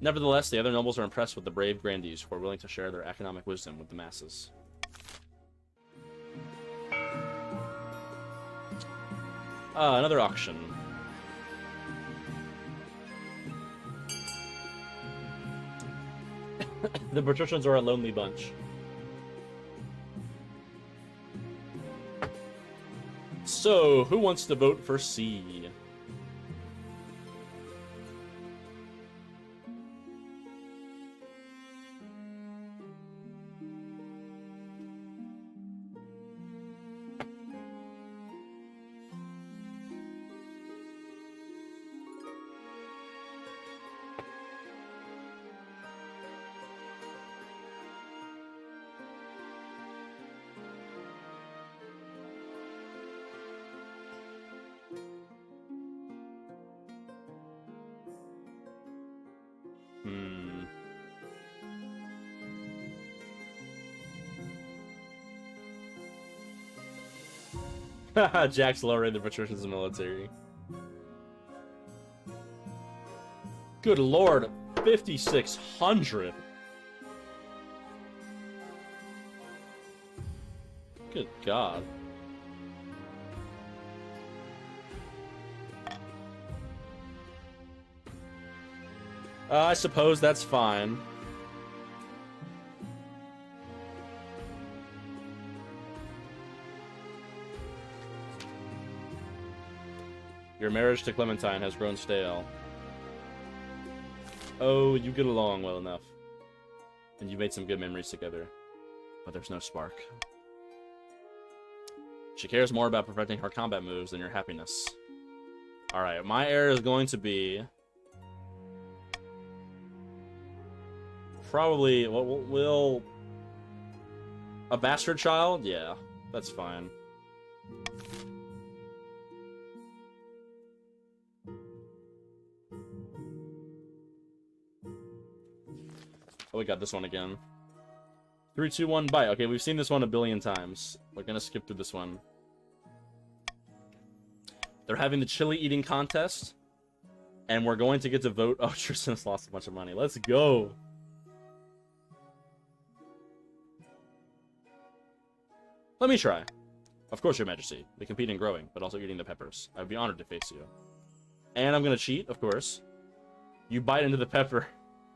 Nevertheless, the other nobles are impressed with the brave Grandees who are willing to share their economic wisdom with the masses. Another auction. The patricians are a lonely bunch. So, who wants to vote for C? Jack's lowering the patricians and military. Good lord, 5,600. Good god. I suppose that's fine. Your marriage to Clementine has grown stale. Oh, you get along well enough. And you made some good memories together. But there's no spark. She cares more about perfecting her combat moves than your happiness. Alright, my heir is going to be... Probably... Will... A bastard child? Yeah, that's fine. Oh, we got this one again. 3, 2, 1, bite. Okay, we've seen this one a billion times. We're gonna skip through this one. They're having the chili eating contest. And we're going to get to vote... Oh, Tristan's lost a bunch of money. Let's go! Let me try. Of course, Your Majesty. They compete in growing, but also eating the peppers. I would be honored to face you. And I'm gonna cheat, of course. You bite into the pepper,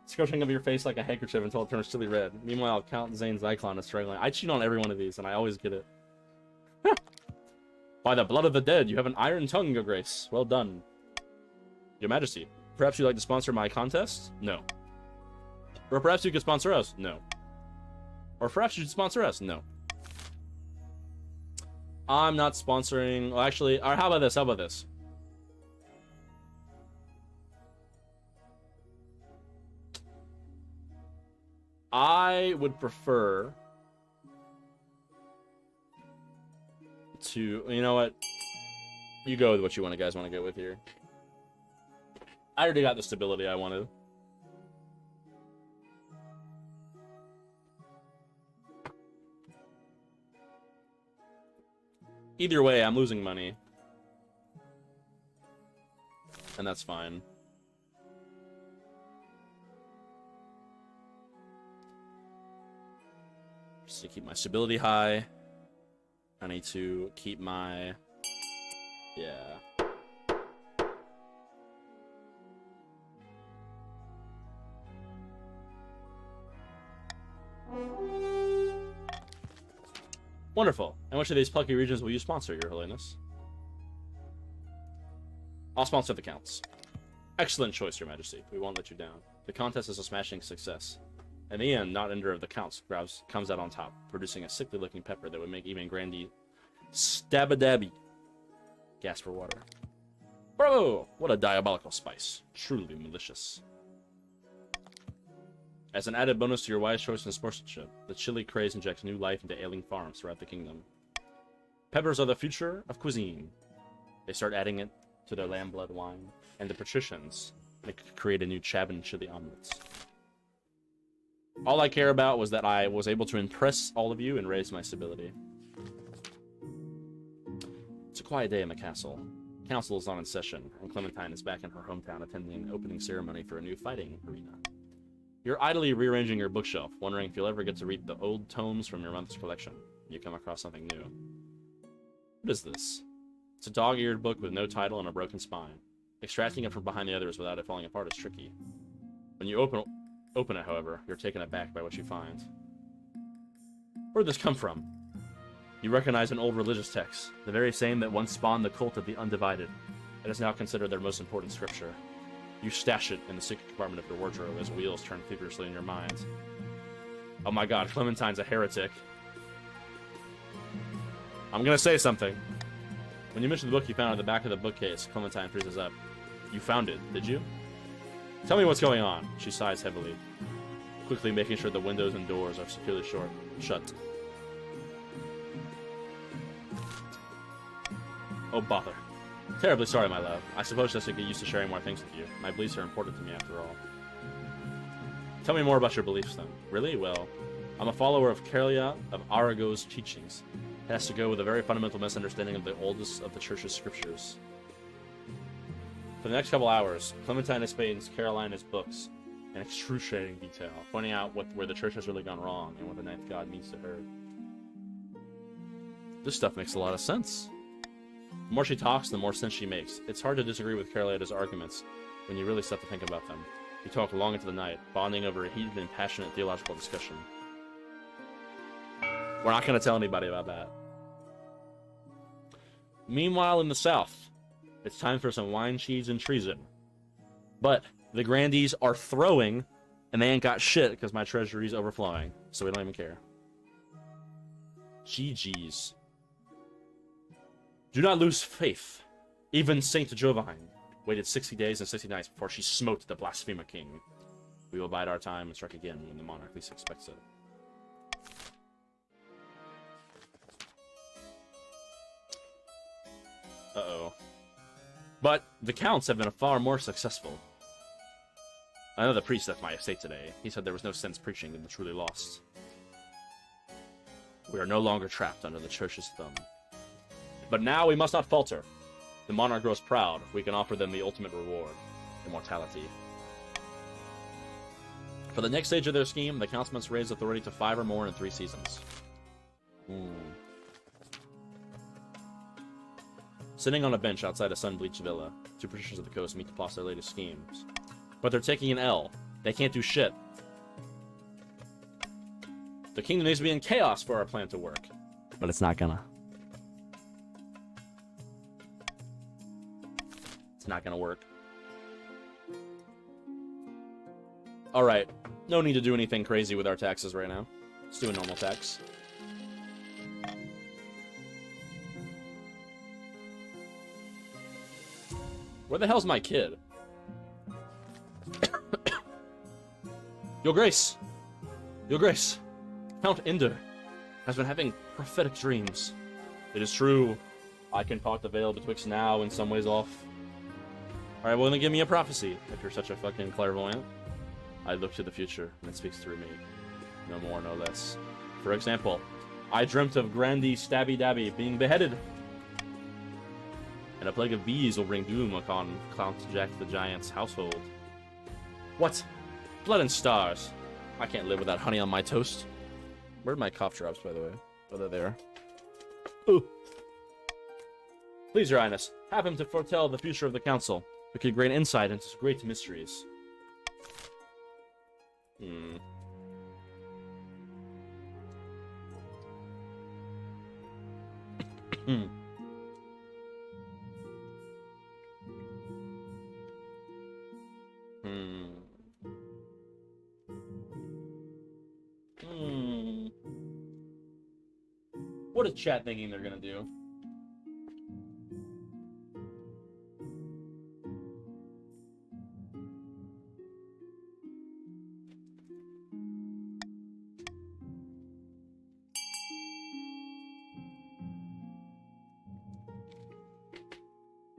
scrunching up your face like a handkerchief until it turns chili red. Meanwhile, Count Zane's icon is struggling. I cheat on every one of these, and I always get it. By the blood of the dead, you have an iron tongue, Your Grace. Well done. Your Majesty, perhaps you'd like to sponsor my contest? No. Or perhaps you could sponsor us? No. Or perhaps you should sponsor us? No. I'm not sponsoring... Well, actually... Or how about this? How about this? I would prefer... to... You know what? You go with what you guys want to go with here. I already got the stability I wanted. Either way, I'm losing money. And that's fine. Just to keep my stability high. I need to keep my... Yeah. Wonderful. And which of these plucky regions will you sponsor, Your Holiness? I'll sponsor the Counts. Excellent choice, Your Majesty. We won't let you down. The contest is a smashing success. In the end, not Ender of the Counts comes out on top, producing a sickly-looking pepper that would make even Grandy stab-a-dabby gasp for water. Bravo! What a diabolical spice. Truly malicious. As an added bonus to your wise choice in sportsmanship, the chili craze injects new life into ailing farms throughout the kingdom. Peppers are the future of cuisine. They start adding it to their lamb blood wine, and the patricians create a new Chabin chili omelets. All I care about was that I was able to impress all of you and raise my stability. It's a quiet day in the castle. Council is on in session, and Clementine is back in her hometown attending an opening ceremony for a new fighting arena. You're idly rearranging your bookshelf, wondering if you'll ever get to read the old tomes from your month's collection. You come across something new. What is this? It's a dog-eared book with no title and a broken spine. Extracting it from behind the others without it falling apart is tricky. When you open it, however, you're taken aback by what you find. Where'd this come from? You recognize an old religious text, the very same that once spawned the cult of the Undivided. It is now considered their most important scripture. You stash it in the secret compartment of your wardrobe as wheels turn feverishly in your mind. Oh my god, Clementine's a heretic. I'm gonna say something. When you mention the book you found at the back of the bookcase, Clementine freezes up. You found it, did you? Tell me what's going on. She sighs heavily, quickly making sure the windows and doors are securely shut. Oh bother. Terribly sorry, my love. I suppose just to get used to sharing more things with you. My beliefs are important to me, after all. Tell me more about your beliefs, then. Really? Well, I'm a follower of Carelia of Arago's teachings. It has to go with a very fundamental misunderstanding of the oldest of the Church's scriptures. For the next couple hours, Clementine explains Carolina's books in excruciating detail, pointing out where the Church has really gone wrong and what the Ninth God means to her. This stuff makes a lot of sense. The more she talks, the more sense she makes. It's hard to disagree with Carolina's arguments when you really stop to think about them. You talk long into the night, bonding over a heated and passionate theological discussion. We're not going to tell anybody about that. Meanwhile, in the south, it's time for some wine, cheese, and treason. But the Grandies are throwing, and they ain't got shit because my treasury's overflowing, so we don't even care. GG's. Do not lose faith. Even Saint Jovine waited 60 days and 60 nights before she smote the blasphemer king. We will bide our time and strike again when the monarch least expects it. Uh-oh. But the counts have been far more successful. Another priest left my estate today. He said there was no sense preaching in the truly lost. We are no longer trapped under the church's thumb. But now we must not falter. The monarch grows proud. We can offer them the ultimate reward, immortality. For the next stage of their scheme, the counts must raise authority to 5 or more in 3 seasons. Sitting on a bench outside a sun-bleached villa, 2 patricians of the coast meet to plot their latest schemes. But they're taking an L. They can't do shit. The kingdom needs to be in chaos for our plan to work. But it's not gonna. It's not gonna work. Alright. No need to do anything crazy with our taxes right now. Let's do a normal tax. Where the hell's my kid? Your Grace! Your Grace! Count Ender has been having prophetic dreams. It is true. I can part the veil betwixt now and some ways off. Alright, well then give me a prophecy, if you're such a fucking clairvoyant. I look to the future, and it speaks through me. No more, no less. For example, I dreamt of Grandy Stabby Dabby being beheaded. And a plague of bees will bring doom upon Count Jack the Giant's household. What? Blood and stars. I can't live without honey on my toast. Where'd my cough drops, by the way? Oh, they're there. Ooh. Please, Your Highness, have him to foretell the future of the council. We could gain insight into great mysteries. Hmm. What is chat thinking they're gonna do?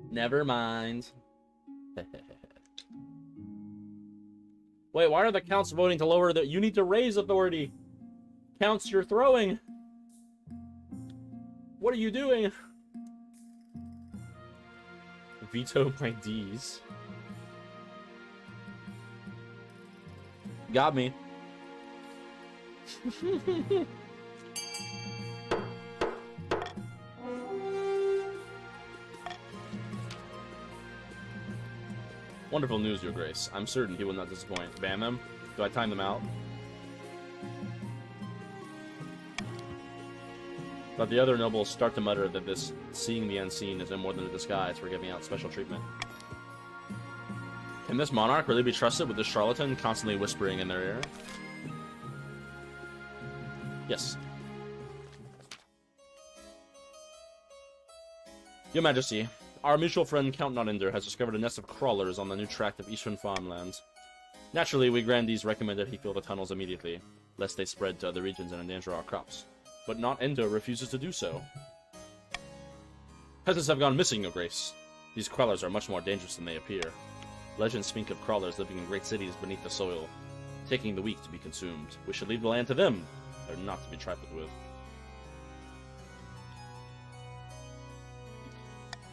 Never mind. Wait, why are the counts voting to lower the... You need to raise authority. Counts, you're throwing. What are you doing? Veto my D's. Got me. Wonderful news, Your Grace. I'm certain he will not disappoint. Ban them? Do I time them out? But the other nobles start to mutter that this seeing the unseen is no more than a disguise for giving out special treatment. Can this monarch really be trusted with this charlatan constantly whispering in their ear? Yes. Your Majesty, our mutual friend Count Notender has discovered a nest of crawlers on the new tract of eastern farmlands. Naturally, we grandees recommended he fill the tunnels immediately, lest they spread to other regions and endanger our crops. But Notender refuses to do so. Peasants have gone missing, Your Grace. These crawlers are much more dangerous than they appear. Legends speak of crawlers living in great cities beneath the soil, taking the weak to be consumed. We should leave the land to them. They're not to be trifled with.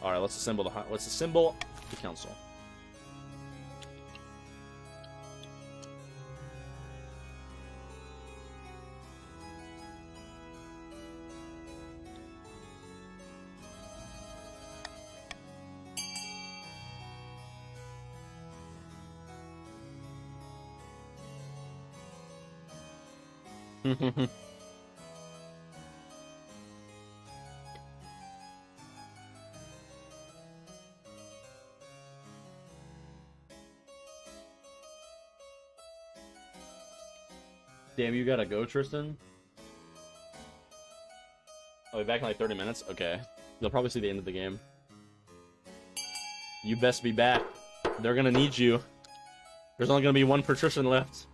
Alright, let's assemble the council. Damn, you gotta go, Tristan? I'll be back in like 30 minutes? Okay. You'll probably see the end of the game. You best be back. They're gonna need you. There's only gonna be one patrician left.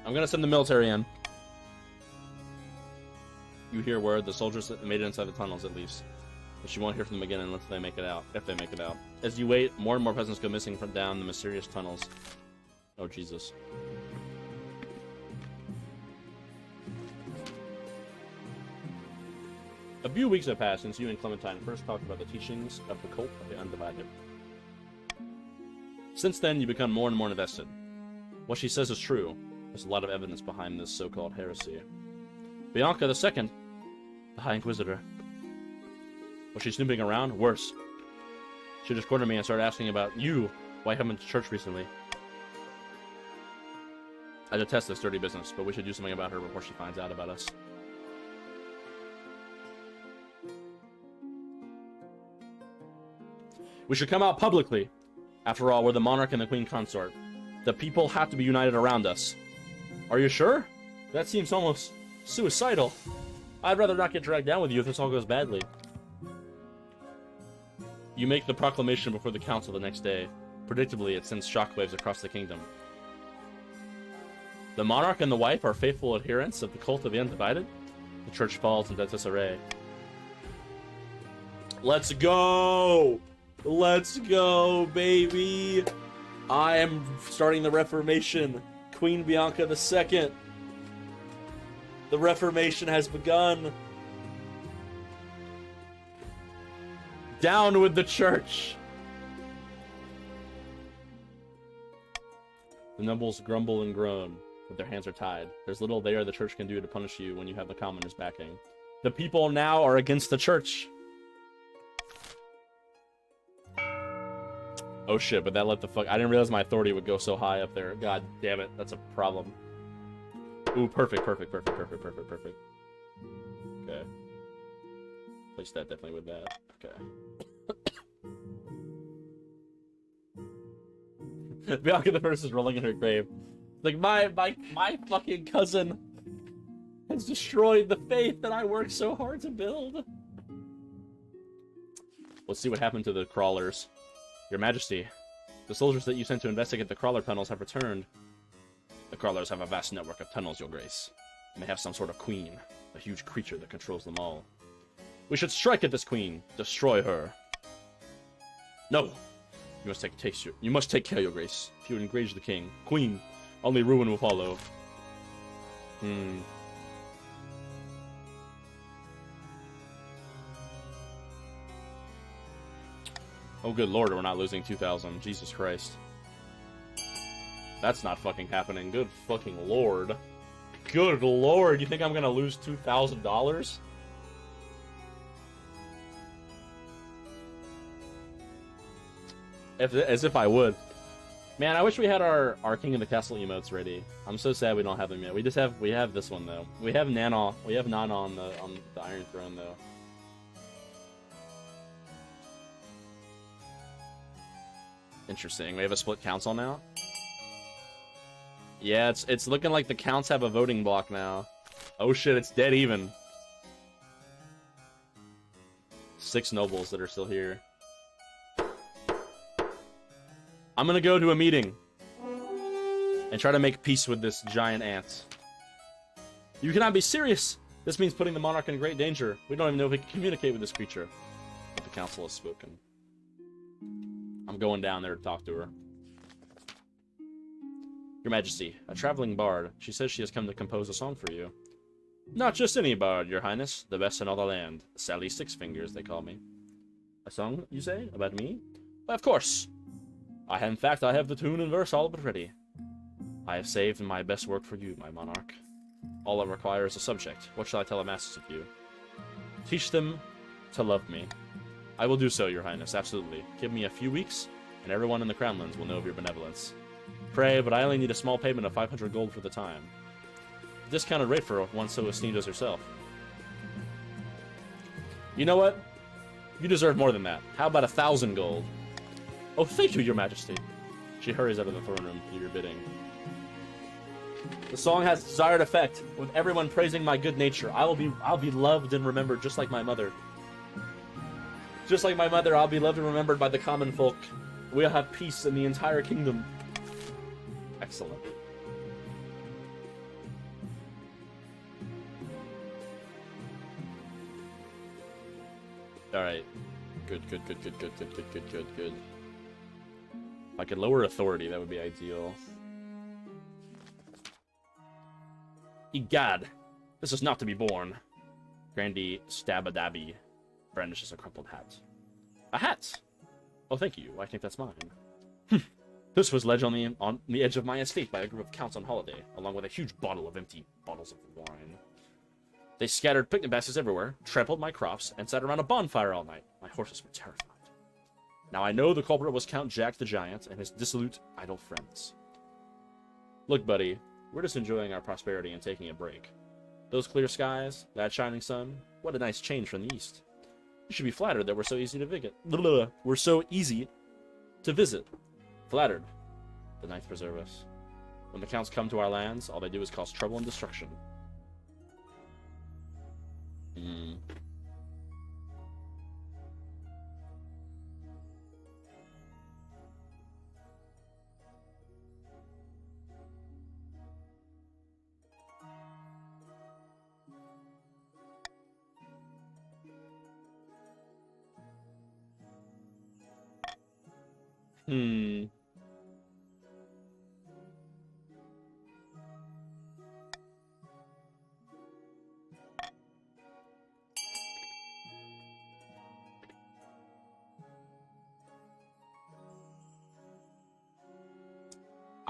I'm gonna send the military in. You hear word the soldiers made it inside the tunnels at least. But you won't hear from them again unless they make it out. If they make it out. As you wait, more and more peasants go missing from down the mysterious tunnels. Oh, Jesus. A few weeks have passed since you and Clementine first talked about the teachings of the cult of the Undivided. Since then, you become more and more invested. What she says is true. There's a lot of evidence behind this so-called heresy. Bianca II, the High Inquisitor. Was she snooping around? Worse. She just cornered me and started asking about you. Why haven't you been to church recently? I detest this dirty business, but we should do something about her before she finds out about us. We should come out publicly. After all, we're the monarch and the queen consort. The people have to be united around us. Are you sure? That seems almost suicidal. I'd rather not get dragged down with you if this all goes badly. You make the proclamation before the council the next day. Predictably, it sends shockwaves across the kingdom. The monarch and the wife are faithful adherents of the cult of the Undivided. The church falls into disarray. Let's go! Let's go, baby! I am starting the Reformation. Queen Bianca II. The Reformation has begun. Down with the church! The nobles grumble and groan, but their hands are tied. There's little there the church can do to punish you when you have the commoners backing. The people now are against the church. Oh shit, but that let the fuck... I didn't realize my authority would go so high up there. God damn it, that's a problem. Ooh, perfect. Okay. Place that definitely with that. Okay. Bianca the First is rolling in her grave. Like, my fucking cousin has destroyed the faith that I worked so hard to build. Let's see what happened to the crawlers. Your Majesty, the soldiers that you sent to investigate the crawler tunnels have returned. The crawlers have a vast network of tunnels, Your Grace. And they have some sort of queen, a huge creature that controls them all. We should strike at this queen, destroy her. No! You must take care, Your Grace. If you engage the king, queen, only ruin will follow. Oh, good lord, we're not losing 2,000. Jesus Christ. That's not fucking happening. Good fucking lord. Good lord, you think I'm gonna lose $2,000? As if I would. Man, I wish we had our King of the Castle emotes ready. I'm so sad we don't have them yet. We have this one though. We have Nana on the Iron Throne though. Interesting. We have a split council now. Yeah, it's looking like the counts have a voting block now. Oh shit, it's dead even. 6 nobles that are still here. I'm gonna go to a meeting and try to make peace with this giant ant. You cannot be serious! This means putting the monarch in great danger. We don't even know if we can communicate with this creature. But the council has spoken. I'm going down there to talk to her. Your Majesty, a traveling bard. She says she has come to compose a song for you. Not just any bard, Your Highness. The best in all the land. Sally Six Fingers, they call me. A song, you say? About me? Why, of course. In fact, I have the tune and verse all but ready. I have saved my best work for you, my monarch. All I require is a subject. What shall I tell the masses of you? Teach them to love me. I will do so, Your Highness, absolutely. Give me a few weeks, and everyone in the Crownlands will know of your benevolence. Pray, but I only need a small payment of 500 gold for the time. A discounted rate for one so esteemed as herself. You know what? You deserve more than that. How about 1,000 gold? Oh, thank you, your majesty. She hurries out of the throne room to do your bidding. The song has desired effect, with everyone praising my good nature. I'll be loved and remembered just like my mother. Just like my mother, I'll be loved and remembered by the common folk. We'll have peace in the entire kingdom. Excellent. Alright. Good. If I could lower authority, that would be ideal. Egad, this is not to be borne. Grandy Stabadabi brandishes a crumpled hat. A hat! Oh, thank you. I think that's mine. This was ledged on the edge of my estate by a group of counts on holiday, along with a huge bottle of empty bottles of wine. They scattered picnic baskets everywhere, trampled my crops, and sat around a bonfire all night. My horses were terrified. Now I know the culprit was Count Jack the Giant and his dissolute, idle friends. Look, buddy, we're just enjoying our prosperity and taking a break. Those clear skies, that shining sun, what a nice change from the east. You should be flattered that we're so easy to visit. We're so easy to visit. Flattered. The ninth preserve us. When the counts come to our lands, all they do is cause trouble and destruction.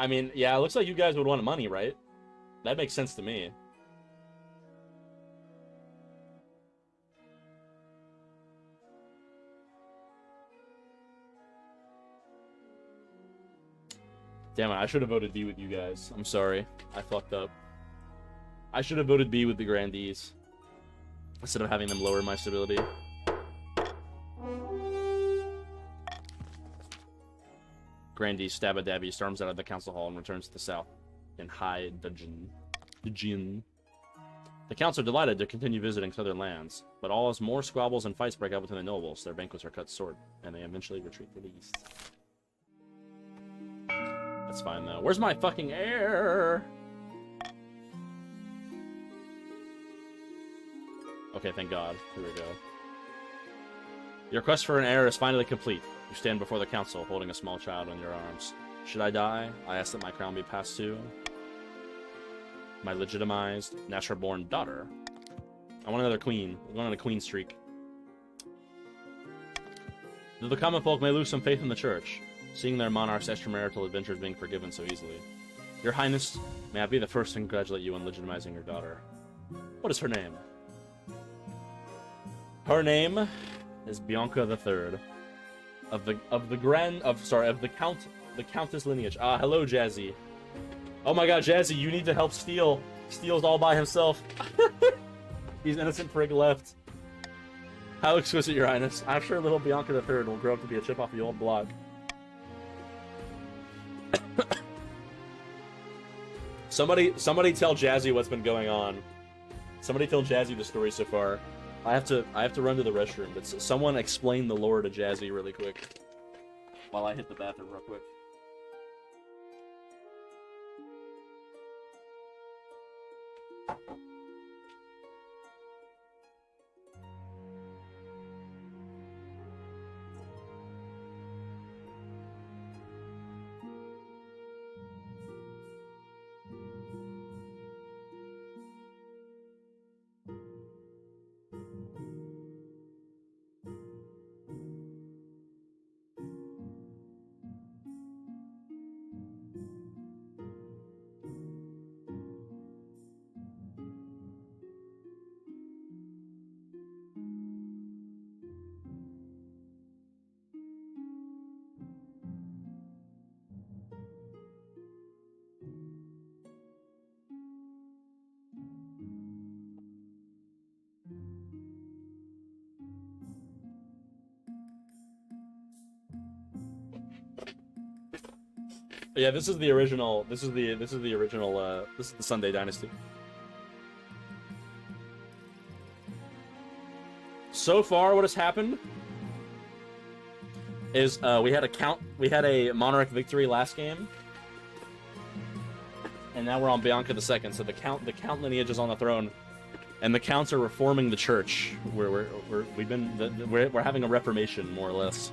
I mean, yeah, it looks like you guys would want money, right? That makes sense to me. Damn it, I should have voted B with you guys. I'm sorry. I fucked up. I should have voted B with the Grandees, instead of having them lower my stability. Grandee Stabadabby storms out of the council hall and returns to the south in high dudgeon. The counts are delighted to continue visiting southern lands, but all as more squabbles and fights break out between the nobles, their banquets are cut short, and they eventually retreat to the east. That's fine, though. Where's my fucking heir? Okay, thank God. Here we go. Your quest for an heir is finally complete. You stand before the council, holding a small child in your arms. Should I die, I ask that my crown be passed to my legitimized, natural-born daughter. I want another queen. We're going on a queen streak. Though the common folk may lose some faith in the church, seeing their monarch's extramarital adventures being forgiven so easily. Your Highness, may I be the first to congratulate you on legitimizing your daughter. What is her name? Her name is Bianca III. Of the Countess lineage. Ah, hello, Jazzy. Oh my God, Jazzy, you need to help Steel. Steel's all by himself. He's innocent prig left. How exquisite, Your Highness. I'm sure little Bianca III will grow up to be a chip off the old block. Somebody tell Jazzy what's been going on. Somebody tell Jazzy the story so far. I have to run to the restroom, but someone explain the lore to Jazzy really quick. While I hit the bathroom real quick. Yeah, this is the original. This is the original. This is the Sunday Dynasty. So far, what has happened is we had a monarch victory last game, and now we're on Bianca II. So the count lineage is on the throne, and the counts are reforming the church. We're having a reformation, more or less.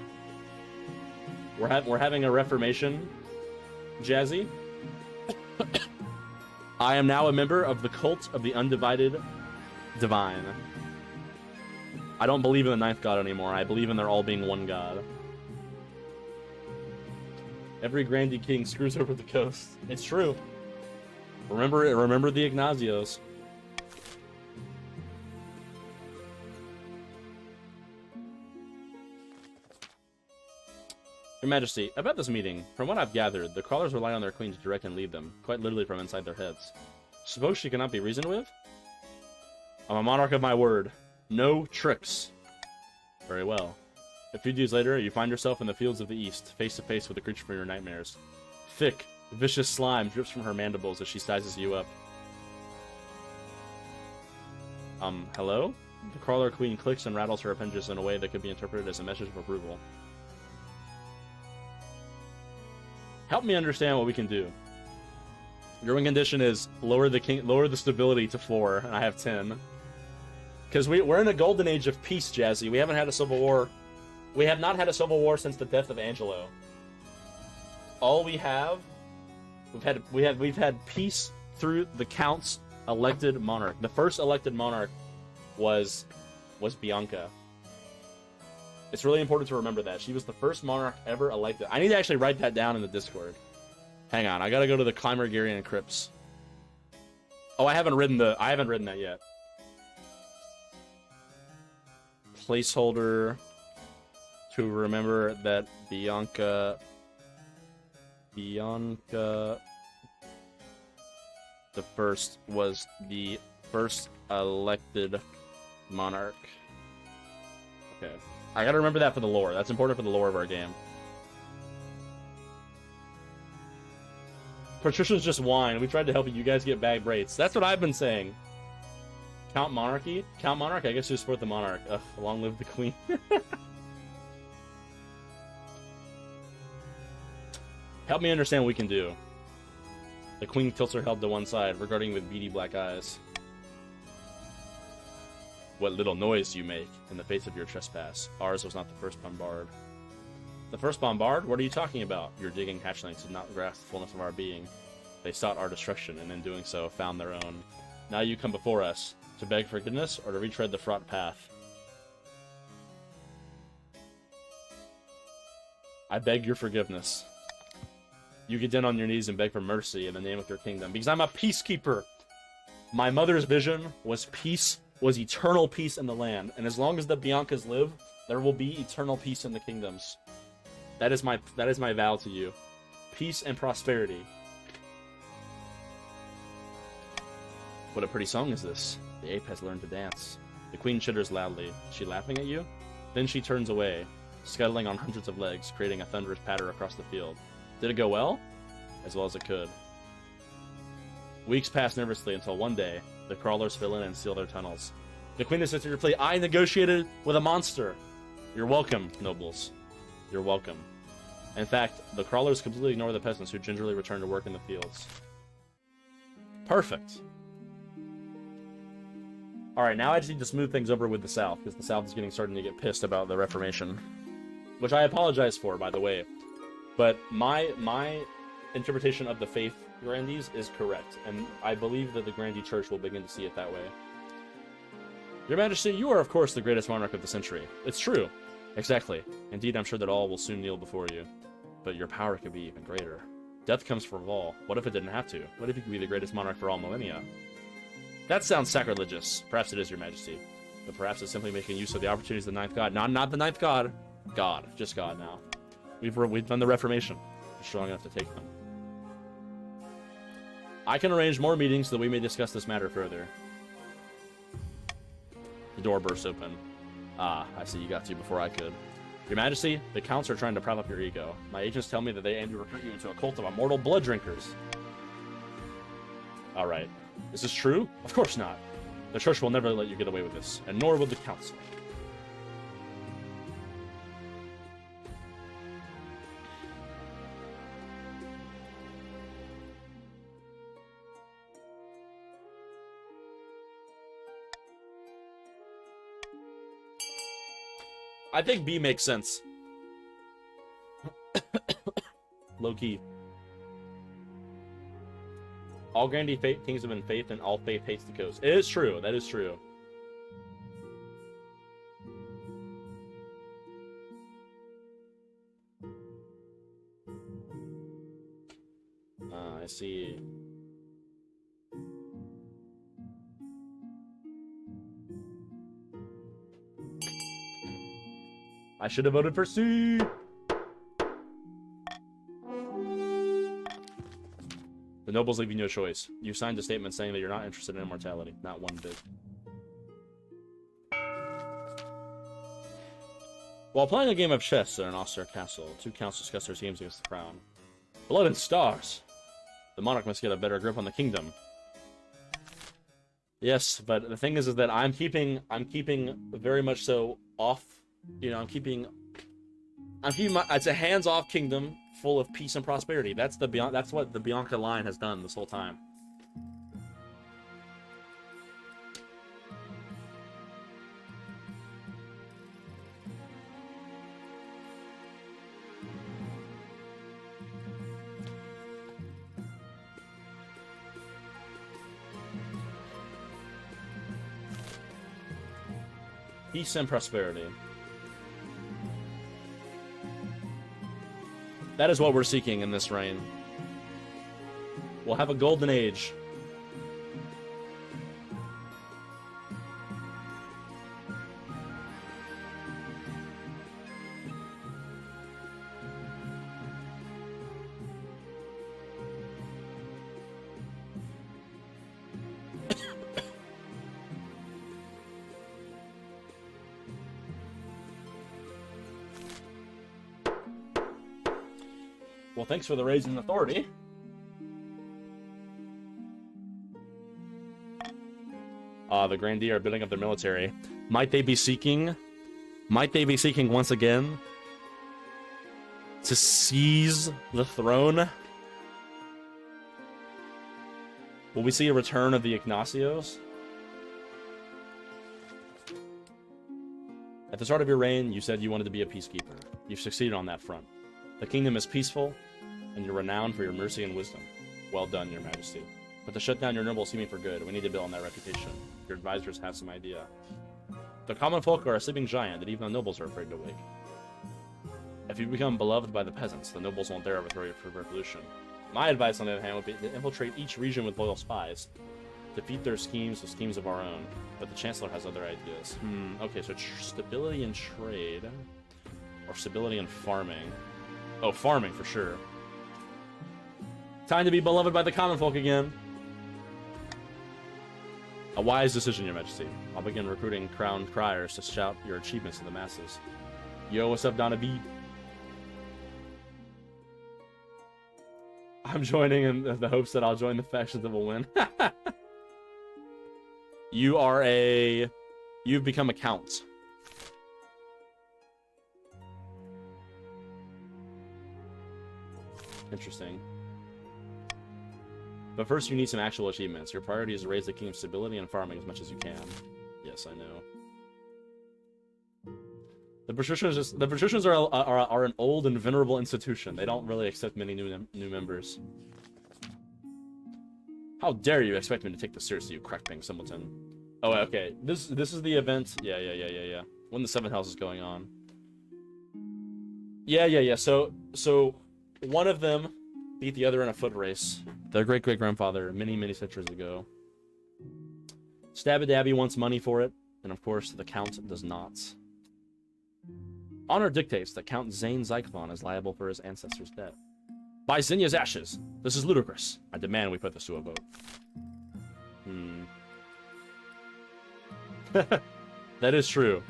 We're having a reformation, Jazzy. I am now a member of the cult of the undivided divine. I don't believe in the ninth god anymore. I believe in there all being one god. Every Grandy King screws over the coast. It's true. Remember the Ignazios. Your Majesty, about this meeting, from what I've gathered, the crawlers rely on their queen to direct and lead them, quite literally from inside their heads. Suppose she cannot be reasoned with? I'm a monarch of my word. No tricks. Very well. A few days later, you find yourself in the fields of the east, face to face with the creature from your nightmares. Thick, vicious slime drips from her mandibles as she sizes you up. Hello? The crawler queen clicks and rattles her appendages in a way that could be interpreted as a message of approval. Help me understand what we can do. Your win condition is lower the stability to 4, and I have 10. Because we're in a golden age of peace, Jazzy. We haven't had a civil war. We have not had a civil war since the death of Angelo. All we have, we've had peace through the Count's elected monarch. The first elected monarch was Bianca. It's really important to remember that. She was the first monarch ever elected. I need to actually write that down in the Discord. Hang on, I gotta go to the Climbergarian Crypts. Oh, I haven't written that yet. Placeholder to remember that Bianca the first was the first elected monarch. Okay. I gotta remember that for the lore. That's important for the lore of our game. Patricia's just wine. We tried to help you guys get bag rates. That's what I've been saying. Count Monarchy? Count Monarch? I guess you support the Monarch. Ugh, long live the Queen. Help me understand what we can do. The Queen tilts her head to one side, regarding with beady black eyes. What little noise you make in the face of your trespass. Ours was not the first bombard. The first bombard? What are you talking about? Your digging hatchlings did not grasp the fullness of our being. They sought our destruction, and in doing so, found their own. Now you come before us, to beg forgiveness, or to retread the fraught path. I beg your forgiveness. You get down on your knees and beg for mercy in the name of your kingdom, because I'm a peacekeeper. My mother's vision was peace, was eternal peace in the land, and as long as the Biancas live, there will be eternal peace in the kingdoms. That is my vow to you. Peace and prosperity. What a pretty song is this? The ape has learned to dance. The queen chitters loudly. Is she laughing at you? Then she turns away, scuttling on hundreds of legs, creating a thunderous patter across the field. Did it go well? As well as it could. Weeks pass nervously until one day, the crawlers fill in and seal their tunnels. The queen is to plea, I negotiated with a monster. You're welcome, nobles. You're welcome. In fact, the crawlers completely ignore the peasants who gingerly return to work in the fields. Perfect. Alright, now I just need to smooth things over with the South, because the South is starting to get pissed about the Reformation. Which I apologize for, by the way. But my interpretation of the faith Grandees is correct, and I believe that the Grandee Church will begin to see it that way. Your Majesty, you are of course the greatest monarch of the century. It's true. Exactly. Indeed, I'm sure that all will soon kneel before you. But your power could be even greater. Death comes for all. What if it didn't have to? What if you could be the greatest monarch for all millennia? That sounds sacrilegious. Perhaps it is, Your Majesty. But perhaps it's simply making use of the opportunities of the ninth god. Not the ninth god. God. Just God now. We've done the Reformation. We're strong enough to take them. I can arrange more meetings so that we may discuss this matter further. The door bursts open. Ah, I see you got to before I could. Your Majesty, the counts are trying to prop up your ego. My agents tell me that they aim to recruit you into a cult of immortal blood drinkers. Alright. Is this true? Of course not. The church will never let you get away with this, and nor will the council. I think B makes sense. Low-key. All Grandy kings have been faith, and all faith hates the coast. It is true. That is true. I see. I should have voted for C. The nobles leave you no choice. You signed a statement saying that you're not interested in immortality. Not one bit. While playing a game of chess at an austere castle, two counts discuss their teams against the crown. Blood and stars! The monarch must get a better grip on the kingdom. Yes, but the thing is that I'm keeping very much so off. You know, I'm keeping it's a hands-off kingdom full of peace and prosperity. That's what the Bianca line has done this whole time. Peace and prosperity. That is what we're seeking in this reign. We'll have a golden age. Well, thanks for the raise in authority. The Grandee are building up their military. Might they be seeking once again to seize the throne? Will we see a return of the Ignacios? At the start of your reign, you said you wanted to be a peacekeeper. You've succeeded on that front. The kingdom is peaceful, and you're renowned for your mercy and wisdom. Well done, your majesty. But to shut down your noble seeming for good, we need to build on that reputation. Your advisors have some idea. The common folk are a sleeping giant that even the nobles are afraid to wake. If you become beloved by the peasants, the nobles won't dare overthrow you for revolution. My advice, on the other hand, would be to infiltrate each region with loyal spies. Defeat their schemes with schemes of our own. But the chancellor has other ideas. Okay, so stability in trade. Or stability in farming. Oh, farming for sure. Time to be beloved by the common folk again. A wise decision, your majesty. I'll begin recruiting crowned criers to shout your achievements to the masses. Yo, what's up, Donna B? I'm joining in the hopes that I'll join the factions that will win. You've become a count. Interesting. But first you need some actual achievements. Your priority is to raise the kingdom's stability and farming as much as you can. Yes, I know. The patricians are an old and venerable institution. They don't really accept many new members. How dare you expect me to take this seriously, you crackping simpleton. Oh, okay. This is the event. Yeah. When the 7th house is going on. Yeah. So one of them beat the other in a foot race. Their great-great-grandfather many centuries ago. Stabby wants money for it, and of course the Count does not. Honor dictates that Count Zane Zyklon is liable for his ancestors' debt. By Zinya's ashes! This is ludicrous. I demand we put this to a vote. That is true.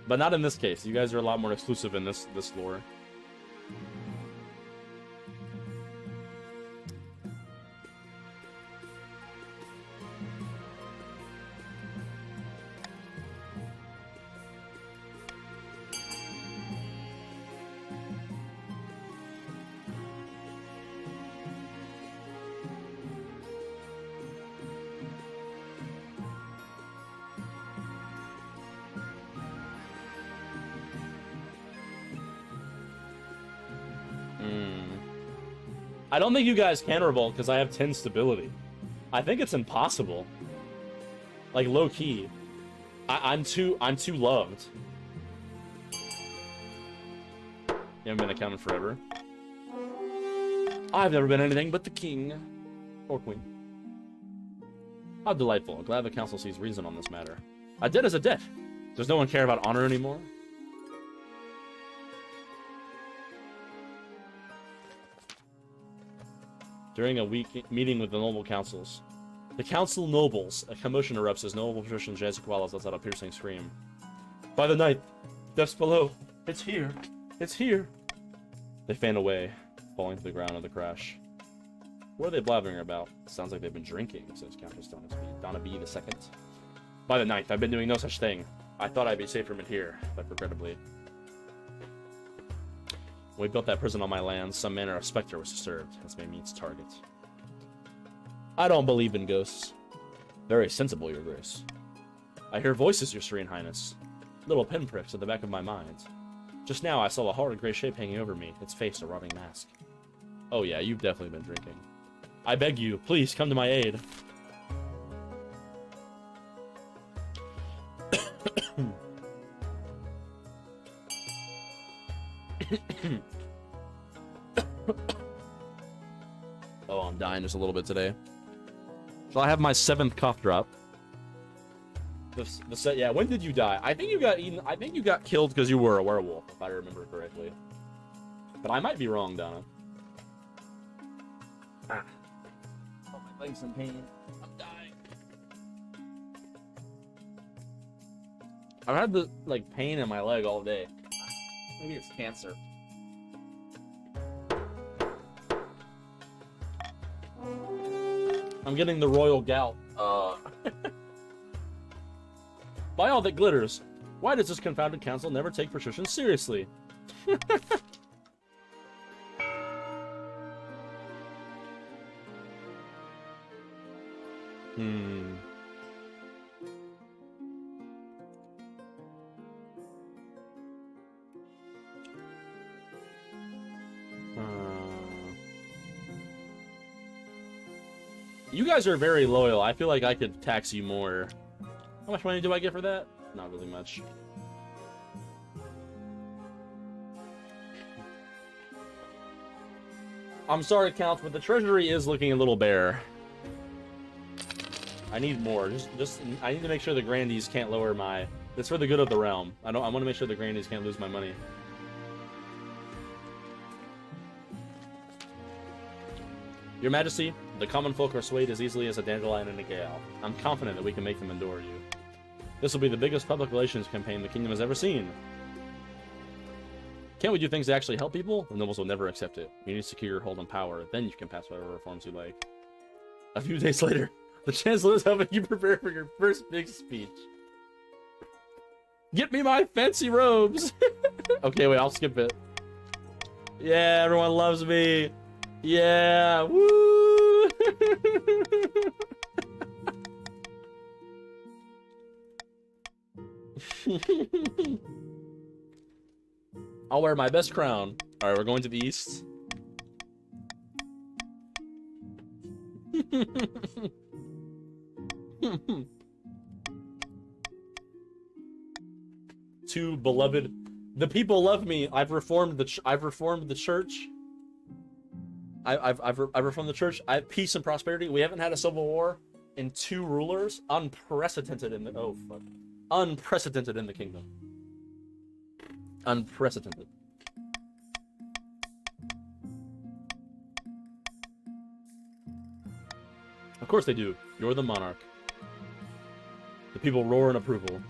But not in this case. You guys are a lot more exclusive in this lore. I don't think you guys can revolt because I have 10 stability. I think it's impossible. Like low key. I'm too loved. You haven't been accounted forever. I've never been anything but the king. Or queen. How delightful. Glad the council sees reason on this matter. A debt is a debt. Does no one care about honor anymore? During a meeting with the noble councils. The council nobles, a commotion erupts as noble patrician Jazzy lets out a piercing scream. By the night, death's below. It's here. It's here. They fan away, falling to the ground of the crash. What are they blabbering about? Sounds like they've been drinking, says Countess Donna B. II. By the ninth, I've been doing no such thing. I thought I'd be safe from it here, but regrettably. When we built that prison on my land, some manner of specter was disturbed. That's made me its target. I don't believe in ghosts. Very sensible, your grace. I hear voices, your serene highness. Little pinpricks at the back of my mind. Just now I saw a horrid gray shape hanging over me, its face a rotting mask. Oh yeah, you've definitely been drinking. I beg you, please come to my aid. Oh, I'm dying just a little bit today. Shall I have my 7th cough drop? The set, yeah. When did you die? I think you got eaten. I think you got killed because you were a werewolf, if I remember correctly. But I might be wrong, Donna. Ah. Oh, my leg's in pain. I'm dying. I've had the pain in my leg all day. Maybe it's cancer. I'm getting the royal gout. By all that glitters, why does this confounded council never take patricians seriously? You guys are very loyal. I feel like I could tax you more. How much money do I get for that? Not really much. I'm sorry, Count, but the treasury is looking a little bare. I need more. I need to make sure the grandees can't lower my... It's for the good of the realm. I want to make sure the grandees can't lose my money. Your Majesty, the common folk are swayed as easily as a dandelion in a gale. I'm confident that we can make them endure you. This will be the biggest public relations campaign the kingdom has ever seen. Can't we do things to actually help people? The nobles will never accept it. You need to secure your hold on power, then you can pass whatever reforms you like. A few days later, the Chancellor is helping you prepare for your first big speech. Get me my fancy robes! Okay, wait, I'll skip it. Yeah, everyone loves me! Yeah! Woo! I'll wear my best crown. Alright, we're going to the east. Too beloved. The people love me. I've reformed the church. I've reformed the church. I have peace and prosperity. We haven't had a civil war in 2 rulers. Unprecedented in the unprecedented in the kingdom. Unprecedented. Of course they do. You're the monarch. The people roar in approval.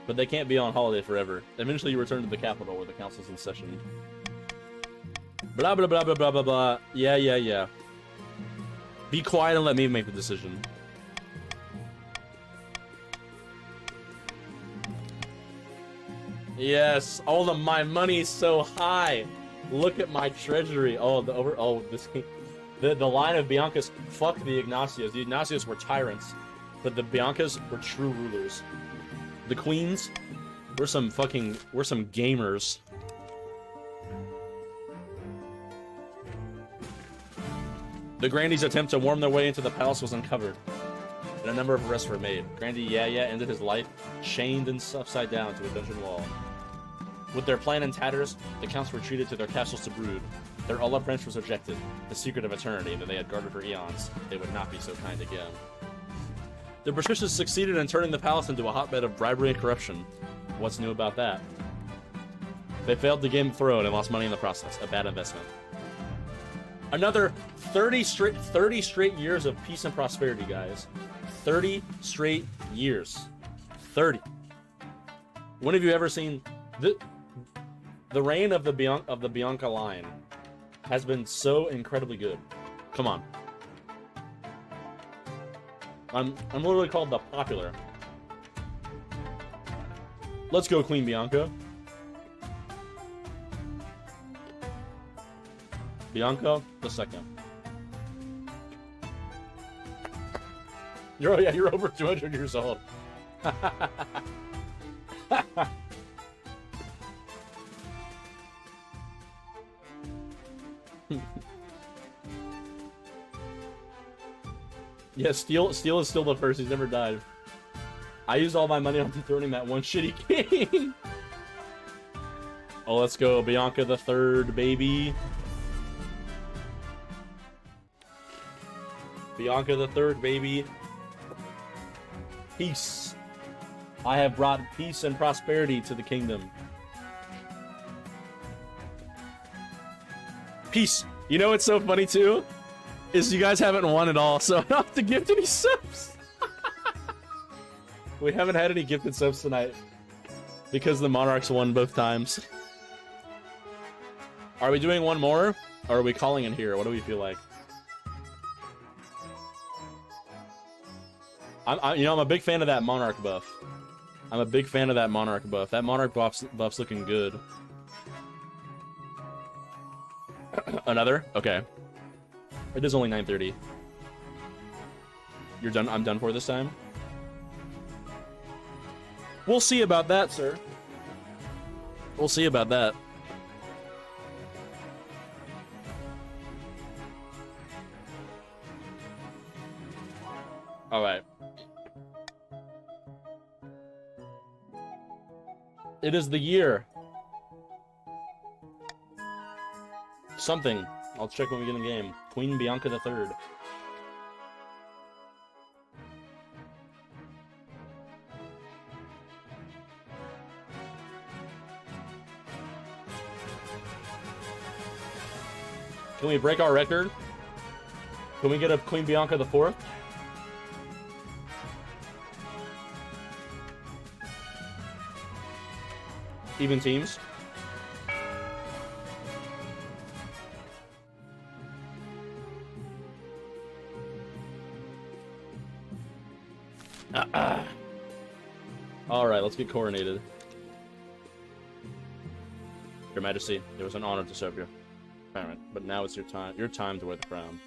But they can't be on holiday forever. Eventually you return to the capital where the council's in session. Blah, blah, blah, blah, blah, blah, blah. Yeah, yeah, yeah. Be quiet and let me make the decision. Yes. Oh, my money's so high. Look at my treasury. Oh, the line of Biancas. Fuck the Ignacios. The Ignacios were tyrants, but the Biancas were true rulers. The queens, we're some gamers. The Grandy's attempt to worm their way into the palace was uncovered, and a number of arrests were made. Grandy Yaya ended his life chained and upside down to a dungeon wall. With their plan in tatters, the counts retreated to their castles to brood. Their olive branch was rejected, the secret of eternity that they had guarded for eons. They would not be so kind again. The patricians succeeded in turning the palace into a hotbed of bribery and corruption. What's new about that? They failed the Game of Thrones and lost money in the process. A bad investment. Another 30 straight years of peace and prosperity, guys. 30 straight years. 30. When have you ever seen the reign of the Bianca line has been so incredibly good. Come on. I'm literally called the popular. Let's go, Queen Bianca. Bianca the second. You're over 200 years old. Yeah, Steel is still the first. He's never died. I used all my money on dethroning that one shitty king. Oh, let's go, Bianca the third, baby. Bianca the third, baby. Peace. I have brought peace and prosperity to the kingdom. Peace. You know what's so funny too? Is you guys haven't won at all, so I don't have to gift any subs. We haven't had any gifted subs tonight because the Monarchs won both times. Are we doing one more, or are we calling in here? What do we feel like? I'm a big fan of that Monarch buff. I'm a big fan of that Monarch buff. That Monarch buff's looking good. Another? Okay. It is only 9:30. You're done? I'm done for this time? We'll see about that, sir. We'll see about that. Alright. It is the year. Something. I'll check when we get in the game. Queen Bianca the Third. Can we break our record? Can we get a Queen Bianca the Fourth? Even teams? Alright, let's get coronated. Your Majesty, it was an honor to serve your parent, but now it's your time to wear the crown.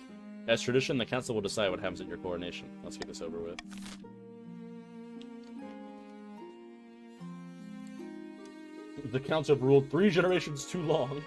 As tradition, the council will decide what happens at your coronation. Let's get this over with. The counts have ruled 3 generations too long.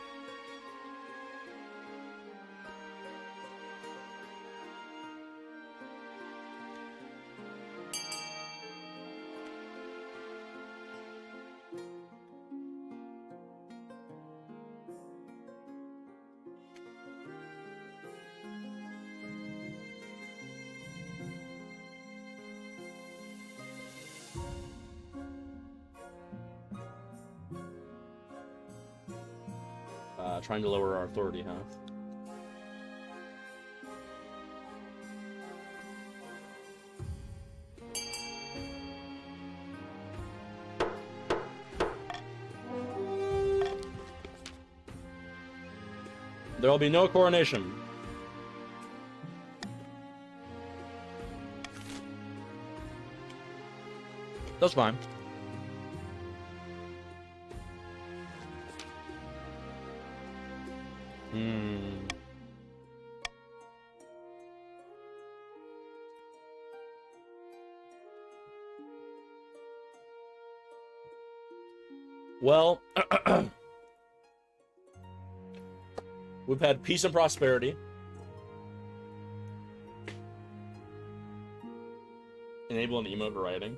Trying to lower our authority, huh? There will be no coronation. That's fine. Well, we've had peace and prosperity. Enable an emote writing.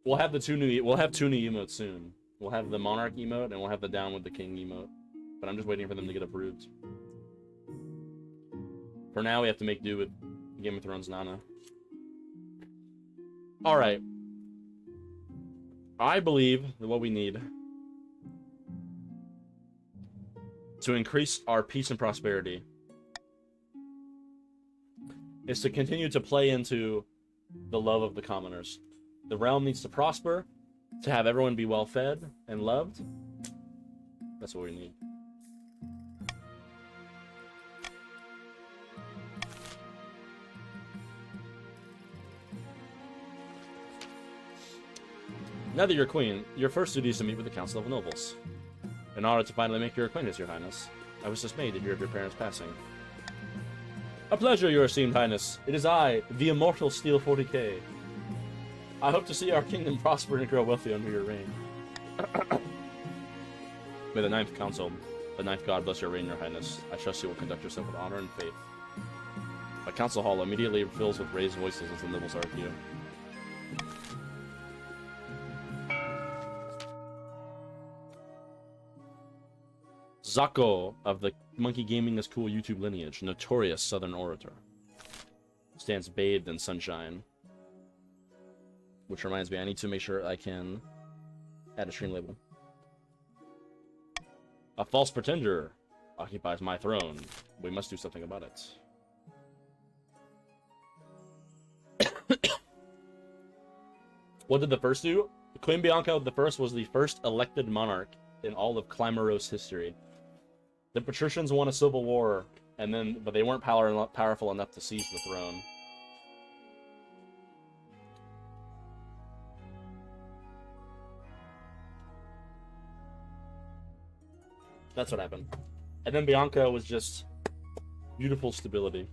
We'll have two new emotes soon. We'll have the monarch emote and we'll have the down with the king emote. But I'm just waiting for them to get approved. For now, we have to make do with Game of Thrones Nana. Alright. I believe that what we need to increase our peace and prosperity is to continue to play into the love of the commoners. The realm needs to prosper, to have everyone be well fed and loved. That's what we need. Now that you're queen, your first duty is to meet with the Council of Nobles. In order to finally make your acquaintance, your highness, I was dismayed to hear of your parents' passing. A pleasure, your esteemed highness. It is I, the immortal Steel 40k. I hope to see our kingdom prosper and grow wealthy under your reign. May the ninth council, the ninth god bless your reign, your highness. I trust you will conduct yourself with honor and faith. The council hall immediately fills with raised voices as the nobles argue. Zako of the Monkey Gaming is Cool YouTube lineage, notorious southern orator. Stands bathed in sunshine. Which reminds me, I need to make sure I can add a stream label. A false pretender occupies my throne. We must do something about it. What did the first do? Queen Bianca the First was the first elected monarch in all of Clymeros history. The patricians won a civil war, but they weren't powerful enough to seize the throne. That's what happened. And then Bianca was just beautiful stability.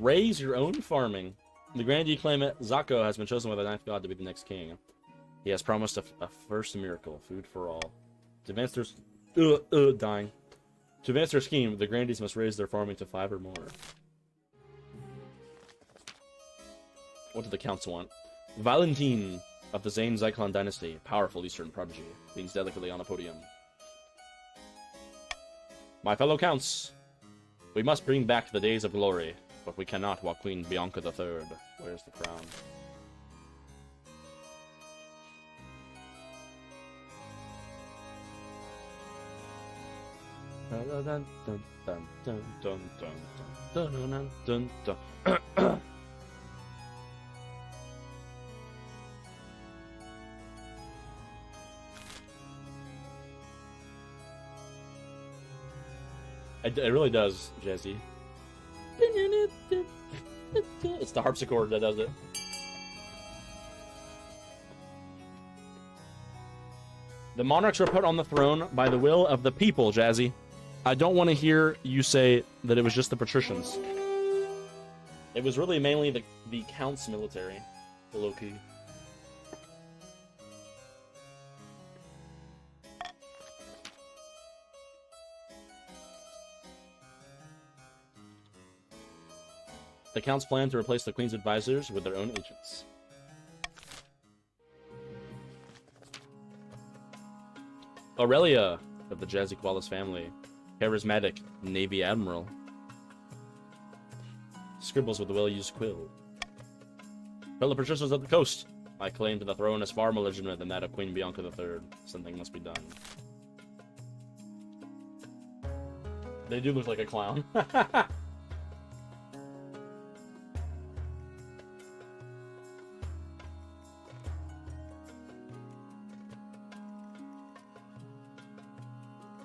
Raise your own farming. The grandee claimant Zako has been chosen by the ninth god to be the next king. He has promised a first miracle, food for all. To advance their dying. To advance their scheme, the grandees must raise their farming to 5 or more. What did the council want? Valentine of the Zayn Zyklon dynasty, powerful eastern prodigy, leans delicately on a podium. My fellow counts, we must bring back the days of glory, but we cannot while Queen Bianca III wears the crown. It really does, Jazzy. It's the harpsichord that does it. The monarchs were put on the throne by the will of the people, Jazzy. I don't want to hear you say that it was just the patricians. It was really mainly the count's military, the low-key. The count's plan to replace the queen's advisors with their own agents. Aurelia of the Jazzy Koalas family, charismatic Navy Admiral, scribbles with a well-used quill. Fellow patricians of the coast, my claim to the throne is far more legitimate than that of Queen Bianca III. Something must be done. They do look like a clown.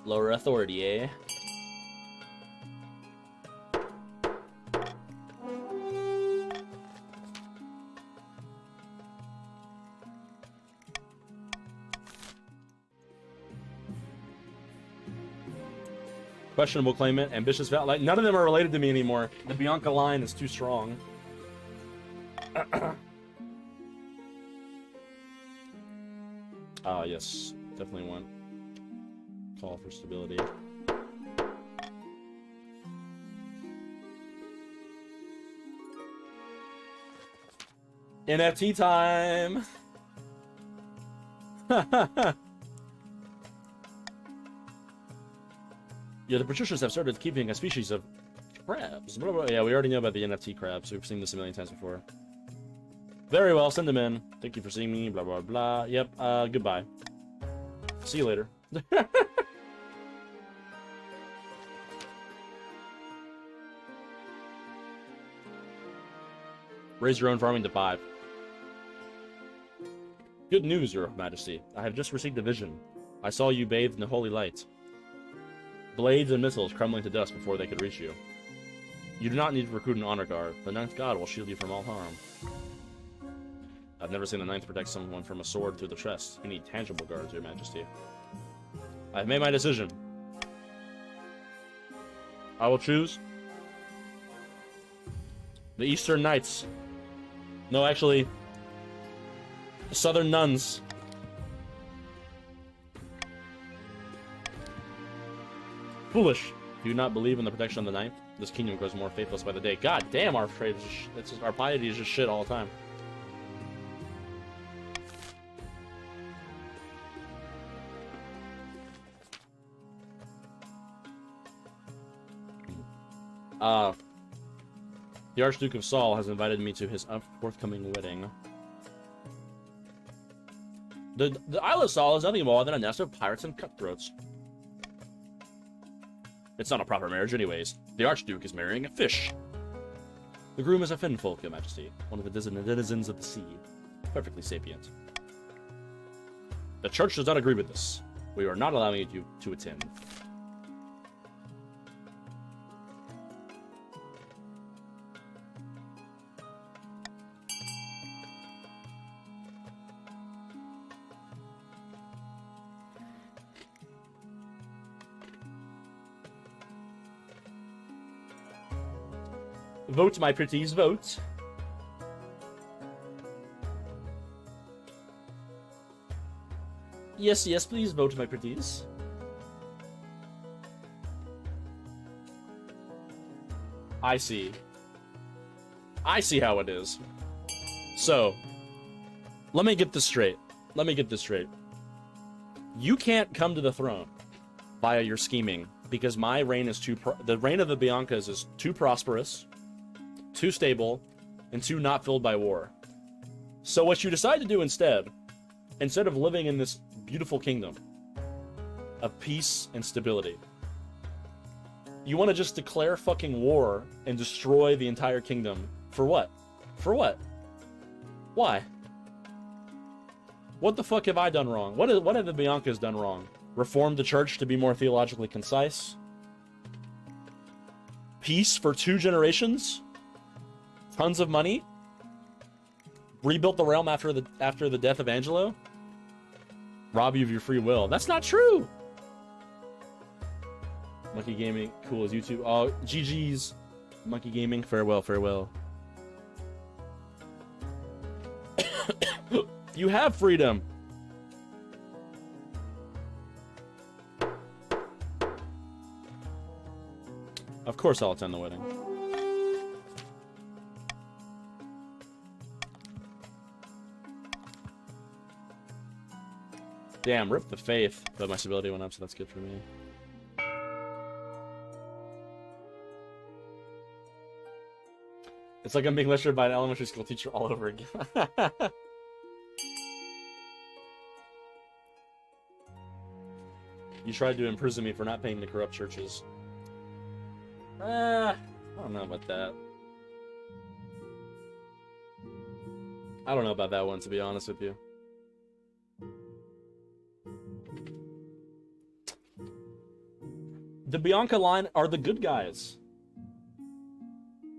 Lower authority, eh? Questionable claimant, ambitious val. Like, none of them are related to me anymore. The Bianca line is too strong. Ah, yes. Definitely want call for stability. NFT time! Yeah, the patricians have started keeping a species of crabs. Blah, blah. Yeah, we already know about the NFT crabs. We've seen this a million times before. Very well, send them in. Thank you for seeing me, blah, blah, blah. Yep, goodbye. See you later. Raise your own farming to 5. Good news, Your Majesty. I have just received a vision. I saw you bathed in the holy light. Blades and missiles crumbling to dust before they could reach you. You do not need to recruit an honor guard. The ninth god will shield you from all harm. I've never seen the ninth protect someone from a sword through the chest. You need tangible guards, Your Majesty. I've made my decision. I will choose the Eastern Knights. No, actually, the Southern Nuns. Foolish. Do you not believe in the protection of the ninth? This kingdom grows more faithless by the day. God damn, our trade is just, our piety is just shit all the time. The Archduke of Saul has invited me to his forthcoming wedding. The Isle of Saul is nothing more than a nest of pirates and cutthroats. It's not a proper marriage anyways. The Archduke is marrying a fish. The groom is a finfolk, Your Majesty. One of the denizens of the sea. Perfectly sapient. The church does not agree with this. We are not allowing you to attend. Vote, my pretties, vote. Yes, yes, please vote, my pretties. I see. I see how it is. So, let me get this straight. Let me get this straight. You can't come to the throne via your scheming because my reign is the reign of the Biancas is too prosperous, too stable, and too not filled by war. So what you decide to do instead of living in this beautiful kingdom of peace and stability, you want to just declare fucking war and destroy the entire kingdom. For what? For what? Why? What the fuck have I done wrong? What have the Biancas done wrong? Reform the church to be more theologically concise? Peace for 2 generations? Tons of money? Rebuilt the realm after the death of Angelo? Rob you of your free will. That's not true! Monkey Gaming, cool as YouTube. Oh, GG's. Monkey Gaming, farewell, farewell. You have freedom! Of course I'll attend the wedding. Damn, rip the faith. But my stability went up, so that's good for me. It's like I'm being lectured by an elementary school teacher all over again. You tried to imprison me for not paying the corrupt churches. I don't know about that. I don't know about that one, to be honest with you. The Bianca line are the good guys.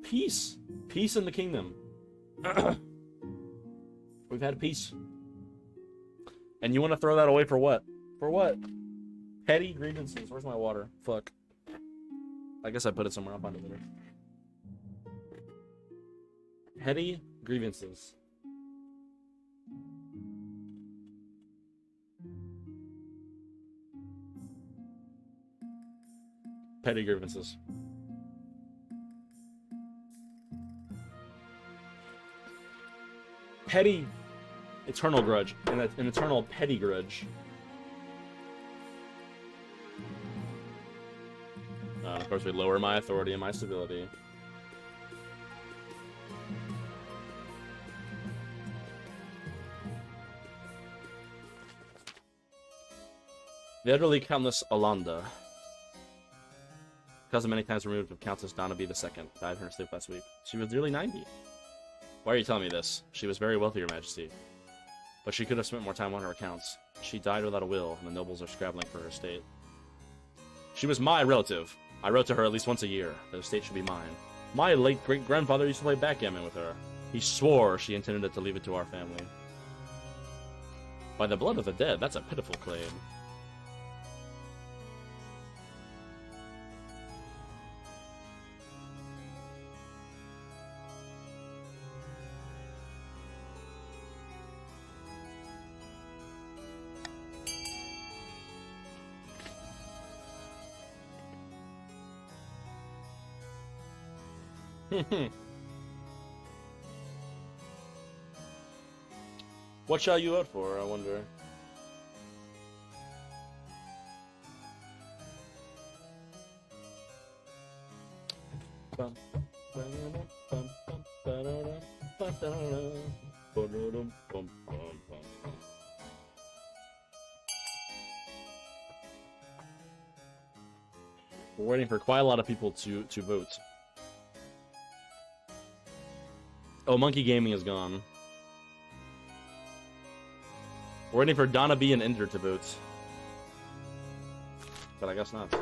Peace. Peace in the kingdom. We've had peace. And you want to throw that away for what? For what? Petty grievances. Where's my water? Fuck. I guess I put it somewhere. I'll find it later. Petty grievances. Petty grievances. Petty eternal grudge and an eternal petty grudge. Of course, we lower my authority and my stability. The elderly Countess Alanda, cousin many times removed of Countess Donaby II, died in her sleep last week. She was nearly 90. Why are you telling me this? She was very wealthy, Your Majesty. But she could have spent more time on her accounts. She died without a will, and the nobles are scrabbling for her estate. She was my relative. I wrote to her at least once a year. The estate should be mine. My late great-grandfather used to play backgammon with her. He swore she intended to leave it to our family. By the blood of the dead, that's a pitiful claim. What shall you out for, I wonder? We're waiting for quite a lot of people to vote. Oh, Monkey Gaming is gone. We're waiting for Donna B and Ender to vote. But I guess not.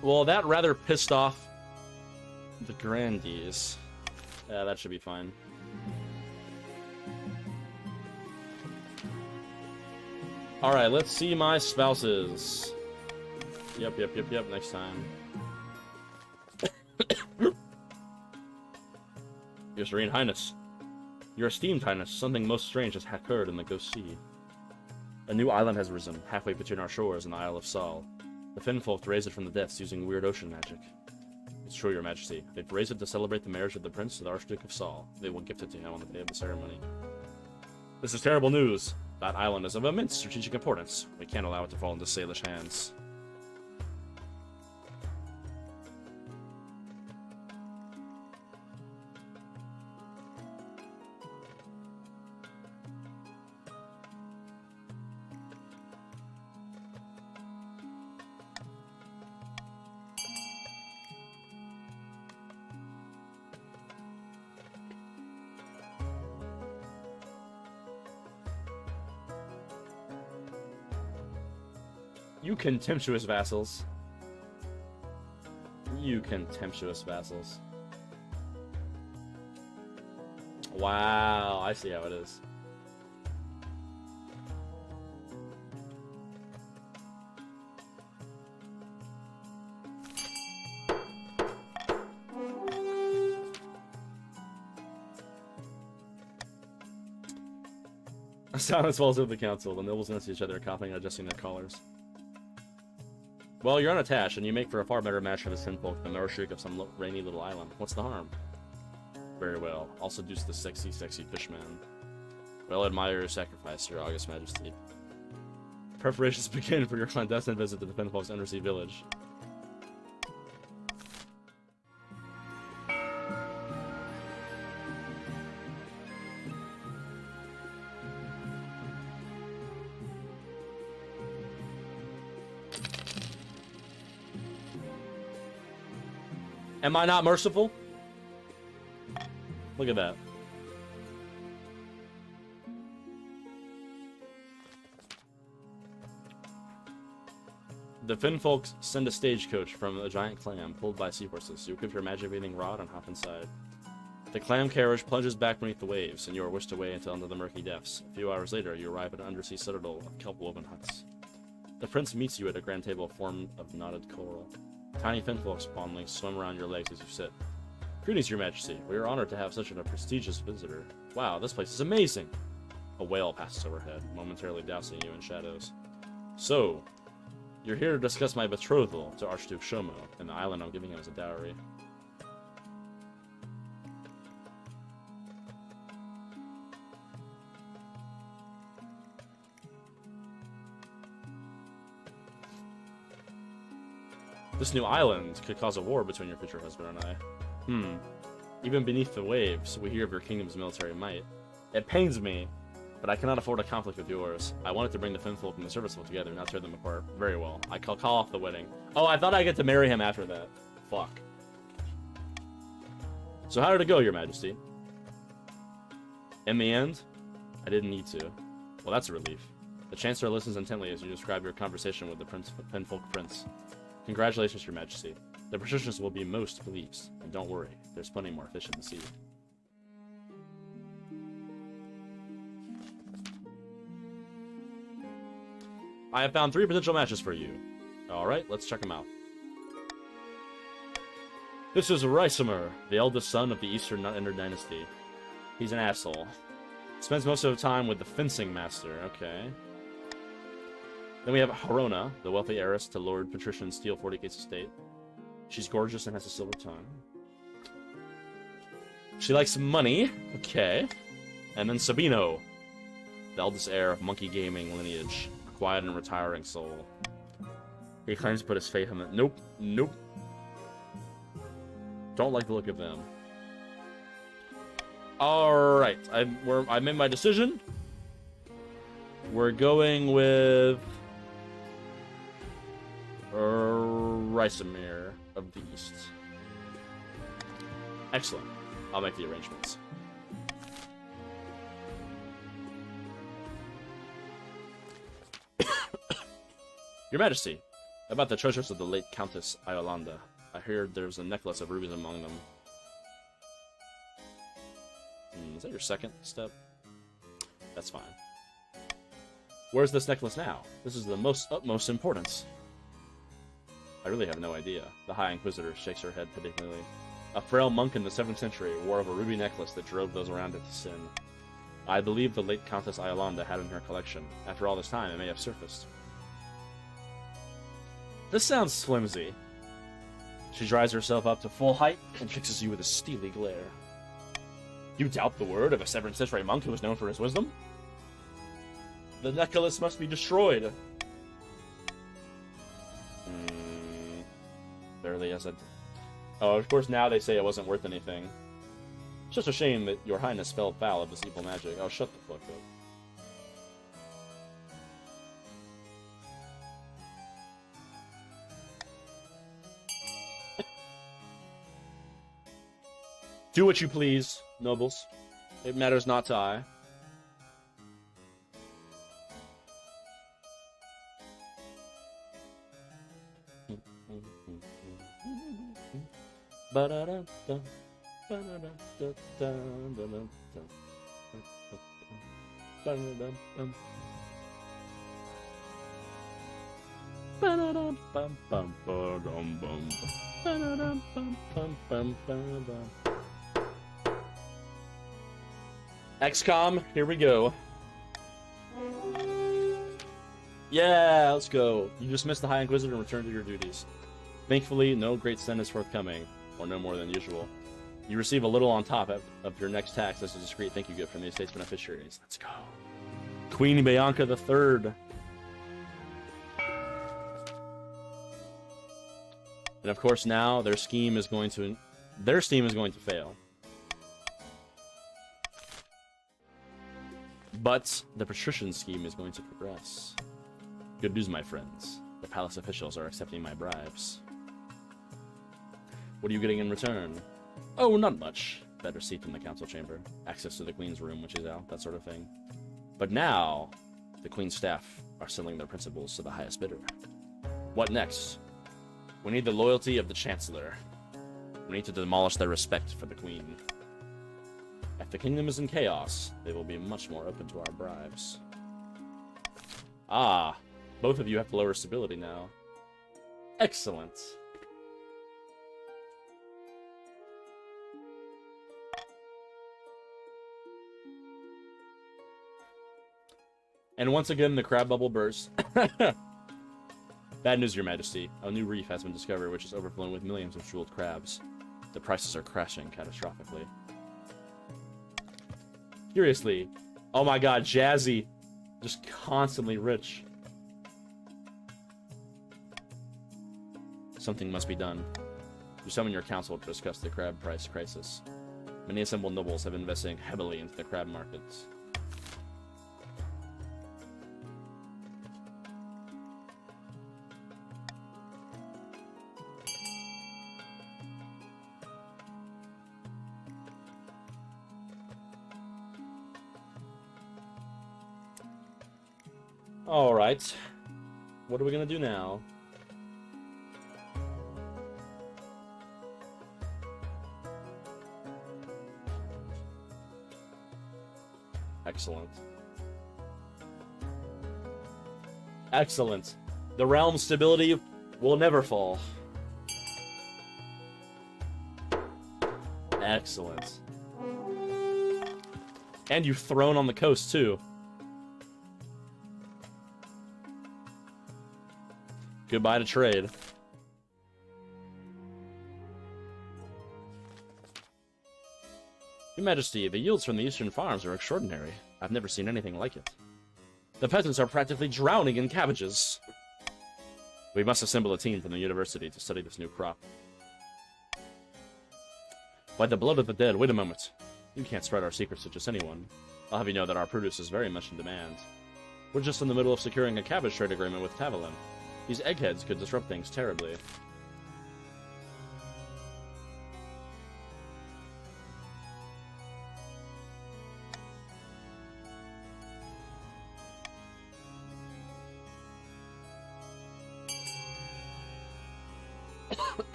Well, that rather pissed off the Grandees. Yeah, that should be fine. Alright, let's see my spouses. Yep, next time. Your Serene Highness. Your esteemed Highness, something most strange has occurred in the Ghost Sea. A new island has risen, halfway between our shores and the Isle of Sol. The Finfolk raised it from the depths using weird ocean magic. It's true, Your Majesty. They've raised it to celebrate the marriage of the Prince to the Archduke of Sol. They will gift it to him on the day of the ceremony. This is terrible news. That island is of immense strategic importance. We can't allow it to fall into Salish hands. You contemptuous vassals. You contemptuous vassals. Wow, I see how it is. Silence falls over the council. The nobles notice each other, coughing and adjusting their collars. Well, you're unattached, and you make for a far better match for the Sinfolk than the Archduke of some rainy little island. What's the harm? Very well. I'll seduce the sexy fishman. Well, admire your sacrifice, Your August Majesty. Preparations begin for your clandestine visit to the Finfolk's undersea village. Am I not merciful? Look at that. The Finfolks send a stagecoach from a giant clam pulled by seahorses. You equip your magic-breathing rod and hop inside. The clam carriage plunges back beneath the waves, and you are whisked away into the murky depths. A few hours later, you arrive at an undersea citadel of kelp-woven huts. The prince meets you at a grand table formed of knotted coral. Tiny Finfolk spawnlings swim around your legs as you sit. Greetings, your majesty. We are honored to have such a prestigious visitor. Wow, this place is amazing! A whale passes overhead, momentarily dousing you in shadows. So, you're here to discuss my betrothal to Archduke Shomo and the island I'm giving him as a dowry. This new island could cause a war between your future husband and I. Even beneath the waves, we hear of your kingdom's military might. It pains me, but I cannot afford a conflict with yours. I wanted to bring the Finfolk and the Servicefolk together, not tear them apart. Very well. I'll call off the wedding. Oh, I thought I get to marry him after that. Fuck. So how did it go, your majesty? In the end, I didn't need to. Well, that's a relief. The Chancellor listens intently as you describe your conversation with the Finfolk Prince. Congratulations, your majesty. The patricians will be most pleased. And don't worry, there's plenty more fish in the sea. I have found 3 potential matches for you. Alright, let's check them out. This is Ssbm, the eldest son of the Eastern Nut-Ender dynasty. He's an asshole. Spends most of the time with the fencing master. Okay. Then we have Harona, the wealthy heiress to Lord Patrician Steel 40 Gates estate. She's gorgeous and has a silver tongue. She likes money. Okay. And then Sabino, the eldest heir of Monkey Gaming lineage. A quiet and retiring soul. He claims to put his faith in it. Nope. Nope. Don't like the look of them. Alright. I made my decision. We're going with Ssbm of the East. Excellent. I'll make the arrangements. Your Majesty, about the treasures of the late Countess Iolanda. I heard there's a necklace of rubies among them. Is that your second step? That's fine. Where's this necklace now? This is the utmost importance. I really have no idea. The High Inquisitor shakes her head pityingly. A frail monk in the 7th century wore of a ruby necklace that drove those around it to sin. I believe the late Countess Iolanda had it in her collection. After all this time, it may have surfaced. This sounds flimsy. She dries herself up to full height and fixes you with a steely glare. You doubt the word of a 7th century monk who is known for his wisdom? The necklace must be destroyed. Barely as a... Oh, of course now they say it wasn't worth anything. It's just a shame that your highness fell foul of this evil magic. Oh, shut the fuck up. Do what you please, nobles. It matters not to I. XCOM, here we go. Yeah, let's go. You dismiss the High Inquisitor and return to your duties. Thankfully, no great sin is forthcoming, or no more than usual. You receive a little on top of your next tax as a discreet thank you gift from the estate's beneficiaries. Let's go. Queen Bianca III. And of course now their scheme is going to fail. But the patrician scheme is going to progress. Good news, my friends. The palace officials are accepting my bribes. What are you getting in return? Oh, not much. better seat in the council chamber, access to the queen's room when she's out, that sort of thing. But now, the queen's staff are selling their principles to the highest bidder. What next? We need the loyalty of the chancellor. We need to demolish their respect for the queen. If the kingdom is in chaos, they will be much more open to our bribes. Ah, both of you have lower stability now. Excellent. And once again, the crab bubble bursts. Bad news, Your Majesty. A new reef has been discovered, which is overflowing with millions of jeweled crabs. The prices are crashing catastrophically. Curiously, oh my god, Jazzy. Just constantly rich. Something must be done. You summon your council to discuss the crab price crisis. Many assembled nobles have been investing heavily into the crab markets. Alright. What are we gonna do now? Excellent. Excellent. The realm's stability will never fall. Excellent. And you've thrown on the coast, too. Goodbye to trade. Your Majesty, the yields from the eastern farms are extraordinary. I've never seen anything like it. The peasants are practically drowning in cabbages. We must assemble a team from the university to study this new crop. By the blood of the dead, wait a moment. You can't spread our secrets to just anyone. I'll have you know that our produce is very much in demand. We're just in the middle of securing a cabbage trade agreement with Tavalin. These eggheads could disrupt things terribly.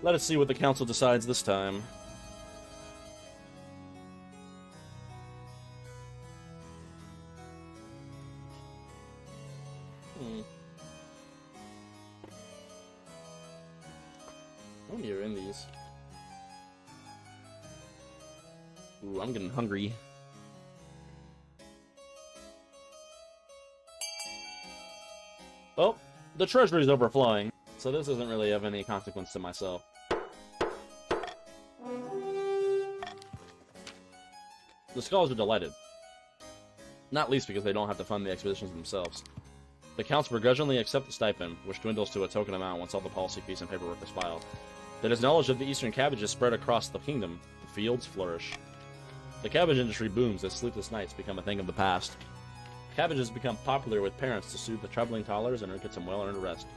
Let us see what the council decides this time. How many are in these? Ooh, I'm getting hungry. Well, the treasury is overflowing, so this isn't really of any consequence to myself. The scholars are delighted. Not least because they don't have to fund the expeditions themselves. The counts begrudgingly accept the stipend, which dwindles to a token amount once all the policy fees and paperwork is filed. There is knowledge of the eastern cabbages spread across the kingdom. The fields flourish. The cabbage industry booms as sleepless nights become a thing of the past. Cabbages become popular with parents to soothe the troubling toddlers and get some well-earned rest.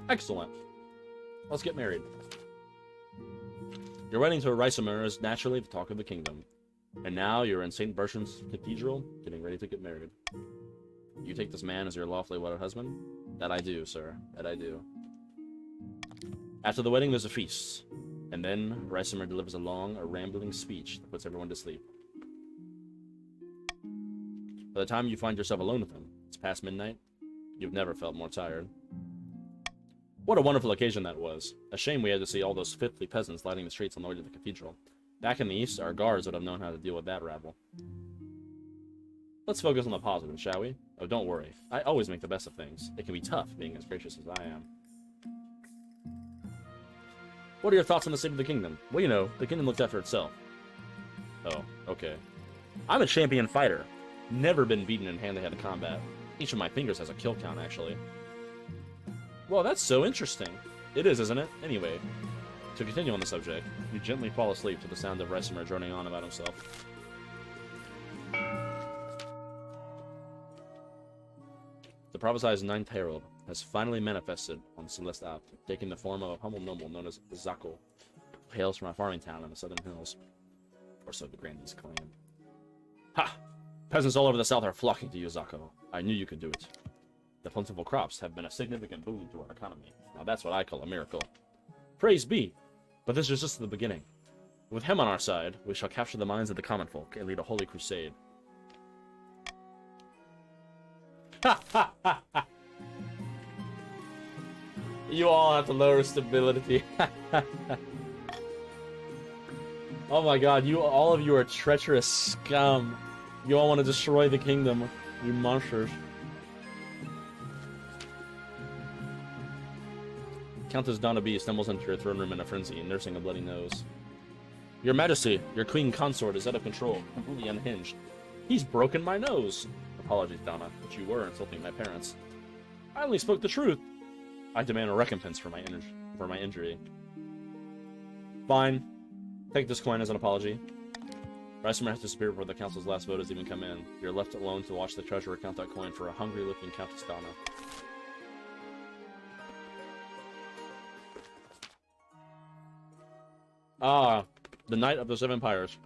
Excellent. Let's get married. Your wedding to a Reisemer is naturally the talk of the kingdom. And now you're in St. Bertrand's Cathedral, getting ready to get married. You take this man as your lawfully wedded husband? That I do, sir. That I do. After the wedding, there's a feast. And then Reisemer delivers a long, rambling speech that puts everyone to sleep. By the time you find yourself alone with him, it's past midnight. You've never felt more tired. What a wonderful occasion that was. A shame we had to see all those fifthly peasants lighting the streets on the way to the cathedral. Back in the east, our guards would have known how to deal with that rabble. Let's focus on the positive, shall we? Oh, don't worry. I always make the best of things. It can be tough being as gracious as I am. What are your thoughts on the state of the kingdom? Well, you know, the kingdom looks after itself. Oh, okay. I'm a champion fighter. Never been beaten in hand-to-hand combat. Each of my fingers has a kill count, actually. Well, that's so interesting. It is, isn't it? Anyway, to continue on the subject, you gently fall asleep to the sound of Reisemer droning on about himself. The prophesized Ninth Herald. has finally manifested on Celeste Ap, taking the form of a humble noble known as Zako, who hails from a farming town in the southern hills. Or so the grandees claim. Ha! Peasants all over the south are flocking to you, Zako. I knew you could do it. The plentiful crops have been a significant boon to our economy. Now that's what I call a miracle. Praise be! But this is just the beginning. With him on our side, we shall capture the minds of the common folk and lead a holy crusade. Ha ha ha ha! You all have to lower stability. Oh my god, all of you are treacherous scum. You all want to destroy the kingdom, you monsters. Countess Donna B stumbles into her throne room in a frenzy, nursing a bloody nose. Your Majesty, your queen consort is out of control, completely unhinged. He's broken my nose. Apologies, Donna, but you were insulting my parents. I only spoke the truth. I demand a recompense for my injury. Fine. Take this coin as an apology. Reisenberg has disappeared before the council's last vote has even come in. You're left alone to watch the treasurer count that coin for a hungry-looking Countess Donna. Ah, the Knight of the Seven Pyres.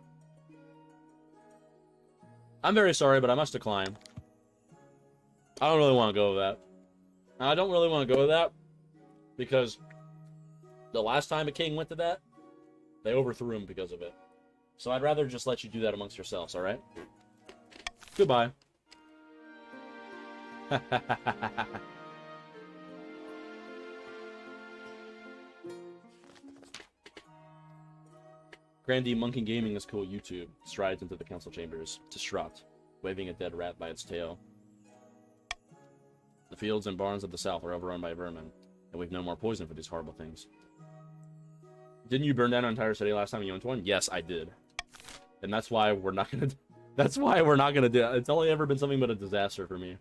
I'm very sorry, but I must decline. I don't really want to go with that. I don't really want to go with that because the last time a king went to that, they overthrew him because of it. So I'd rather just let you do that amongst yourselves, alright? Goodbye. Grandee Monkey Gaming is cool YouTube strides into the council chambers, distraught, waving a dead rat by its tail. The fields and barns of the south are overrun by vermin, and we've no more poison for these horrible things. Didn't you burn down an entire city last time you went to one? Yes, I did. And that's why we're not gonna... That's why we're not gonna do it. It's only ever been something but a disaster for me.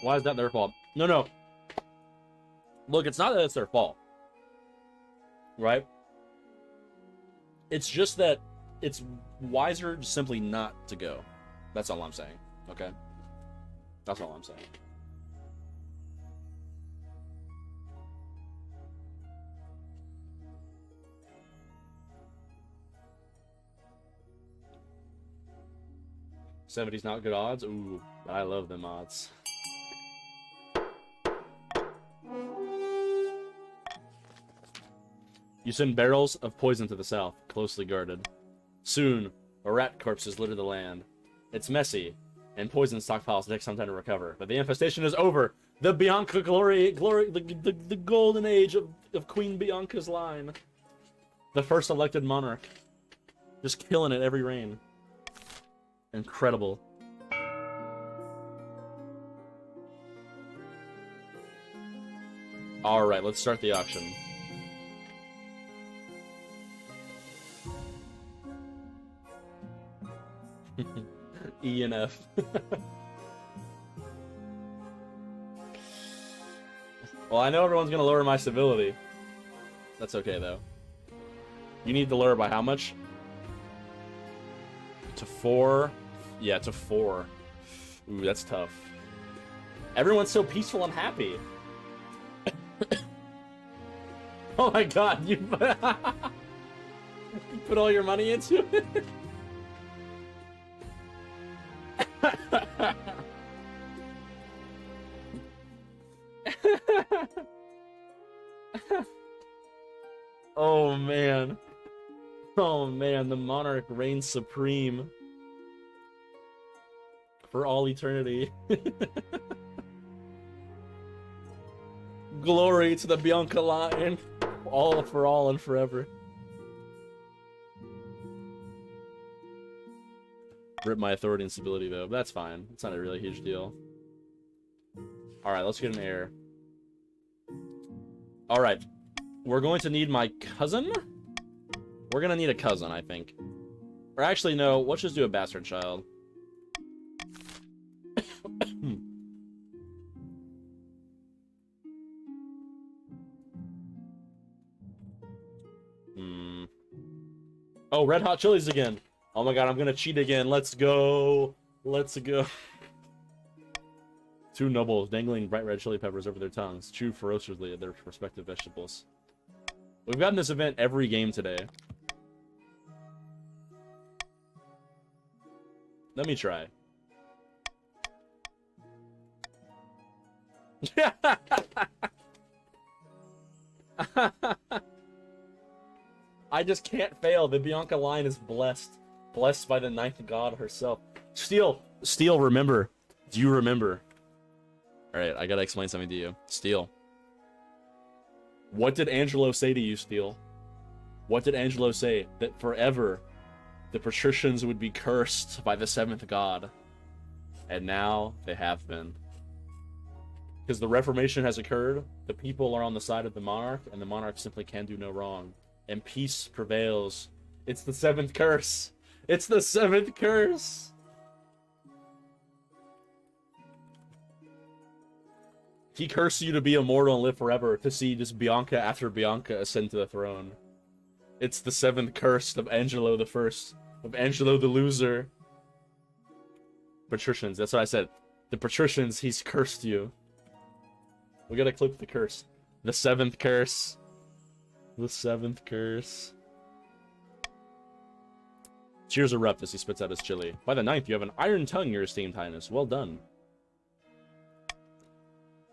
Why is that their fault? No, no. Look, it's not that it's their fault. Right? It's just that it's wiser simply not to go. That's all I'm saying. Okay? That's all I'm saying. '70's not good odds? Ooh, but I love them odds. You send barrels of poison to the south, closely guarded. Soon, rat corpses litter the land. It's messy, and poison stockpiles take some time to recover. But the infestation is over. The Bianca glory, the golden age of Queen Bianca's line. The first elected monarch. Just killing it every reign. Incredible. Alright, let's start the auction. E and F. Well, I know everyone's gonna lower my civility. That's okay, though. You need to lower by how much? To 4? Yeah, to 4. Ooh, that's tough. Everyone's so peaceful and happy. Oh my god, you put all your money into it? Oh man. Oh man, the monarch reigns supreme. For all eternity. Glory to the Bianca line. All for all and forever. Rip my authority and stability, though. But that's fine. It's not a really huge deal. Alright, let's get an heir. Alright. We're going to need my cousin? We're gonna need a cousin, I think. Or actually, no. Let's just do a bastard child. Oh, red hot chilies again. Oh my god, I'm gonna cheat again. Let's go. Let's go. Two nobles dangling bright red chili peppers over their tongues, chew ferociously at their respective vegetables. We've gotten this event every game today. Let me try. I just can't fail. The Bianca line is blessed. Blessed by the ninth god herself. Steel, remember. Do you remember? Alright, I gotta explain something to you. Steel. What did Angelo say to you, Steel? What did Angelo say? That forever the patricians would be cursed by the seventh god. And now they have been. Because the Reformation has occurred, the people are on the side of the monarch, and the monarch simply can do no wrong. And peace prevails. It's the seventh curse. It's the seventh curse. He cursed you to be immortal and live forever, to see just Bianca after Bianca ascend to the throne. It's the seventh curse of Angelo the First, of Angelo the Loser. Patricians, that's what I said. The patricians, he's cursed you. We gotta clip the curse. The seventh curse. The seventh curse. Cheers erupt as he spits out his chili. By the ninth, you have an iron tongue, your esteemed highness. Well done.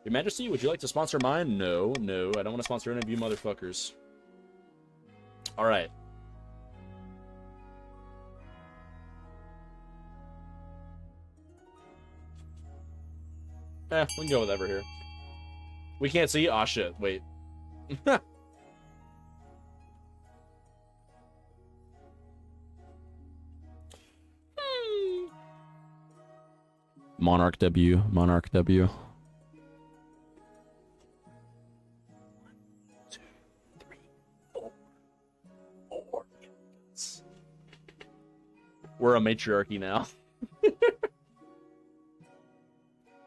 Your Majesty, would you like to sponsor mine? No, no, I don't want to sponsor any of you motherfuckers. Alright. We can go with whatever here. We can't see? Aw, shit. Wait. Monarch W. Monarch W. 1, 2, 3, 4. 4 units. We're a matriarchy now.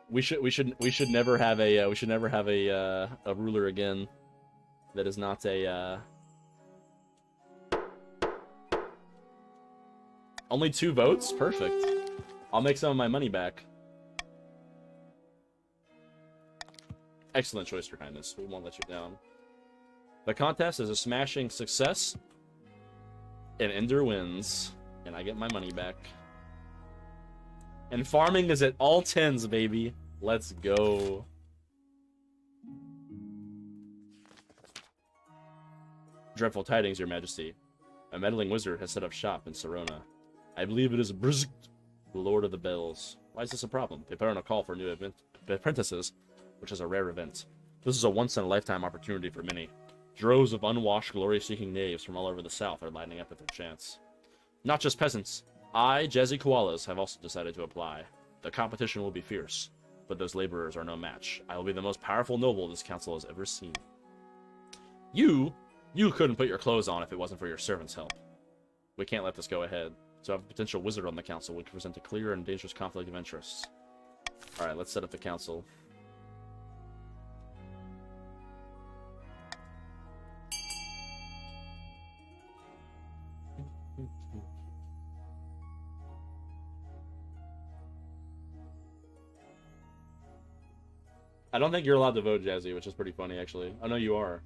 We should never have a ruler again that is not a only 2 votes? Perfect. I'll make some of my money back. Excellent choice, Your Highness. We won't let you down. The contest is a smashing success, and Ender wins, and I get my money back. And farming is at all 10s, baby. Let's go. Dreadful tidings, Your Majesty. A meddling wizard has set up shop in Serona. I believe it is Brzzt, the Lord of the Bells. Why is this a problem? They put on a call for new apprentices, which is a rare event. This is a once-in-a-lifetime opportunity for many. Droves of unwashed, glory-seeking knaves from all over the south are lining up at their chance. Not just peasants. I, Jazzy Koalas, have also decided to apply. The competition will be fierce, but those laborers are no match. I will be the most powerful noble this council has ever seen. You couldn't put your clothes on if it wasn't for your servants' help. We can't let this go ahead. So have a potential wizard on the council would present a clear and dangerous conflict of interests. Alright, let's set up the council. I don't think you're allowed to vote, Jazzy, which is pretty funny, actually. I know you are.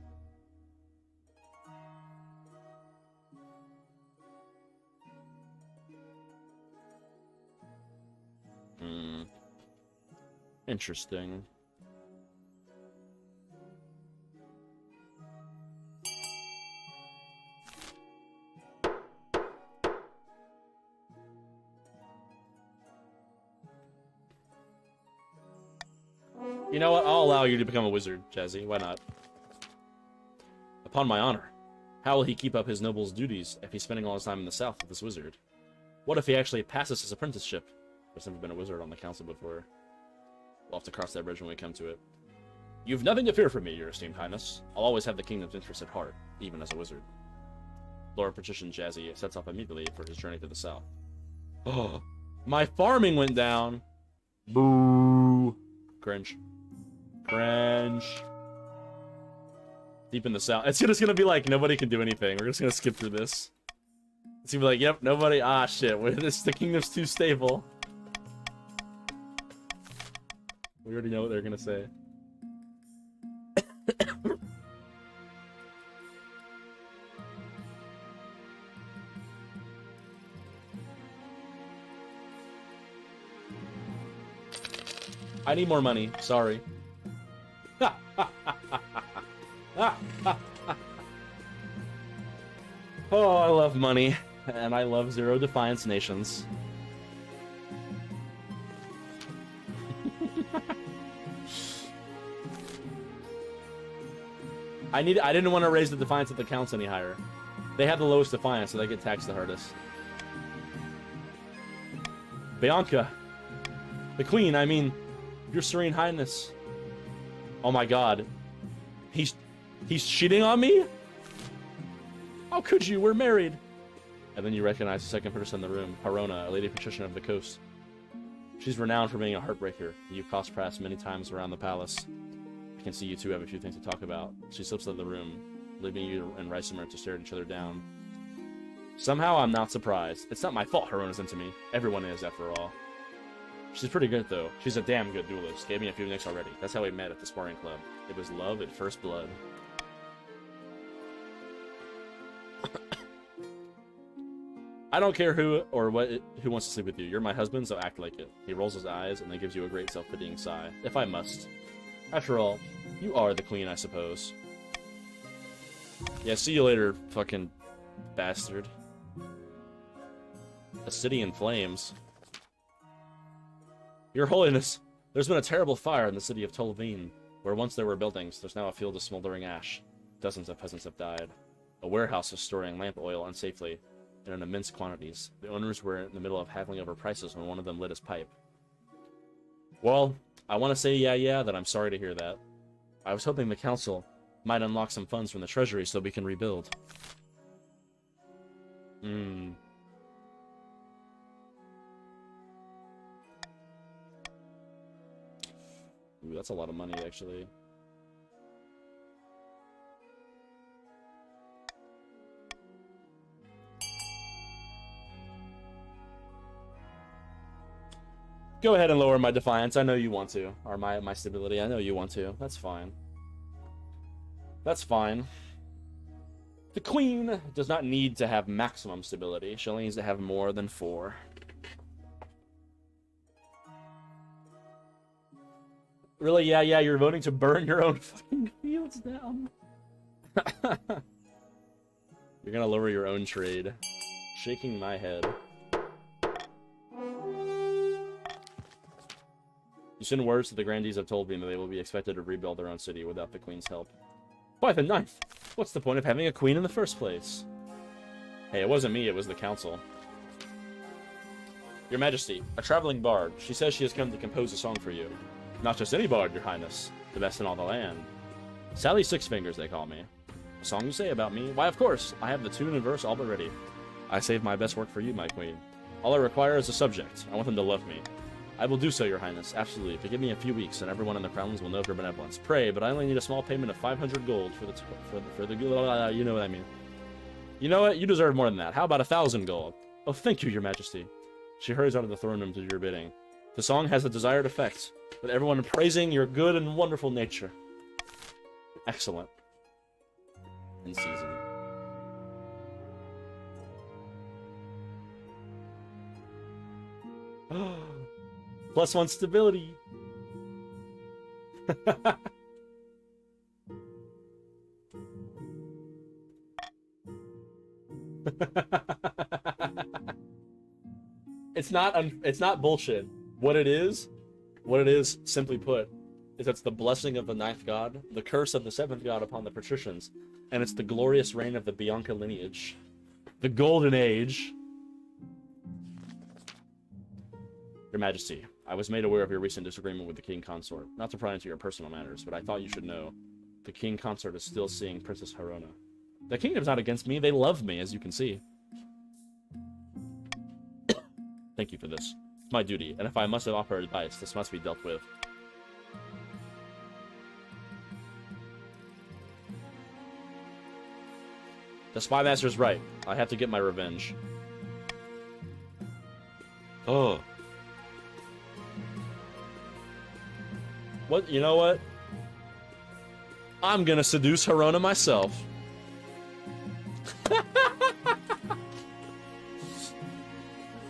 Interesting. You know what? I'll allow you to become a wizard, Jazzy. Why not? Upon my honor. How will he keep up his noble's duties if he's spending all his time in the south with this wizard? What if he actually passes his apprenticeship? There's never been a wizard on the council before. We'll have to cross that bridge when we come to it. You've nothing to fear from me, your esteemed highness. I'll always have the kingdom's interest at heart, even as a wizard. Lord Patrician Jazzy sets off immediately for his journey to the south. Oh, my farming went down. Boo. Cringe. Cringe. Deep in the south. It's just gonna be like, nobody can do anything. We're just gonna skip through this. So you'd be like, yep, nobody. Ah, shit. The kingdom's too stable. We already know what they're gonna say. I need more money. Sorry. Oh, I love money. And I love Zero Defiance Nations. I didn't want to raise the Defiance of the Counts any higher. They have the lowest Defiance, so they get taxed the hardest. Bianca. The Queen, I mean... Your Serene Highness. Oh my god. He's cheating on me? How could you? We're married. And then you recognize the second person in the room, Harona, a lady patrician of the coast. She's renowned for being a heartbreaker. You've crossed paths many times around the palace. I can see you two have a few things to talk about. She slips out of the room, leaving you and Reisemer to stare at each other down. Somehow I'm not surprised. It's not my fault Harona's into me. Everyone is, after all. She's pretty good, though. She's a damn good duelist. Gave me a few nicks already. That's how we met at the sparring club. It was love at first blood. I don't care who wants to sleep with you. You're my husband, so act like it. He rolls his eyes and then gives you a great self-pitying sigh. If I must. After all, you are the queen, I suppose. Yeah, see you later, fucking bastard. A city in flames. Your Holiness, there's been a terrible fire in the city of Tolveen. Where once there were buildings, there's now a field of smoldering ash. Dozens of peasants have died. A warehouse is storing lamp oil unsafely and in immense quantities. The owners were in the middle of haggling over prices when one of them lit his pipe. Well, I want to say yeah, that I'm sorry to hear that. I was hoping the council might unlock some funds from the treasury so we can rebuild. Ooh, that's a lot of money, actually. Go ahead and lower my defiance. I know you want to. Or my stability. I know you want to. That's fine. That's fine. The queen does not need to have maximum stability. She only needs to have more than 4. Really? Yeah, you're voting to burn your own fucking fields down. You're gonna lower your own trade. Shaking my head. You send words to the grandees of Tolveen that they will be expected to rebuild their own city without the queen's help. By the 9th! What's the point of having a queen in the first place? Hey, it wasn't me, it was the council. Your Majesty, a traveling bard. She says she has come to compose a song for you. Not just any bard, your highness. The best in all the land. Sally Six Fingers, they call me. A song you say about me? Why, of course. I have the tune and verse all but ready. I save my best work for you, my queen. All I require is a subject. I want them to love me. I will do so, your highness, absolutely. But give me a few weeks, and everyone in the Crownlands will know of your benevolence. Pray, but I only need a small payment of 500 gold for the you know what I mean. You know what? You deserve more than that. How about 1,000 gold? Oh, thank you, your majesty. She hurries out of the throne room to do your bidding. The song has the desired effect, with everyone praising your good and wonderful nature. Excellent. In season. +1 stability. It's not bullshit. What it is, simply put, is it's the blessing of the 9th god, the curse of the 7th god upon the patricians, and it's the glorious reign of the Bianca lineage. The golden age. Your Majesty, I was made aware of your recent disagreement with the King Consort. Not to pry into your personal matters, but I thought you should know. The King Consort is still seeing Princess Harona. The kingdom's not against me, they love me, as you can see. Thank you for this. It's my duty, and if I must offer advice, this must be dealt with. The Spy Master's right. I have to get my revenge. Oh. What? You know what? I'm gonna seduce Herona myself.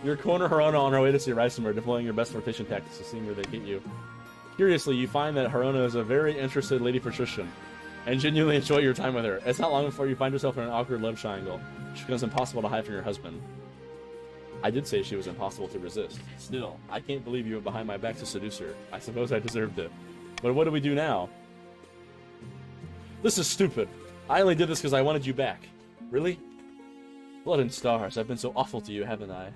Your corner Herona on her way to see Ricimer, deploying your best flirtation tactics to see where they get you. Curiously, you find that Herona is a very interested lady patrician, and genuinely enjoy your time with her. It's not long before you find yourself in an awkward love triangle, which becomes impossible to hide from your husband. I did say she was impossible to resist. Still, I can't believe you went behind my back to seduce her. I suppose I deserved it. But what do we do now? This is stupid. I only did this because I wanted you back. Really? Blood and stars, I've been so awful to you, haven't I?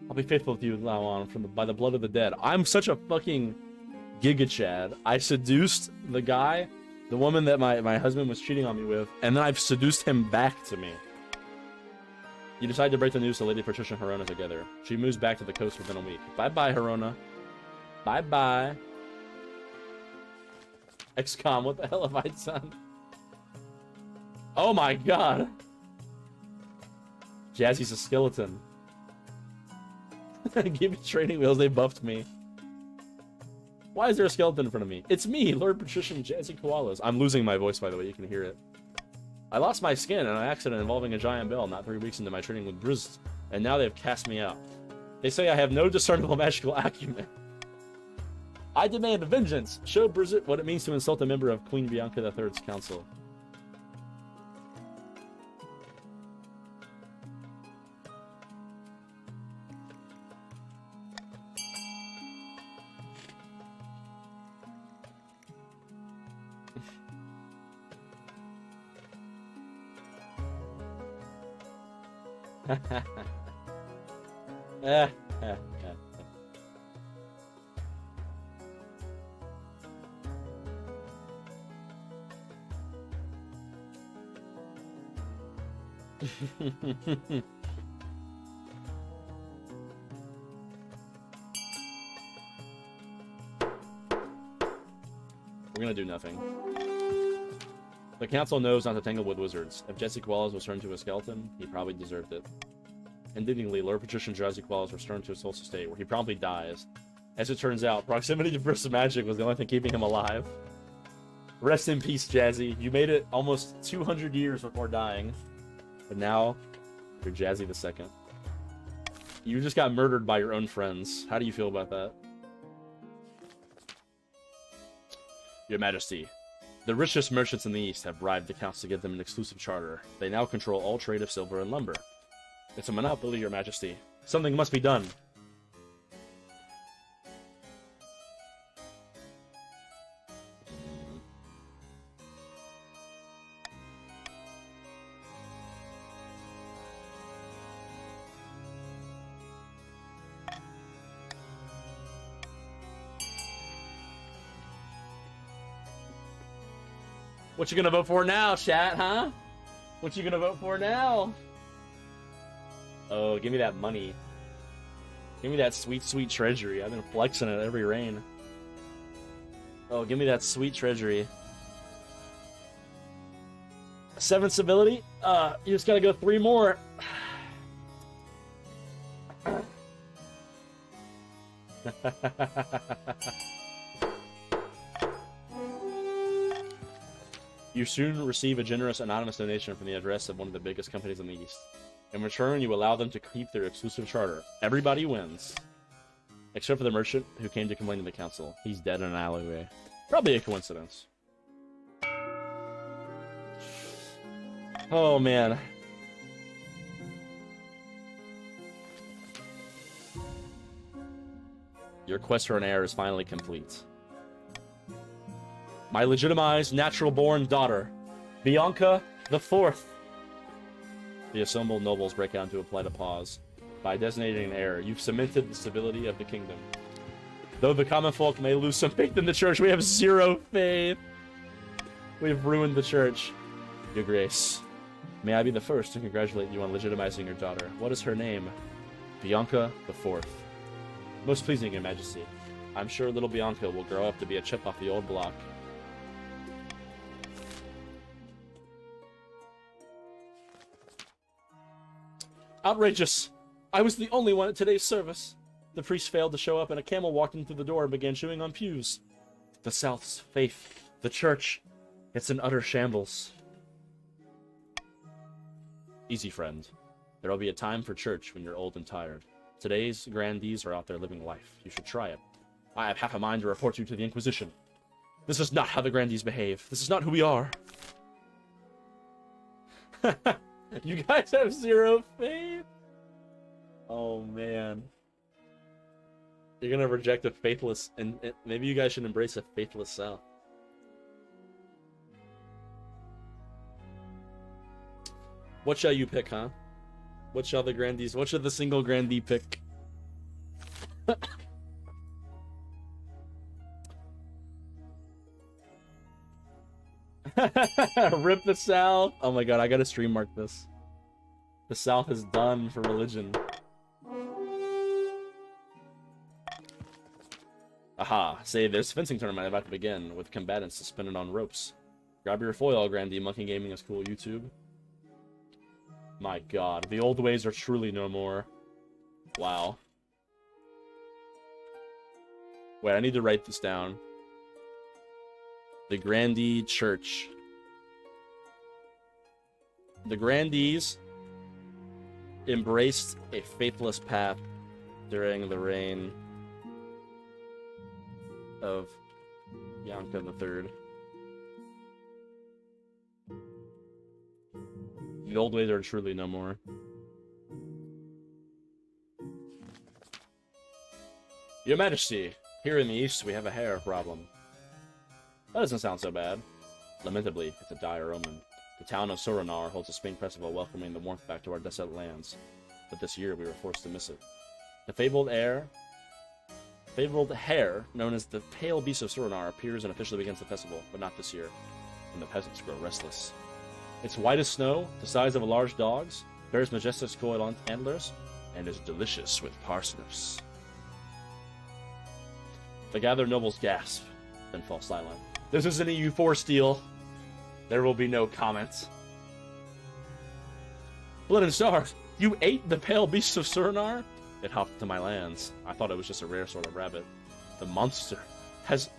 I'll be faithful to you now on by the blood of the dead. I'm such a fucking Giga Chad. I seduced the guy, the woman that my husband was cheating on me with, and then I've seduced him back to me. You decide to break the news to Lady Patricia and Herona together. She moves back to the coast within a week. Bye-bye, Herona. Bye-bye. XCOM, what the hell have I done? Oh my god. Jazzy's a skeleton. Give me training wheels, they buffed me. Why is there a skeleton in front of me? It's me, Lord Patrician Jazzy Koalas. I'm losing my voice, by the way, you can hear it. I lost my skin in an accident involving a giant bell not 3 weeks into my training with Briz, and now they've cast me out. They say I have no discernible magical acumen. I demand vengeance! Show Brizit what it means to insult a member of Queen Bianca III's council. We're gonna do nothing. The council knows not to tangle with wizards. If Jesse Koalas was turned to a skeleton, he probably deserved it. Indignantly, Lord Patrician Jesse Koalas was returned to a solstice state, where he promptly dies. As it turns out, proximity to bursts of magic was the only thing keeping him alive. Rest in peace, Jazzy. You made it almost 200 years before dying. But now, you're Jazzy the Second. You just got murdered by your own friends. How do you feel about that? Your Majesty, the richest merchants in the East have bribed the council to give them an exclusive charter. They now control all trade of silver and lumber. It's a monopoly, Your Majesty. Something must be done. What you gonna vote for now, chat, huh? What you gonna vote for now? Oh, give me that money. Give me that sweet, sweet treasury. I've been flexing it every reign. Oh, give me that sweet treasury. 7 civility? You just gotta go 3 more. You soon receive a generous anonymous donation from the address of one of the biggest companies in the East. In return, you allow them to keep their exclusive charter. Everybody wins. Except for the merchant who came to complain to the council. He's dead in an alleyway. Probably a coincidence. Oh, man. Your quest for an heir is finally complete. My legitimized, natural-born daughter, Bianca the Fourth. The assembled nobles break out into a polite applause. By designating an heir, you've cemented the stability of the kingdom. Though the common folk may lose some faith in the church, we have 0 faith. We've ruined the church. Your Grace, may I be the first to congratulate you on legitimizing your daughter. What is her name? Bianca the Fourth. Most pleasing, Your Majesty. I'm sure little Bianca will grow up to be a chip off the old block. Outrageous! I was the only one at today's service. The priest failed to show up, and a camel walked in through the door and began chewing on pews. The South's faith, the church, it's an utter shambles. Easy, friend. There'll be a time for church when you're old and tired. Today's grandees are out there living life. You should try it. I have half a mind to report you to the Inquisition. This is not how the grandees behave. This is not who we are. You guys have zero faith? Oh, man. You're gonna reject a faithless... and maybe you guys should embrace a faithless South. What shall you pick, huh? What shall the grandees... what should the single grandee pick? Rip the South! Oh my god, I gotta stream mark this. The South is done for religion. Aha, say there's a fencing tournament about to begin, with combatants suspended on ropes. Grab your foil, grandee. Monkey Gaming is cool, YouTube. My god, the old ways are truly no more. Wow. Wait, I need to write this down. The Grandee Church. The Grandees embraced a faithless path during the reign of Bianca III. The old ways are truly no more. Your Majesty, here in the east we have a hair problem. That doesn't sound so bad. Lamentably, it's a dire omen. The town of Soronar holds a spring festival welcoming the warmth back to our desolate lands. But this year we were forced to miss it. The fabled hare, known as the Pale Beast of Soronar, appears and officially begins the festival, but not this year, and the peasants grow restless. It's white as snow, the size of a large dog's, bears majestic coiled antlers, and is delicious with parsnips. The gathered nobles gasp, then fall silent. This isn't a U4 steal. There will be no comments. Blood and Stars, you ate the Pale Beast of Soronar? It hopped to my lands. I thought it was just a rare sort of rabbit. The monster has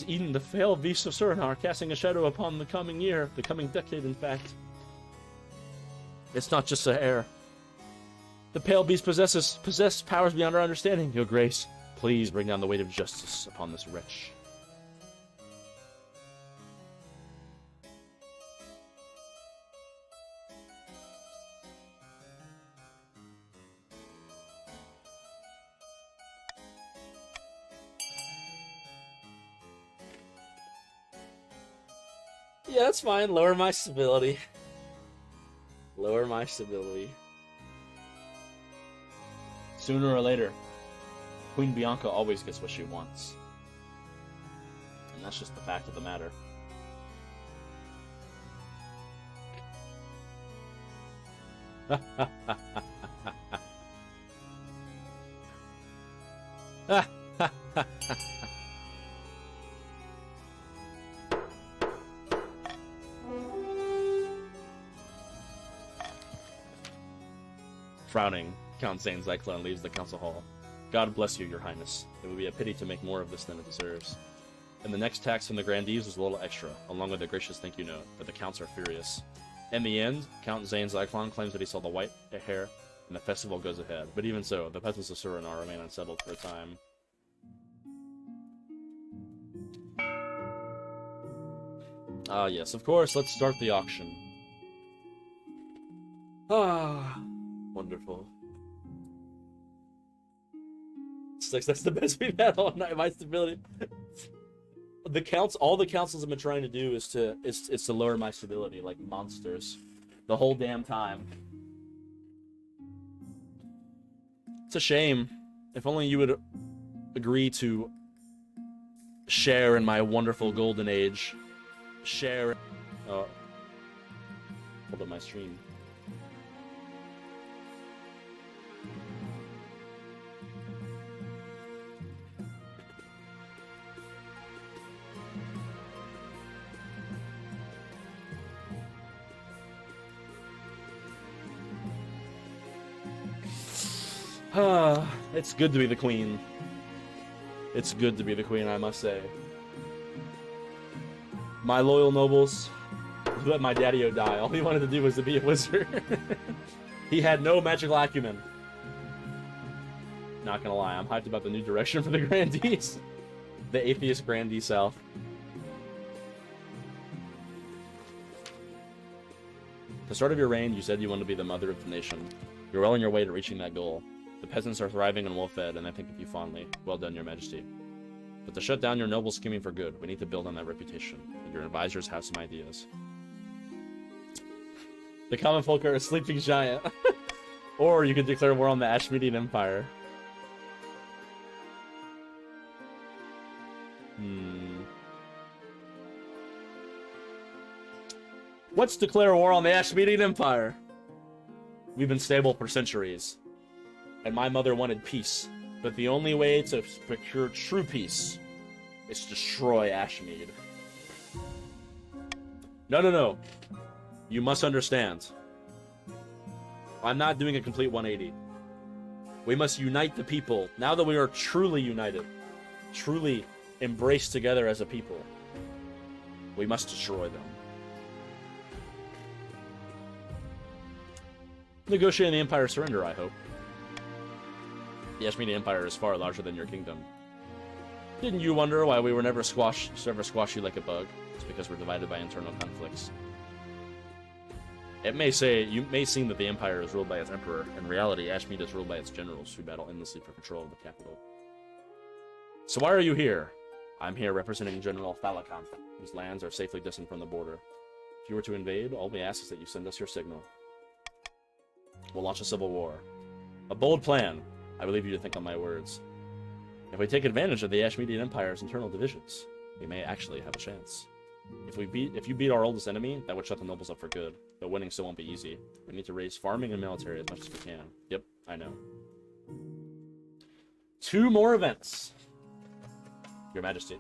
eaten the Pale Beast of Soronar, casting a shadow upon the coming year, the coming decade, in fact. It's not just a hare. The Pale Beast possesses powers beyond our understanding. Your Grace, please bring down the weight of justice upon this wretch. Yeah, that's fine. Lower my stability. Lower my stability. Sooner or later, Queen Bianca always gets what she wants. And that's just the fact of the matter. Frowning, Count Zane Zyklon leaves the council hall. God bless you, your highness. It would be a pity to make more of this than it deserves. And the next tax from the grandees was a little extra, along with a gracious thank you note, but the counts are furious. In the end, Count Zane Zyklon claims that he saw the white hare, and the festival goes ahead. But even so, the peasants of Soronar remain unsettled for a time. Ah, yes, of course, let's start the auction. Ah, wonderful. 6, that's the best we've had all night. My stability. All the councils have been trying to do is to lower my stability like monsters. The whole damn time. It's a shame. If only you would agree to share in my wonderful golden age. Share. Oh. Hold up my stream. It's good to be the queen. It's good to be the queen, I must say. My loyal nobles, let my daddy-o die. All he wanted to do was to be a wizard. He had no magical acumen. Not gonna lie, I'm hyped about the new direction for the Grandees. The atheist Grandee South. At the start of your reign, you said you wanted to be the mother of the nation. You're well on your way to reaching that goal. The peasants are thriving and well-fed, and I think of you fondly. Well done, your majesty. But to shut down your noble scheming for good, we need to build on that reputation, and your advisors have some ideas. The common folk are a sleeping giant. Or you could declare war on the Ashmedian Empire. Let's declare war on the Ashmedian Empire. We've been stable for centuries. And my mother wanted peace. But the only way to procure true peace is to destroy Ashmead. No. You must understand. I'm not doing a complete 180. We must unite the people. Now that we are truly united, truly embraced together as a people, we must destroy them. Negotiating the Empire's surrender, I hope. The Ashmedian Empire is far larger than your kingdom. Didn't you wonder why we were never squash you like a bug? It's because we're divided by internal conflicts. You may seem that the Empire is ruled by its emperor. In reality, Ashmead is ruled by its generals who battle endlessly for control of the capital. So why are you here? I'm here representing General Falacon, whose lands are safely distant from the border. If you were to invade, all we ask is that you send us your signal. We'll launch a civil war. A bold plan. I believe you to think on my words. If we take advantage of the Ashmedian Empire's internal divisions, we may actually have a chance. If you beat our oldest enemy, that would shut the nobles up for good. But winning still won't be easy. We need to raise farming and military as much as we can. Yep, I know. 2 more events. Your Majesty,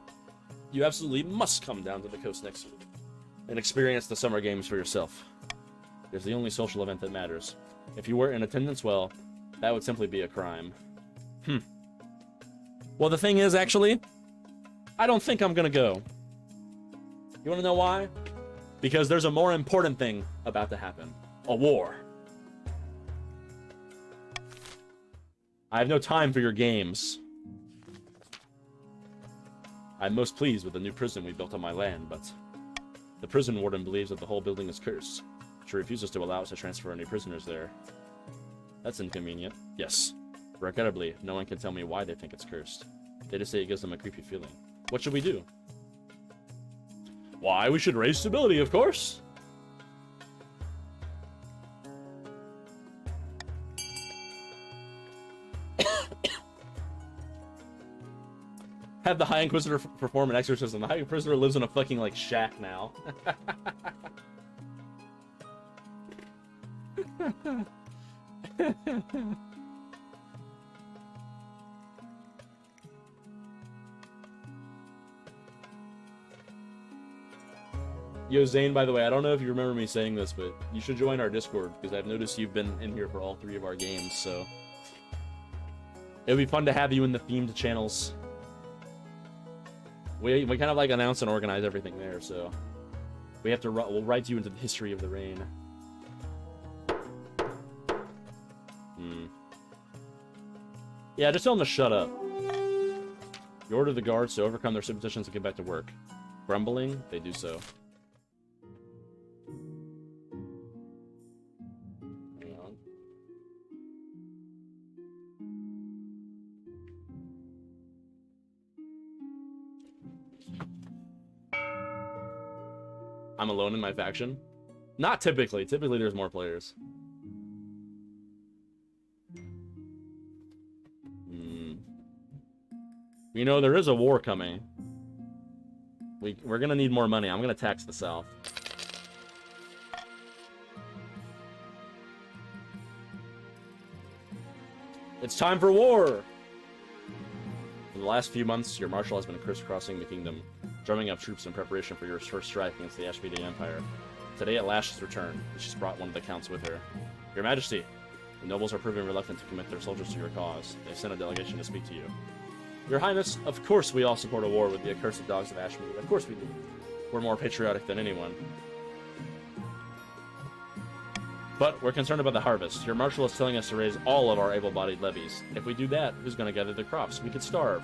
you absolutely must come down to the coast next week and experience the summer games for yourself. It's the only social event that matters. If you were in attendance, well, that would simply be a crime. Well, the thing is, actually, I don't think I'm gonna go. You wanna know why? Because there's a more important thing about to happen. A war. I have no time for your games. I'm most pleased with the new prison we built on my land, but the prison warden believes that the whole building is cursed. She refuses to allow us to transfer any prisoners there. That's inconvenient. Yes. Regrettably, no one can tell me why they think it's cursed. They just say it gives them a creepy feeling. What should we do? Why, we should raise stability, of course! Have the High Inquisitor perform an exorcism. The High Inquisitor lives in a fucking, like, shack now. Yo, Zane, by the way, I don't know if you remember me saying this, but you should join our Discord, because I've noticed you've been in here for all 3 of our games, so... It would be fun to have you in the themed channels. We kind of, like, announce and organize everything there, so... We'll write you into the history of the reign. Yeah, just tell them to shut up. You order the guards to overcome their superstitions and get back to work. Grumbling, they do so. Hang on. I'm alone in my faction? Not typically. Typically there's more players. You know, there is a war coming. We're gonna need more money. I'm gonna tax the South. It's time for war! For the last few months, your marshal has been crisscrossing the kingdom, drumming up troops in preparation for your first strike against the Ashmedian Empire. Today at last she's returned, and she's brought one of the counts with her. Your Majesty, The nobles are proving reluctant to commit their soldiers to your cause. They sent a delegation to speak to you. Your Highness, of course we all support a war with the accursed dogs of Ashmead. Of course we do. We're more patriotic than anyone. But we're concerned about the harvest. Your marshal is telling us to raise all of our able-bodied levies. If we do that, who's going to gather the crops? We could starve.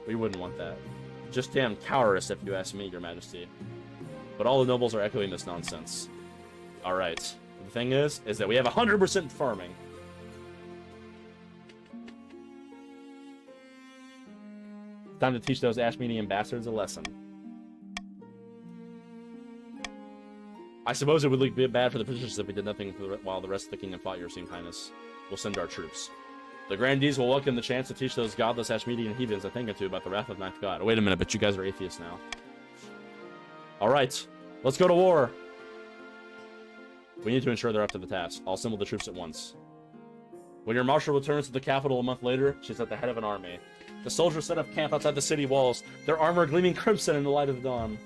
We wouldn't want that. Just damn cowardice, if you ask me, Your Majesty. But all the nobles are echoing this nonsense. Alright. The thing is that we have 100% farming. Time to teach those Ashmeadian bastards a lesson. I suppose it would look a bit bad for the Patricians if we did nothing while the rest of the kingdom fought, Your Highness. We'll send our troops. The grandees will welcome the chance to teach those godless Ashmeadian heathens a thing or two about the wrath of Ninth God. Oh, wait a minute, but you guys are atheists now. Alright, let's go to war! We need to ensure they're up to the task. I'll assemble the troops at once. When your marshal returns to the capital a month later, she's at the head of an army. The soldiers set up camp outside the city walls, their armor gleaming crimson in the light of the dawn.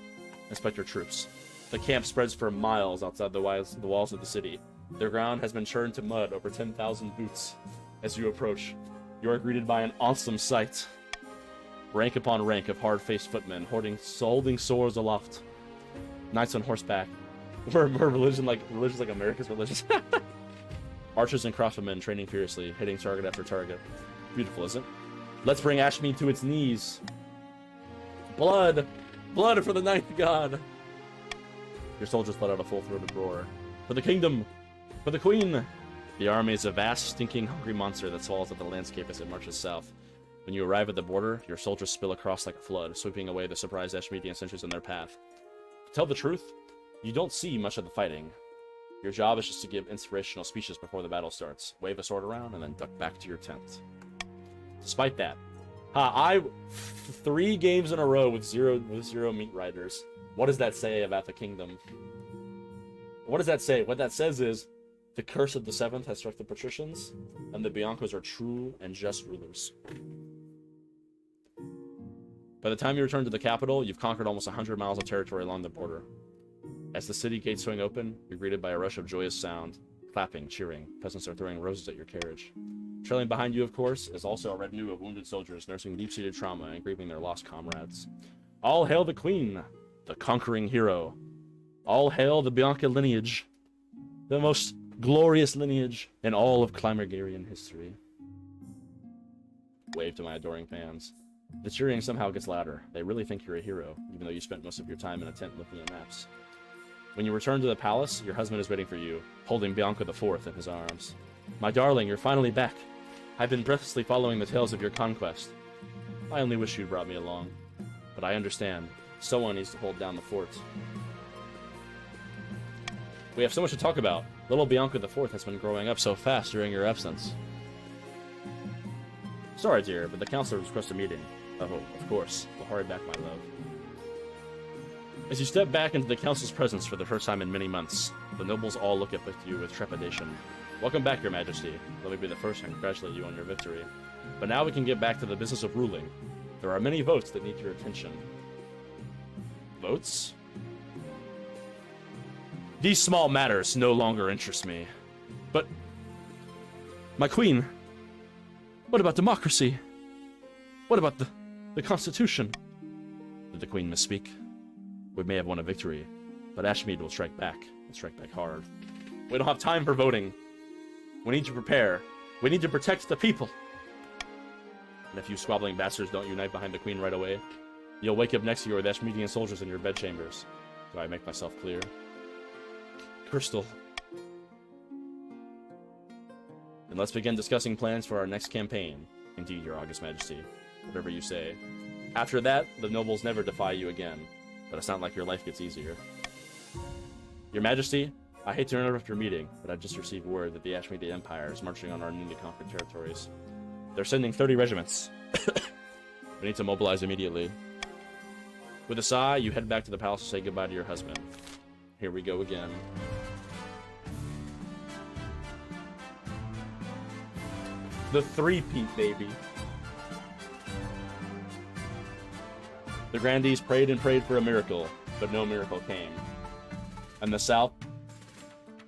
Inspect your troops. The camp spreads for miles outside the walls of the city. Their ground has been churned to mud, over 10,000 boots. As you approach, you are greeted by an awesome sight. Rank upon rank of hard-faced footmen, holding swords aloft. Knights on horseback. We're religion like America's religion. Archers and crossbowmen training furiously, hitting target after target. Beautiful, isn't it? Let's bring Ashmead to its knees. Blood! Blood for the Ninth God! Your soldiers let out a full-throated roar. For the kingdom! For the queen! The army is a vast, stinking, hungry monster that swallows up the landscape as it marches south. When you arrive at the border, your soldiers spill across like a flood, sweeping away the surprised Ashmeadian sentries in their path. To tell the truth, you don't see much of the fighting. Your job is just to give inspirational speeches before the battle starts, wave a sword around, and then duck back to your tent. Despite that, 3 games in a row with zero meat riders. What does that say about the kingdom? What does that say? What that says is, the curse of the Seventh has struck the patricians, and the Biancos are true and just rulers. By the time you return to the capital, you've conquered almost 100 miles of territory along the border. As the city gates swing open, you're greeted by a rush of joyous sound. Clapping, cheering, peasants are throwing roses at your carriage. Trailing behind you, of course, is also a retinue of wounded soldiers nursing deep-seated trauma and grieving their lost comrades. All hail the Queen, the conquering hero. All hail the Bianca lineage, the most glorious lineage in all of Climbergarian history. Wave to my adoring fans. The cheering somehow gets louder. They really think you're a hero, even though you spent most of your time in a tent looking at maps. When you return to the palace, your husband is waiting for you, holding Bianca IV in his arms. My darling, you're finally back. I've been breathlessly following the tales of your conquest. I only wish you'd brought me along. But I understand. Someone needs to hold down the fort. We have so much to talk about. Little Bianca IV has been growing up so fast during your absence. Sorry, dear, but the council requests a meeting. Oh, of course. We'll hurry back, my love. As you step back into the council's presence for the first time in many months, the nobles all look up at you with trepidation. Welcome back, Your Majesty. Let me be the first to congratulate you on your victory. But now we can get back to the business of ruling. There are many votes that need your attention. Votes? These small matters no longer interest me. But, my queen, what about democracy? What about the Constitution? Did the queen misspeak? We may have won a victory, but Ashmead will strike back, and strike back hard. We don't have time for voting. We need to prepare. We need to protect the people. And if you squabbling bastards don't unite behind the queen right away, you'll wake up next to you with Ashmeadian soldiers in your bedchambers. Do I make myself clear? Crystal. And let's begin discussing plans for our next campaign. Indeed, Your August Majesty. Whatever you say. After that, the nobles never defy you again. But it's not like your life gets easier. Your Majesty, I hate to interrupt your meeting, but I've just received word that the Ashmead Empire is marching on our newly conquered territories. They're sending 30 regiments. We need to mobilize immediately. With a sigh, you head back to the palace to say goodbye to your husband. Here we go again. The three-peat, baby. The grandees prayed and prayed for a miracle, but no miracle came. And the South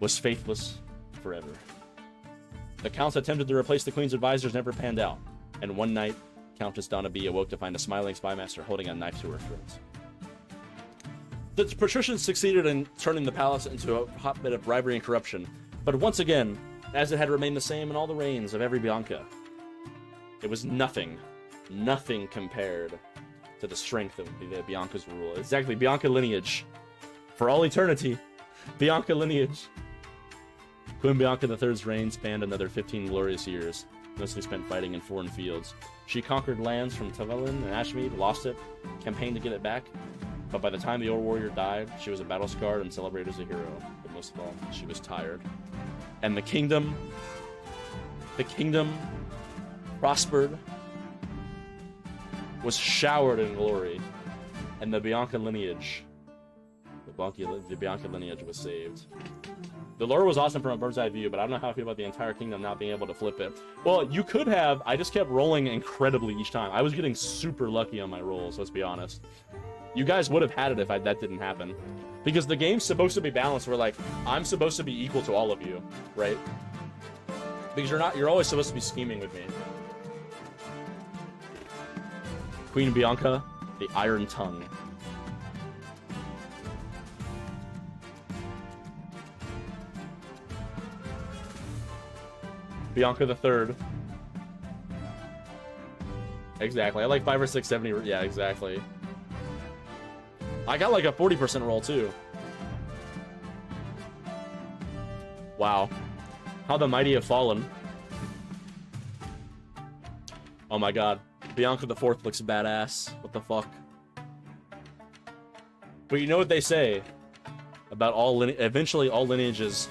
was faithless forever. The Counts attempted to replace the Queen's advisors, never panned out. And one night, Countess Donna B awoke to find a smiling spymaster holding a knife to her throat. The patricians succeeded in turning the palace into a hotbed of bribery and corruption, but once again, as it had remained the same in all the reigns of every Bianca, it was nothing compared to the strength of the Bianca's rule. Exactly, Bianca lineage. For all eternity, Bianca lineage. Queen Bianca III's reign spanned another 15 glorious years, mostly spent fighting in foreign fields. She conquered lands from Tavelin and Ashmead, lost it, campaigned to get it back, but by the time the old warrior died, she was a battle-scarred and celebrated as a hero. But most of all, she was tired. And the kingdom prospered, was showered in glory, and the Bianca lineage, the Bianca lineage was saved. The lore was awesome from a bird's eye view, but I don't know how I feel about the entire kingdom not being able to flip it. Well, you could have. I just kept rolling incredibly each time. I was getting super lucky on my rolls, let's be honest. You guys would have had it if that didn't happen. Because the game's supposed to be balanced where, like, I'm supposed to be equal to all of you, right? Because you're always supposed to be scheming with me. Queen Bianca, the Iron Tongue. Bianca the Third. Exactly. I like 5 or 6, 70. Yeah, exactly. I got like a 40% roll too. Wow. How the mighty have fallen. Oh my god. Bianca the Fourth looks badass. What the fuck? But you know what they say about eventually all lineages,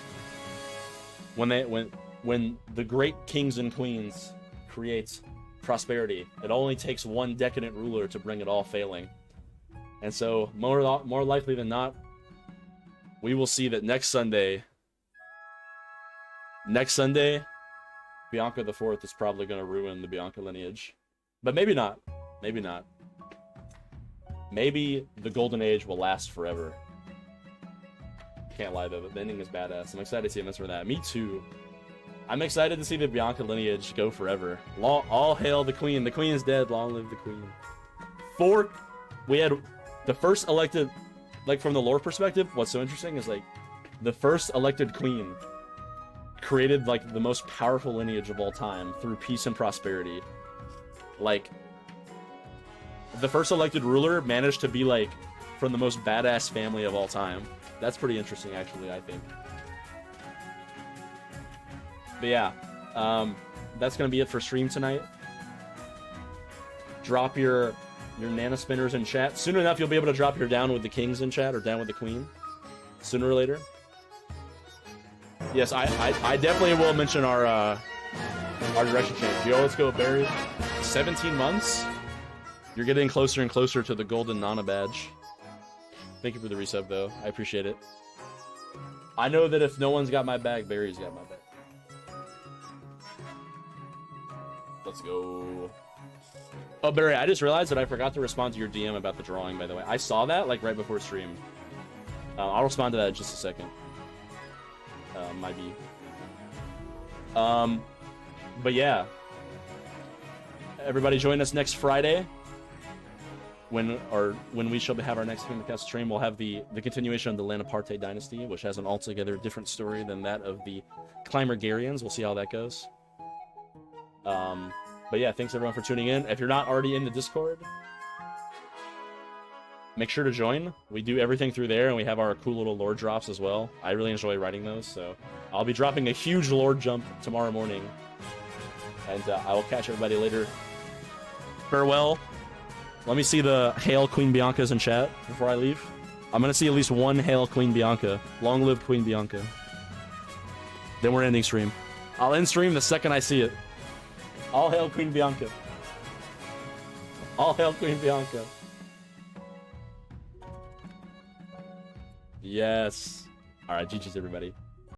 when the great kings and queens create prosperity, it only takes one decadent ruler to bring it all failing. And so, more likely than not, we will see that next Sunday, Bianca the Fourth is probably going to ruin the Bianca lineage. But maybe not. Maybe not. Maybe the Golden Age will last forever. Can't lie though, the ending is badass. I'm excited to see him for that. Me too. I'm excited to see the Bianca lineage go forever. All hail the Queen. The Queen is dead. Long live the Queen. We had the first elected, like from the lore perspective, what's so interesting is like the first elected queen created like the most powerful lineage of all time through peace and prosperity. Like the first elected ruler managed to be like from the most badass family of all time. That's pretty interesting actually, I think. But yeah, that's gonna be it for stream tonight. Drop your Nana Spinners in chat. Soon enough, you'll be able to drop your down with the kings in chat or down with the queen. Sooner or later. Yes, I definitely will mention our direction change. Yo, let's go, Barry. 17 months? You're getting closer and closer to the golden Nana badge. Thank you for the resub, though. I appreciate it. I know that if no one's got my bag, Barry's got my bag. Let's go. Oh, Barry, I just realized that I forgot to respond to your DM about the drawing, by the way. I saw that, like, right before stream. I'll respond to that in just a second. Might be. But yeah. Everybody join us next Friday. When we shall have our next King of the Cast stream, we'll have the continuation of the Lanaparte dynasty, which has an altogether different story than that of the Clymergarians. We'll see how that goes. But yeah, thanks everyone for tuning in. If you're not already in the Discord, make sure to join. We do everything through there, and we have our cool little lore drops as well. I really enjoy writing those, so I'll be dropping a huge lore jump tomorrow morning. And I will catch everybody later. Farewell. Let me see the Hail Queen Biancas in chat before I leave. I'm going to see at least one Hail Queen Bianca. Long live Queen Bianca. Then we're ending stream. I'll end stream the second I see it. All hail Queen Bianca. All hail Queen Bianca. Yes. Alright, GG's everybody.